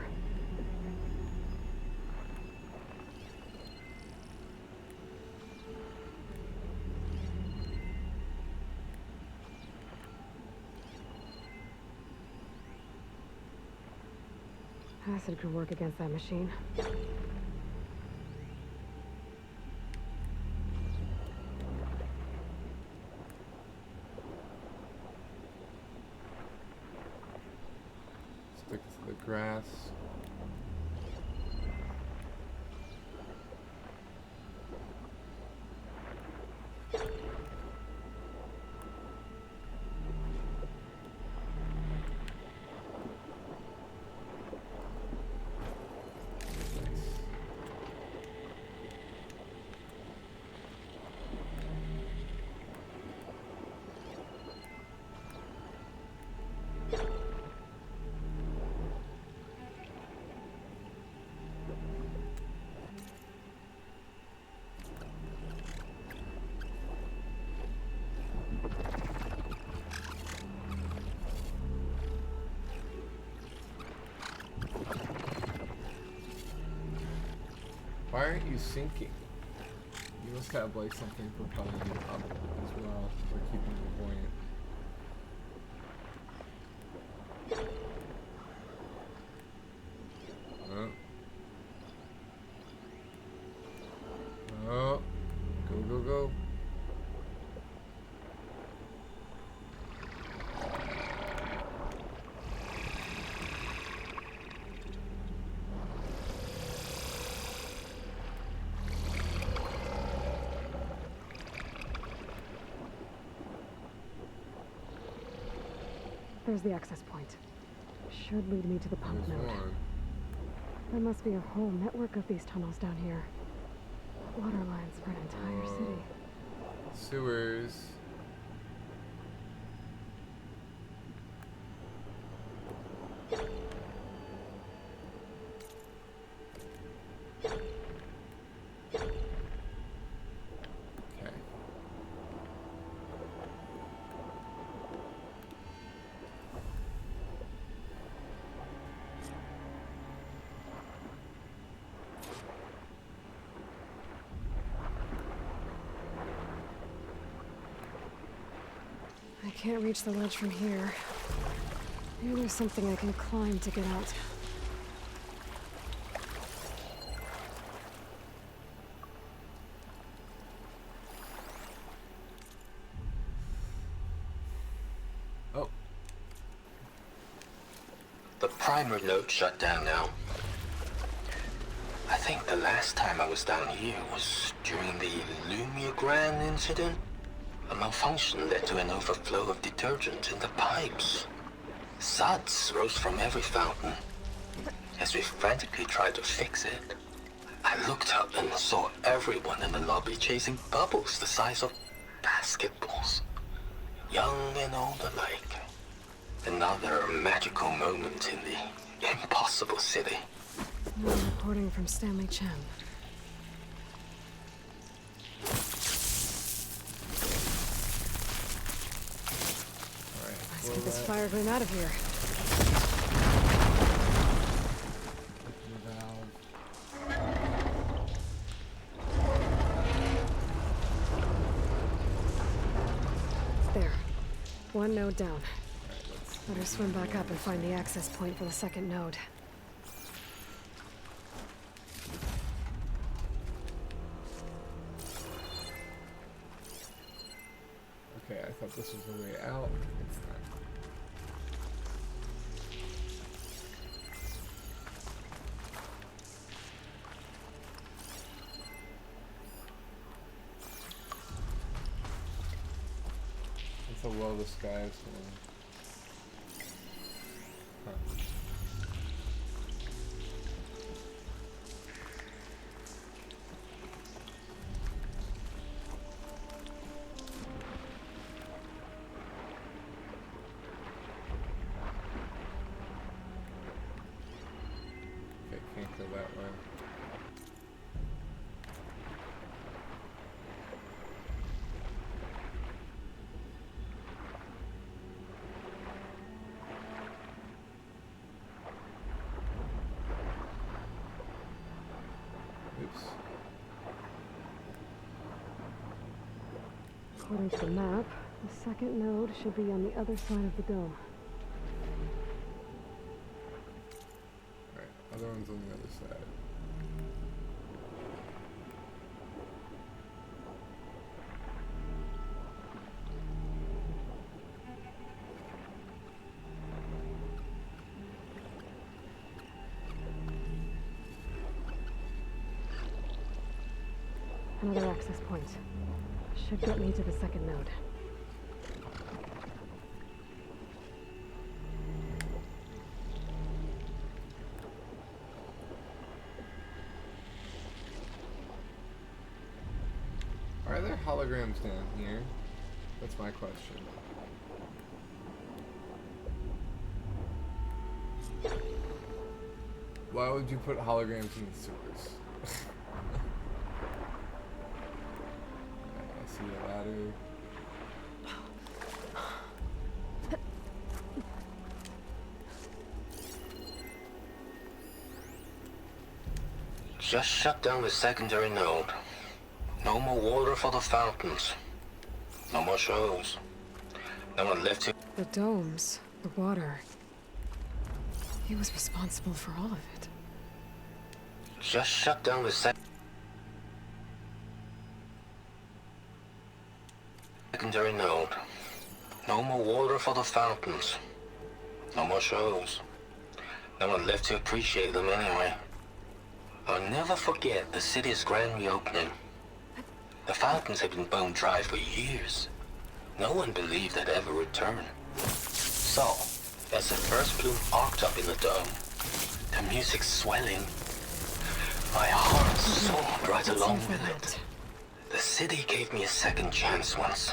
Acid could work against that machine. Stick to the grass. Why aren't you sinking? You must have like something propelling you up as well, or keeping you buoyant. Oh. Oh. Go, go, go. There's the access point. Should lead me to the pump There's node. one. There must be a whole network of these tunnels down here. Water lines for an entire city. Sewers. Okay. can't reach the ledge from here. Maybe there's something I can climb to get out. Oh. The primer node shut down now. I think the last time I was down here was during the Lumiogran incident. A malfunction led to an overflow of detergent in the pipes. Suds rose from every fountain. As we frantically tried to fix it, I looked up and saw everyone in the lobby chasing bubbles the size of basketballs. Young and old alike. Another magical moment in the impossible city. More reporting from Stanley Chen. Let's get this fire gleam out of here. There. One node down. Better swim back up and find the access point for the second node. Okay, I thought this was the way out. It's not. That's how well the sky is going. Huh. Okay, can't go that way. Oops. According to the map, the second node should be on the other side of the dome. Alright, other one's on the other side. Another access point. Should get me to the second node. Are there holograms down here? That's my question. Why would you put holograms in the sewers? I see a ladder. Just shut down the secondary node. No more water for the fountains. No more shows. No one left to... The domes, the water. He was responsible for all of it. Just shut down the secondary node. No more water for the fountains. No more shows. No one left to appreciate them anyway. I'll never forget the city's grand reopening. The fountains had been bone dry for years. No one believed they'd ever return. So, as the first plume arced up in the dome, the music swelling, my heart soared right along with it. The city gave me a second chance once.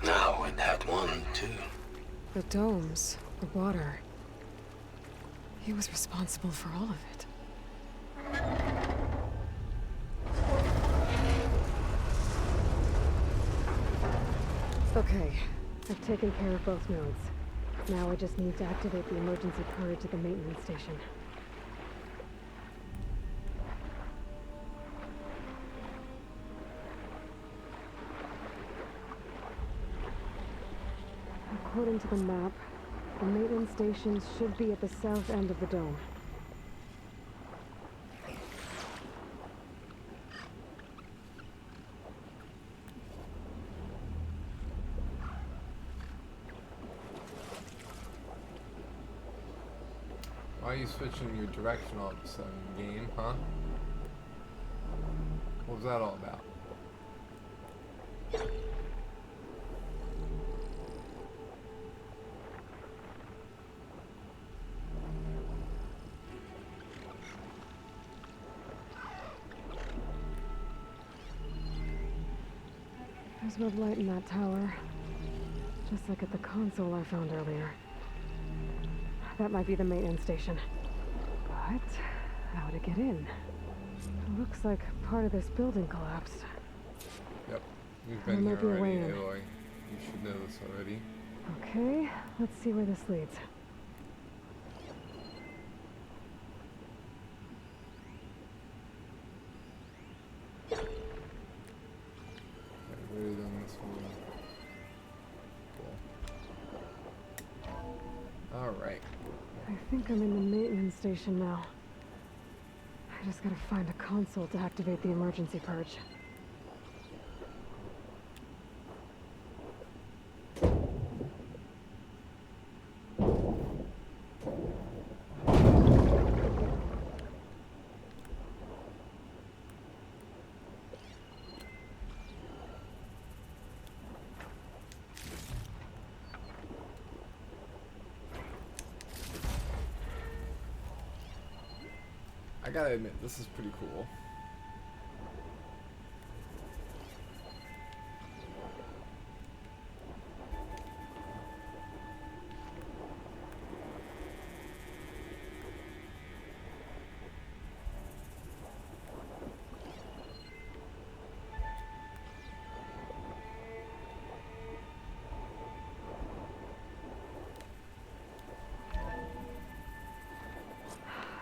Now it had one, too. The domes, the water. He was responsible for all of it. Okay, I've taken care of both nodes. Now I just need to activate the emergency purge at the maintenance station. according to the map, the maintenance stations should be at the south end of the dome. Why are you switching your direction all of a sudden, game, huh? What was that all about? There's red light in that tower, just like at the console I found earlier. That might be the maintenance station. But how to get in? It looks like part of this building collapsed. Yep, we've been here already, Aloy. You should know this already. Okay, let's see where this leads. I've really done this one. Cool. Alright. I think I'm in the maintenance station now. I just gotta find a console to activate the emergency purge. I gotta admit, this is pretty cool.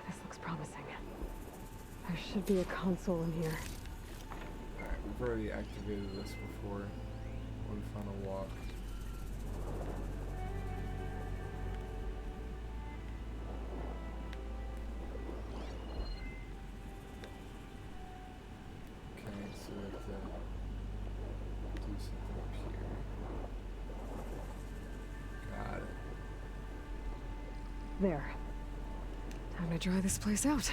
This looks promising. There should be a console in here. Alright, we've already activated this before. One final walk. Okay, so we have to do something up here. Got it. There. Time to dry this place out.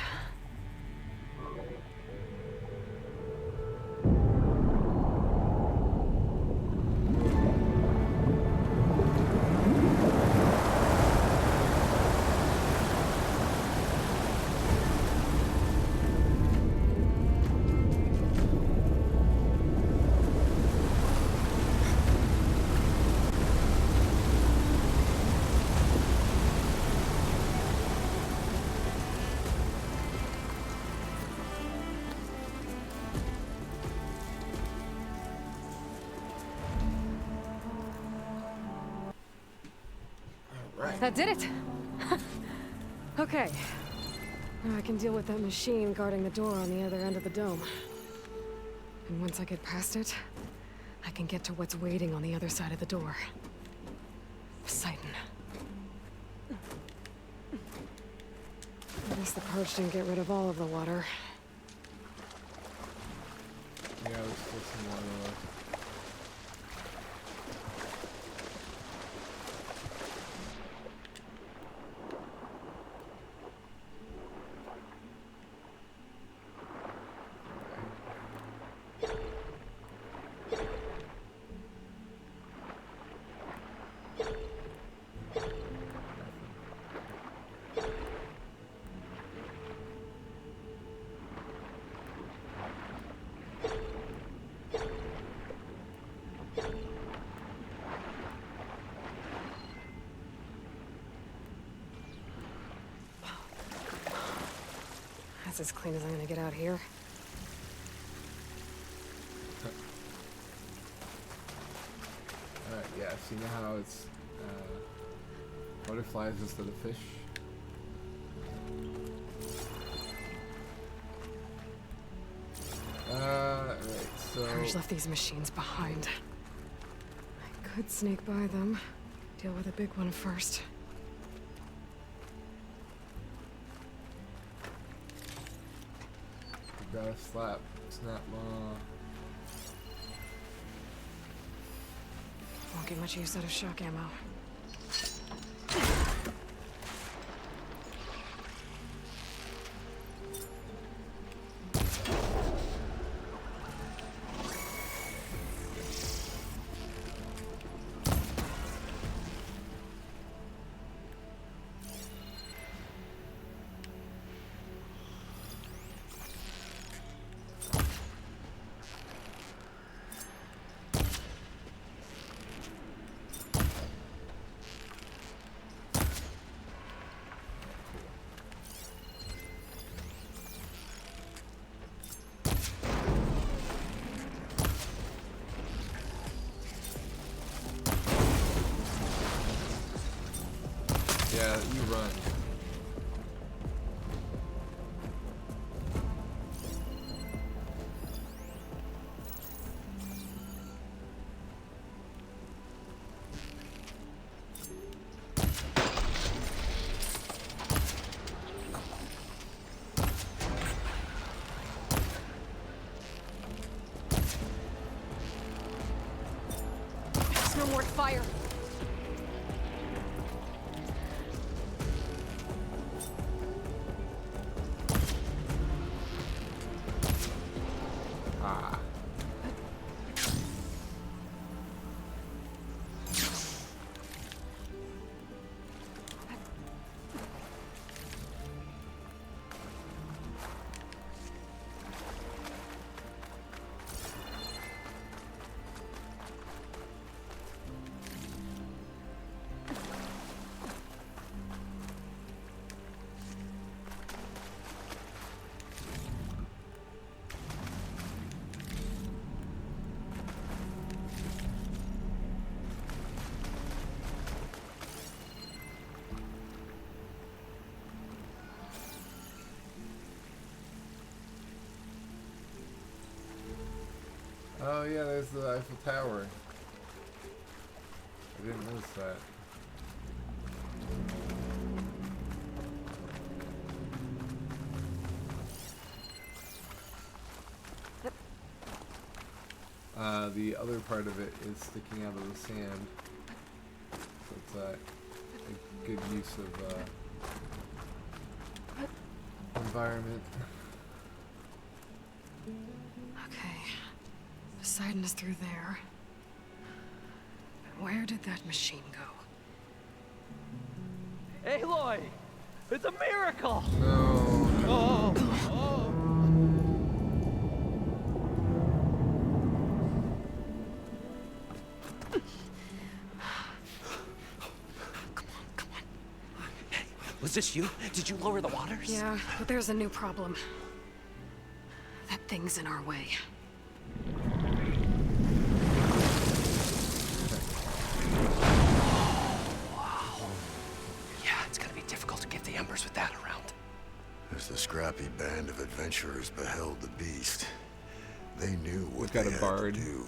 That did it! Okay. Now I can deal with that machine guarding the door on the other end of the dome. And once I get past it, I can get to what's waiting on the other side of the door. Poseidon. At least the purge didn't get rid of all of the water. Yeah, there's still some water left. That's as clean as I'm gonna get out here. Alright, yeah, so you know how it's butterflies instead of fish? Alright, so... Purge left these machines behind. I could sneak by them, Deal with the big one first. You gotta snap ma. Won't get much use out of shock ammo. Yeah, you run. There's no more fire. Ah. Oh yeah, there's the Eiffel Tower. I didn't notice that. The other part of it is sticking out of the sand. So it's a good use of environment. Okay. Poseidon is through there. But where did that machine go? Aloy! It's a miracle! No. Oh! Oh! Was this you? Did you lower the waters? Yeah, but there's a new problem. That thing's in our way. Wow. Yeah, it's gonna be difficult to get the embers with that around. As the scrappy band of adventurers beheld the beast, they knew what got they a had bard. to do.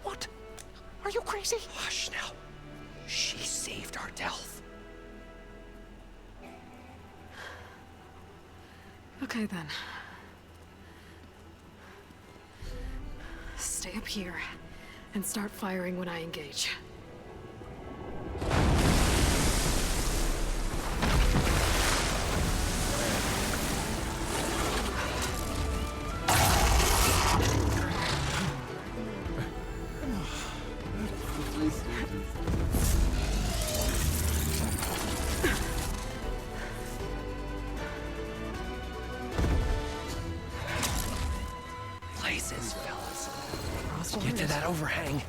What? Are you crazy? Hush now. She saved our Delph. Okay then. Stay up here and start firing when I engage. Places, fellas. Hostile Get to hunters. that overhang.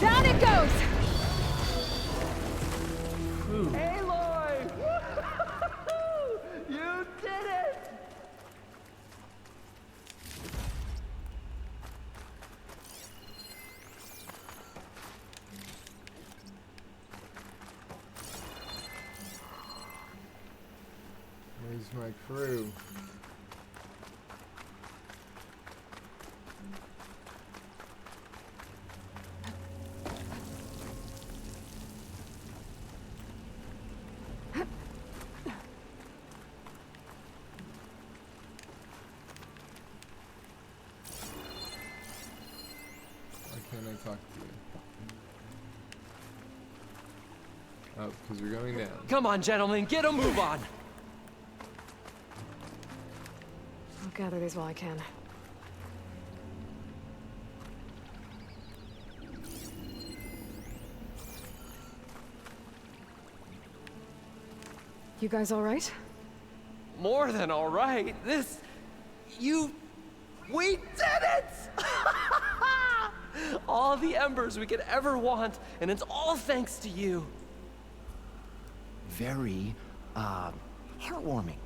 Down it goes! Aloy! You did it! Where's my crew? Why can't I talk to you? Oh, because you're going down. Come on, gentlemen, get a move on. I'll gather these while I can. You guys all right? More than all right. We did it! All the embers we could ever want, and it's all thanks to you. Very, heartwarming.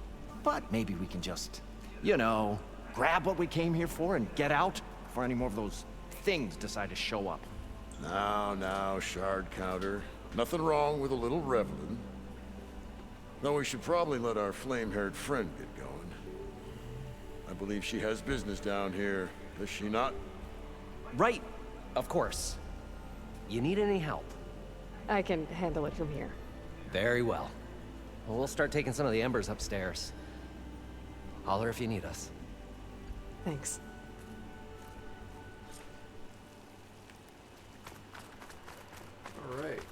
But maybe we can just, you know, grab what we came here for and get out before any more of those things decide to show up. Now, shard counter. Nothing wrong with a little reveling. Though we should probably let our flame-haired friend get going. I believe she has business down here, does she not? Right, of course. You need any help? I can handle it from here. Very well. Well, we'll start taking some of the embers upstairs. Holler if you need us. Thanks. All right.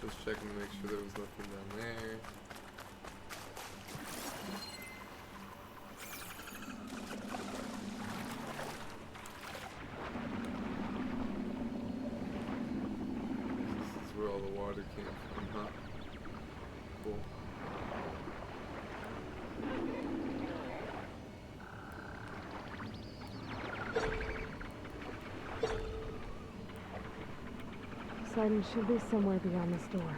Just checking to make sure there was nothing down there. This is where all the water came from, huh? Cool. Poseidon should be somewhere beyond this door.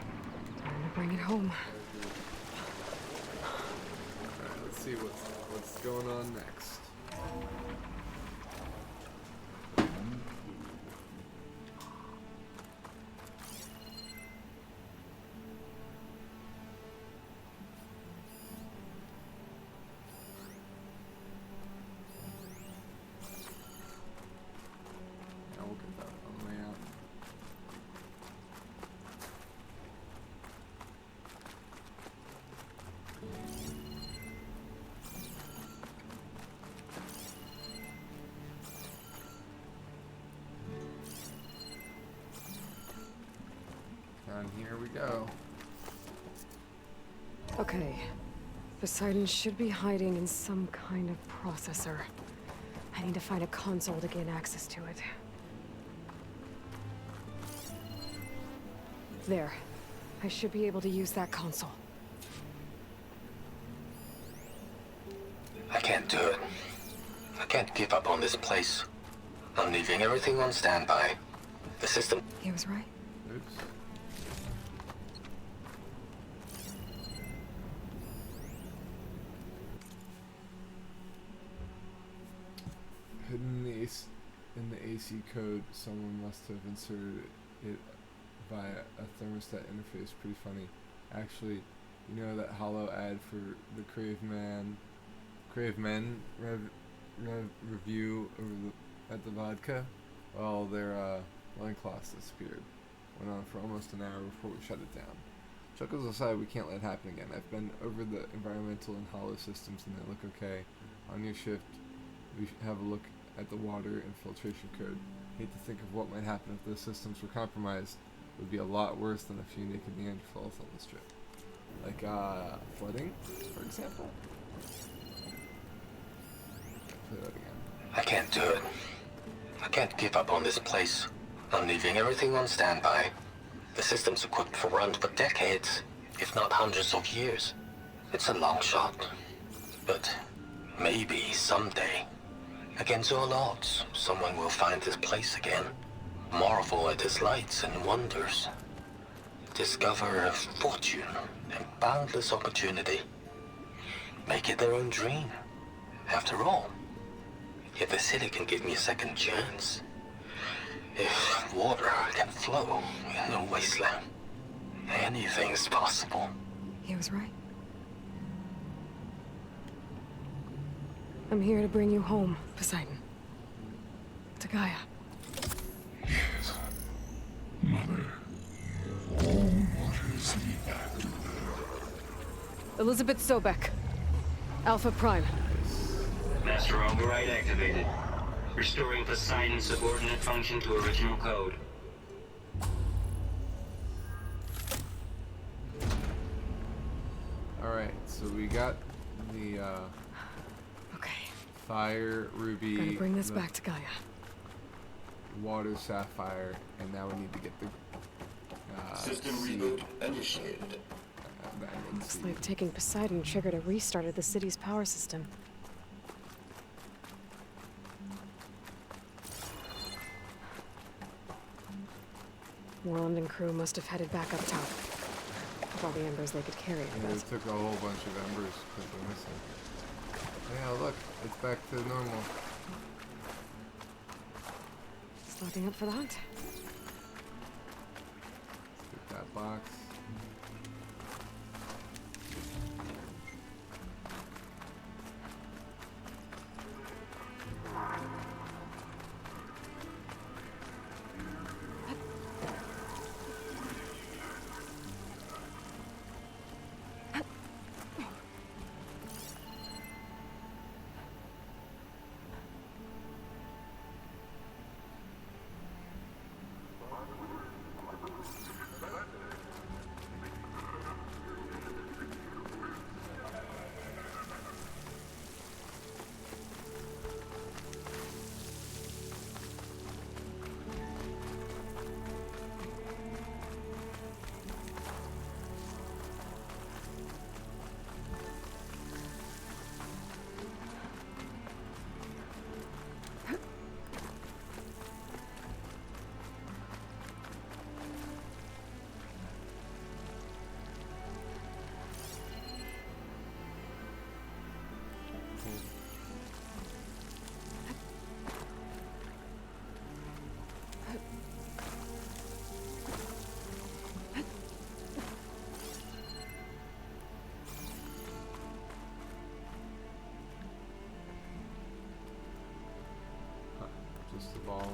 Time to bring it home. Alright, let's see what's going on next. Yeah, we'll get that on the way out. And here we go. Okay. Poseidon should be hiding in some kind of processor. I need to find a console to gain access to it. There. I should be able to use that console. I can't do it. I can't give up on this place. I'm leaving everything on standby. The system... He was right. Oops. Hidden in the AC code, someone must have inserted it via a thermostat interface. Pretty funny. Actually, you know that hollow ad for the Crave Men review at the vodka? Well, their loincloths disappeared. Went on for almost an hour before we shut it down. Chuckles aside, we can't let it happen again. I've been over the environmental and hollow systems and they look okay. On your shift, we should have a look at the water infiltration code. Hate to think of what might happen if those systems were compromised. It would be a lot worse than a few naked Neanderthals on the strip. Like, flooding, for example? Play that again. I can't do it. I can't give up on this place. I'm leaving everything on standby. The system's equipped for runs for decades, if not hundreds of years. It's a long shot. But maybe someday, against all odds, someone will find this place again. Marvel at its lights and wonders. Discover a fortune and boundless opportunity. Make it their own dream. After all, if the city can give me a second chance, if water can flow in a wasteland, anything's possible. He was right. I'm here to bring you home, Poseidon. To Gaia. Yes. Mother. What is the after? Elizabeth Sobek. Alpha Prime. Master override activated. Restoring Poseidon's subordinate function to original code. Alright, so we got the, Okay. fire ruby, Gotta bring this the back to Gaia. water sapphire, and now we need to get the, System seed. reboot initiated. The emerald Looks seed. like taking Poseidon triggered a restart of the city's power system. Moreland and crew must have headed back up top. With all the embers they could carry, I Yeah, they bet. took a whole bunch of embers because they're missing. Yeah, look, it's back to normal. Slotting up for the hunt. Get that box. fall.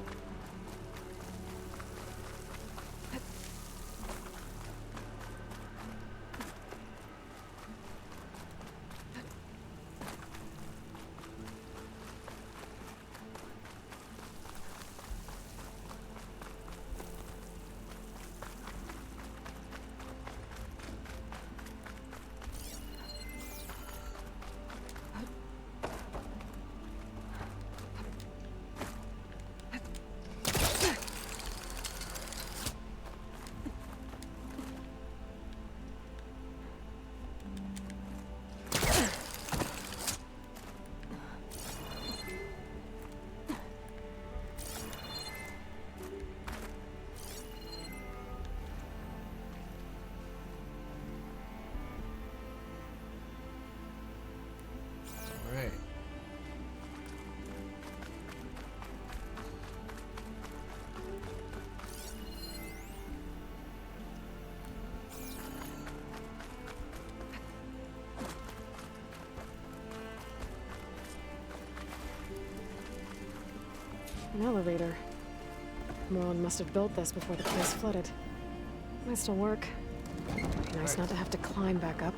Alright. An elevator. Moreland must have built this before the place flooded. Might still work. Nice not to have to climb back up.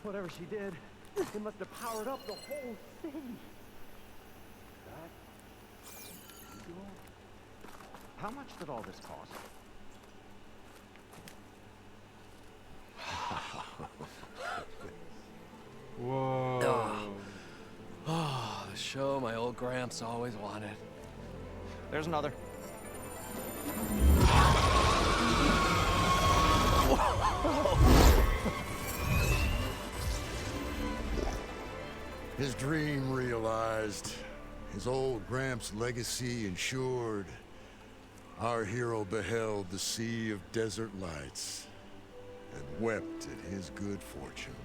Whatever she did, it must have powered up the whole city. How much did all this cost? Whoa. Oh, the show my old Gramps always wanted. There's another. His dream realized, his old Gramps' legacy ensured. Our hero beheld the sea of desert lights and wept at his good fortune.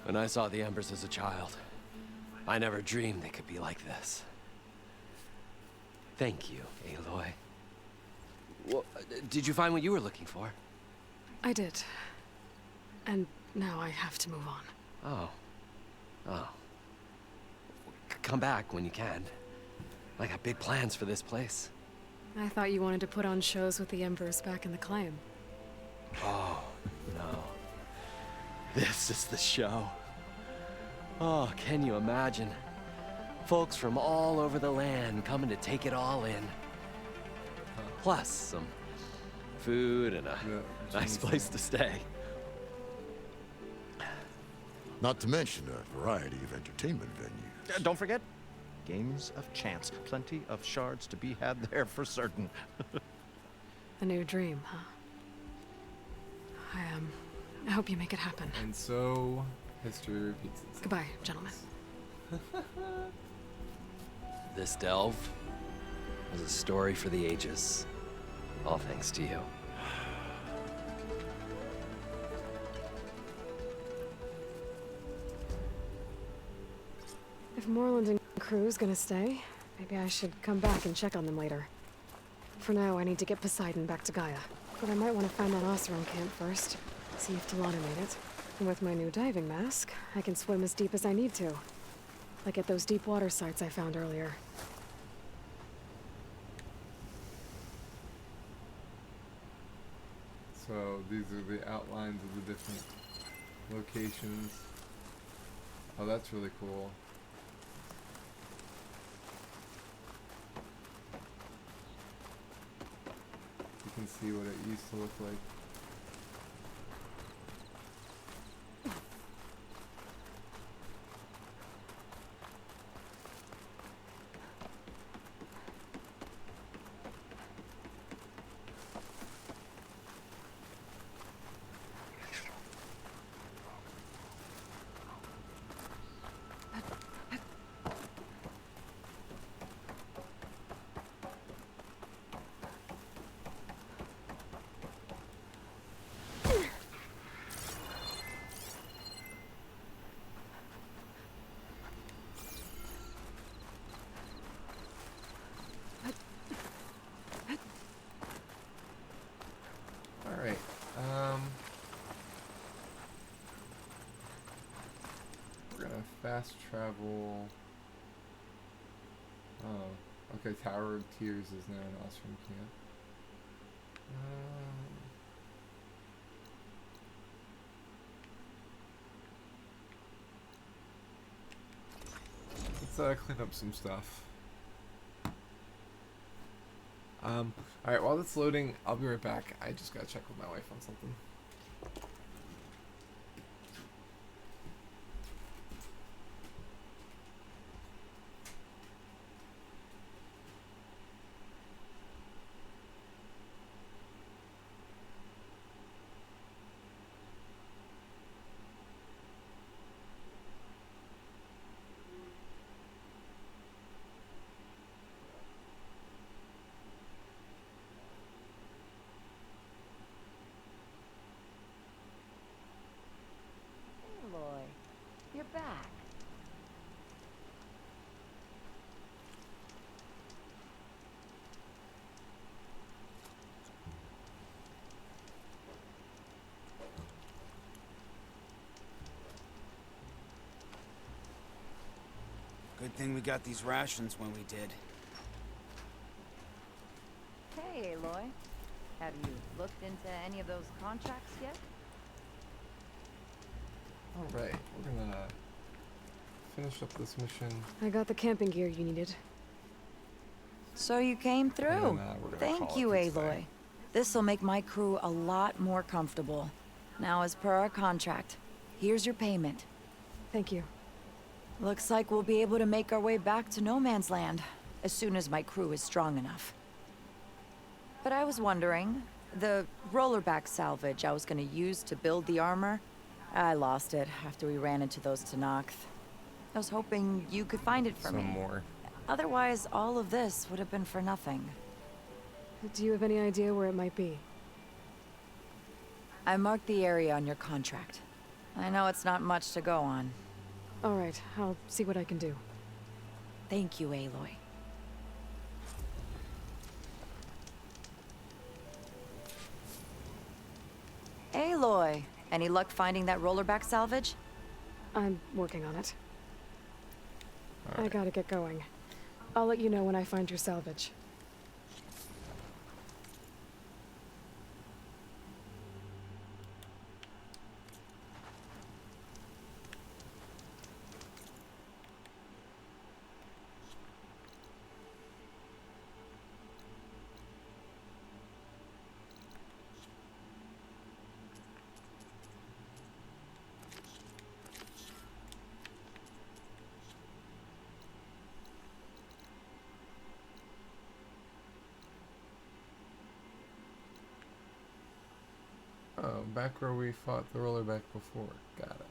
When I saw the embers as a child, I never dreamed they could be like this. Thank you, Aloy. Well, did you find what you were looking for? I did. And now I have to move on. Oh. Oh. Come back when you can. I got big plans for this place. I thought you wanted to put on shows with the Embers back in the claim. Oh, no. This is the show. Oh, can you imagine? Folks from all over the land coming to take it all in. Plus some food and a nice place to stay. Not to mention a variety of entertainment venues. Don't forget, games of chance. Plenty of shards to be had there for certain. A new dream, huh? I hope you make it happen. And so, history repeats itself. Goodbye, gentlemen. This delve was a story for the ages. All thanks to you. If Moreland and crew's gonna stay, maybe I should come back and check on them later. For now, I need to get Poseidon back to Gaia. But I might want to find that Oseram camp first. See if Talana made it. And with my new diving mask, I can swim as deep as I need to. Like at those deep water sites I found earlier. So these are the outlines of the different locations. Oh, that's really cool. You can see what it used to look like. fast travel. Oh, okay. Tower of Tears is now an Austrian camp. Let's clean up some stuff. Alright, while that's loading, I'll be right back. I just gotta check with my wife on something. Aloy, you're back. Good thing we got these rations when we did. Hey, Aloy. Have you looked into any of those contracts yet? Alright, we're gonna finish up this mission. I got the camping gear you needed. So you came through. And, we're gonna Thank call you, it for Aloy. today. This'll make my crew a lot more comfortable. Now, as per our contract, here's your payment. Thank you. Looks like we'll be able to make our way back to No Man's Land as soon as my crew is strong enough. But I was wondering, the rollerback salvage I was gonna use to build the armor, I lost it after we ran into those Tenakth. I was hoping you could find it for me. Some more. Otherwise, all of this would have been for nothing. Do you have any idea where it might be? I marked the area on your contract. I know it's not much to go on. All right, I'll see what I can do. Thank you, Aloy. Aloy, any luck finding that rollerback salvage? I'm working on it. I gotta get going. I'll let you know when I find your salvage. Oh, back where we fought the rollerback before. Got it.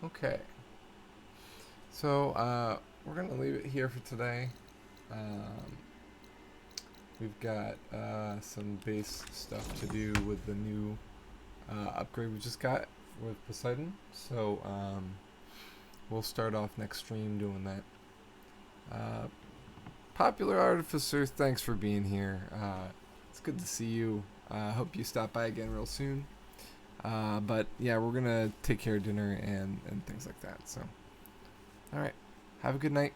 Okay. So, we're gonna leave it here for today. We've got some base stuff to do with the new upgrade we just got with Poseidon. So, we'll start off next stream doing that. Popular Artificer, thanks for being here. It's good to see you. Hope you stop by again real soon. But yeah, we're gonna take care of dinner and things like that. So, all right, have a good night.